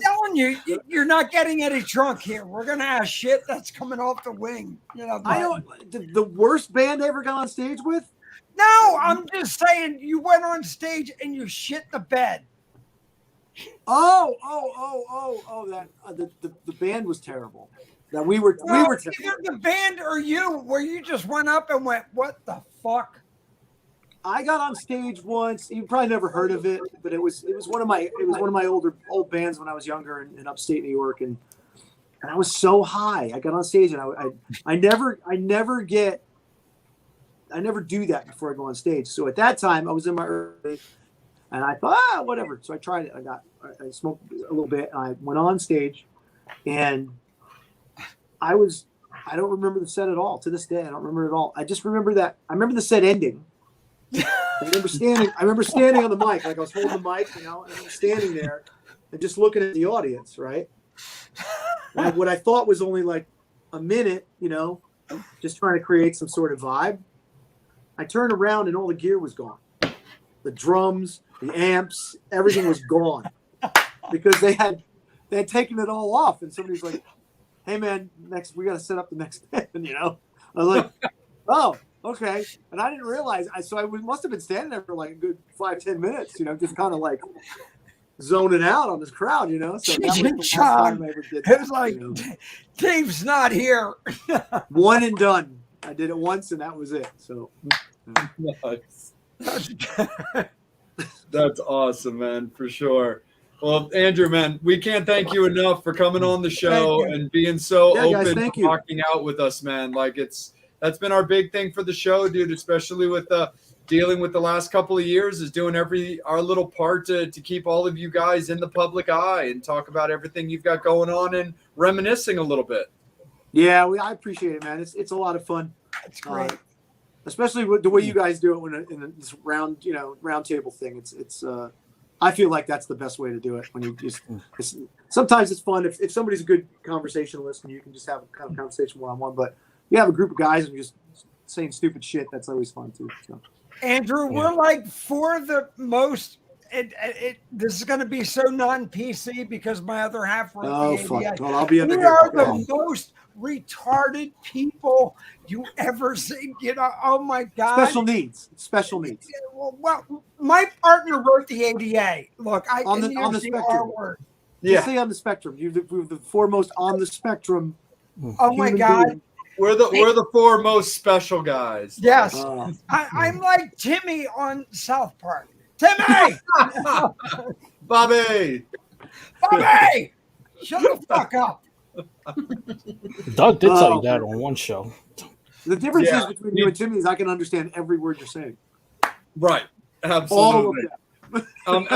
telling you, you're not getting any drunk here. We're gonna have shit that's coming off the wing. You know. I don't. The worst band I ever got on stage with? No, I'm just saying you went on stage and you shit the bed. Oh! That the band was terrible. That we were terrible. Either the band or you, where you just went up and went, "What the fuck?" I got on stage once. You probably never heard of it, but it was one of my old bands when I was younger in upstate New York, and I was so high. I got on stage and I never do that before I go on stage. So at that time I was in my early, and I thought, whatever. So I tried it. I smoked a little bit, and I went on stage, and I don't remember the set at all. To this day, I don't remember it at all. I just remember that. I remember the set ending. I remember standing on the mic, like I was holding the mic, you know, and I'm standing there and just looking at the audience, right? And what I thought was only like a minute, you know, just trying to create some sort of vibe. I turned around and all the gear was gone. The drums, the amps, everything was gone because they had taken it all off. And somebody's like, "Hey man, we got to set up the next band," you know? I was like, "Oh, okay." And I didn't realize. I must have been standing there for like a good 5-10 minutes, you know, just kind of like zoning out on this crowd, you know. So that was the last time I ever did that, it was like, you know? Dave's not here. One and done. I did it once, and that was it. So Nice. That's awesome, man, for sure. Well, Andrew, man, we can't thank you enough for coming on the show and being so open guys, to talking out with us, man. Like that's been our big thing for the show, dude, especially with dealing with the last couple of years, is doing our little part to keep all of you guys in the public eye and talk about everything you've got going on and reminiscing a little bit. yeah, I appreciate it, man. It's a lot of fun. That's great. Especially with the way you guys do it in this round table thing. It's I feel like that's the best way to do it. When you just sometimes it's fun if somebody's a good conversationalist and you can just have a kind of conversation one-on-one. But you have a group of guys and you're just saying stupid shit. That's always fun too. So. Andrew, we're like for the most. This is going to be so non-PC because my other half wrote the ADA. Fuck. Well, I'll be We are the most retarded people you ever see. You know, oh my God. Special needs. Well, my partner wrote the ADA. Look, I on the spectrum. Yeah. You say on the spectrum. You're the foremost on the spectrum. Oh my God. Being. We're the four most special guys. Yes. I'm like Timmy on South Park. Timmy! Bobby! Shut the fuck up. Doug did tell you that on one show. The difference is between you and Timmy is I can understand every word you're saying. Right. Absolutely. All of them.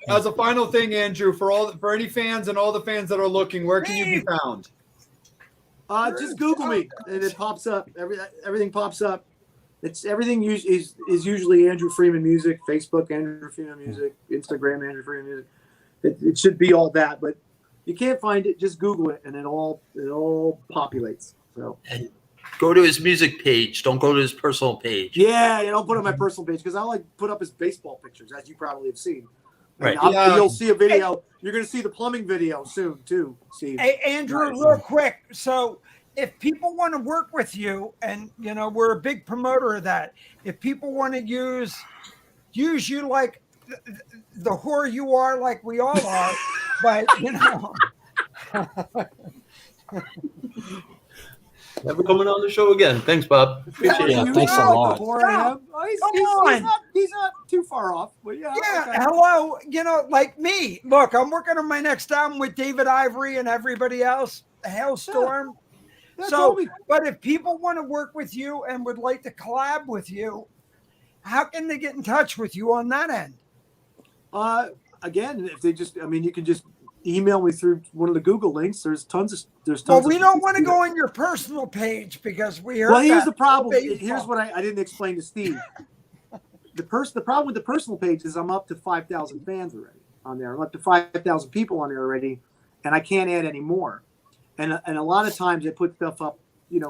As a final thing, Andrew, for any fans and all the fans that are looking, where can you be found? Just Google me, and it pops up. Everything pops up. It's everything is usually Andrew Freeman Music, Facebook Andrew Freeman Music, Instagram Andrew Freeman Music. It should be all that, but you can't find it. Just Google it, and it all populates. So. And go to his music page. Don't go to his personal page. Yeah, don't put it on my personal page because I like put up his baseball pictures, as you probably have seen. Right. And you'll see a video. You're going to see the plumbing video soon, too, Steve. Hey, Andrew, real quick. So if people want to work with you, and, we're a big promoter of that, if people want to use you like the whore you are, like we all are, but, Never coming on the show again. Thanks, Bob. Appreciate Yeah, it. thanks a lot. He's not too far off. But yeah, okay. Hello. Like me. Look, I'm working on my next album with David Ivory and everybody else, Hailstorm. But if people want to work with you and would like to collab with you, how can they get in touch with you on that end? Again, if they you can just email me through one of the Google links. There's tons. Well, we don't want to go on your personal page because we heard. Well, here's the problem. Here's what I didn't explain to Steve. The problem with the personal page is I'm up to 5,000 fans already on there. I'm up to 5,000 people on there already, and I can't add any more. And a lot of times I put stuff up,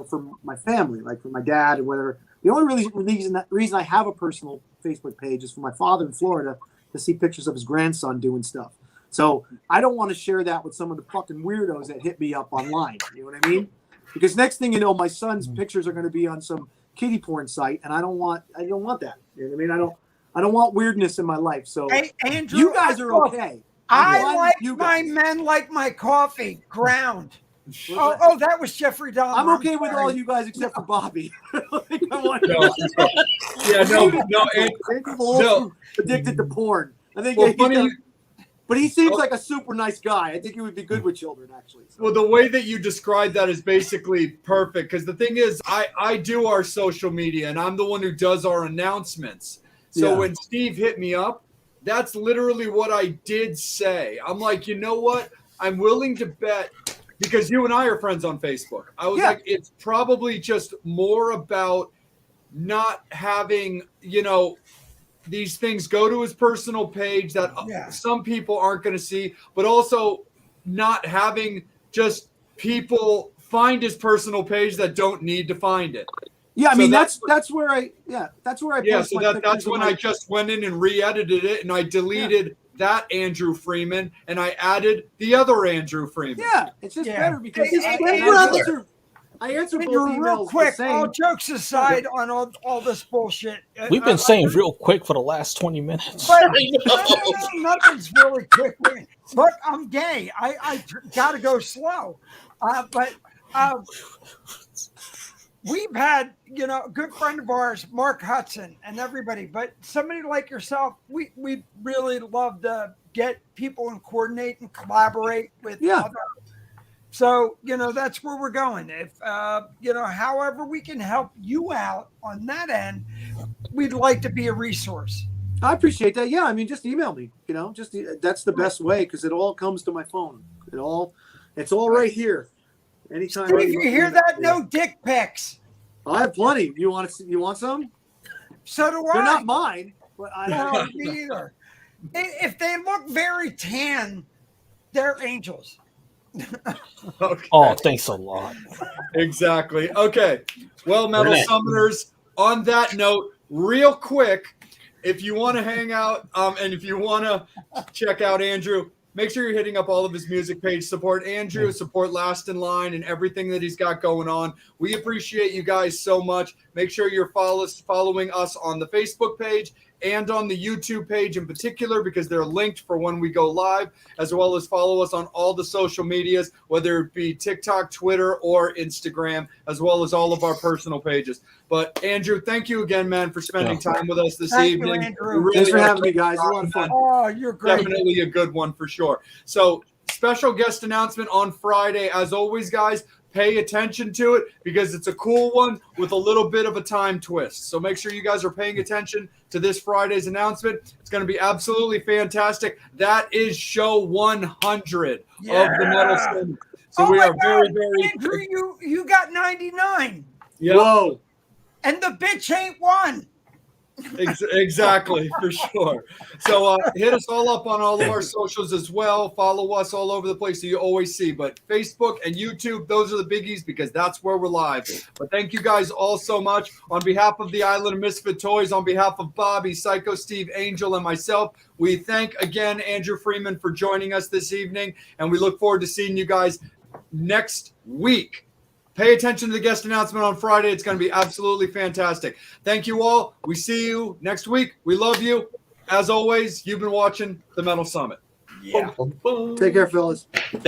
for my family, like for my dad or whatever. The only reason I have a personal Facebook page is for my father in Florida to see pictures of his grandson doing stuff. So I don't want to share that with some of the fucking weirdos that hit me up online. You know what I mean? Because next thing you know, my son's pictures are going to be on some kiddie porn site, and I don't want that. You know what I mean? I don't want weirdness in my life. So hey, Andrew, you guys are okay. I like my men like my coffee ground. Oh, that was Jeffrey Dahmer. I'm okay with all you guys except for Bobby. Addicted to porn. I think. But he seems like a super nice guy. I think he would be good with children, actually. So. Well, the way that you described that is basically perfect because the thing is, I do our social media and I'm the one who does our announcements. So when Steve hit me up, that's literally what I did say. I'm like, you know what? I'm willing to bet because you and I are friends on Facebook. I was like, it's probably just more about not having, these things go to his personal page that some people aren't going to see, but also not having just people find his personal page that don't need to find it. Yeah, I mean that's where I that's when I just went in and re-edited it and I deleted that Andrew Freeman and I added the other Andrew Freeman. Yeah, it's just better because I answer both emails real quick. the same. All jokes aside, on all this bullshit, We've been saying real quick for the last 20 minutes. But nothing's really quick. But I'm gay. I gotta go slow. But we've had a good friend of ours, Mark Hudson, and everybody. But somebody like yourself, we really love to get people and coordinate and collaborate with other. So, that's where we're going. If, however we can help you out on that end, we'd like to be a resource. I appreciate that. Yeah, I mean, just email me, that's the best way because it all comes to my phone. It's all right here. Anytime. Steve, you hear that? No dick pics. I have plenty. You want some? So do I. They're not mine, but No, me either. If they look very tan, they're angels. Okay. Oh, thanks a lot. Exactly. Okay. Well, Metal Summoners, on that note, real quick, if you want to hang out and if you want to check out Andrew, make sure you're hitting up all of his music page. Support Andrew, support Last in Line and everything that he's got going on. We appreciate you guys so much. Make sure you're following us on the Facebook page and on the YouTube page in particular because they're linked for when we go live, as well as follow us on all the social medias, whether it be TikTok, Twitter, or Instagram, as well as all of our personal pages. But Andrew, thank you again, man, for spending time with us this evening. Andrew. Thanks for having me, guys. It was a lot of fun. Oh, you're great. Definitely a good one for sure. So special guest announcement on Friday. As always, guys, Pay attention to it because it's a cool one with a little bit of a time twist. So make sure you guys are paying attention to this Friday's announcement. It's going to be absolutely fantastic. That is show 100 of the Metal Summit. So we are very, very. Andrew, you got 99. Yep. Whoa. And the bitch ain't one. Exactly, for sure. So hit us all up on all of our socials as well. Follow us all over the place so you always see. But Facebook and YouTube, those are the biggies because that's where we're live. But thank you guys all so much. On behalf of the Island of Misfit Toys, on behalf of Bobby, Psycho Steve, Angel, and myself, we thank again Andrew Freeman for joining us this evening. And we look forward to seeing you guys next week. Pay attention to the guest announcement on Friday. It's going to be absolutely fantastic. Thank you all. We see you next week. We love you. As always, you've been watching the Metal Summit. Yeah. Take care, fellas. Thank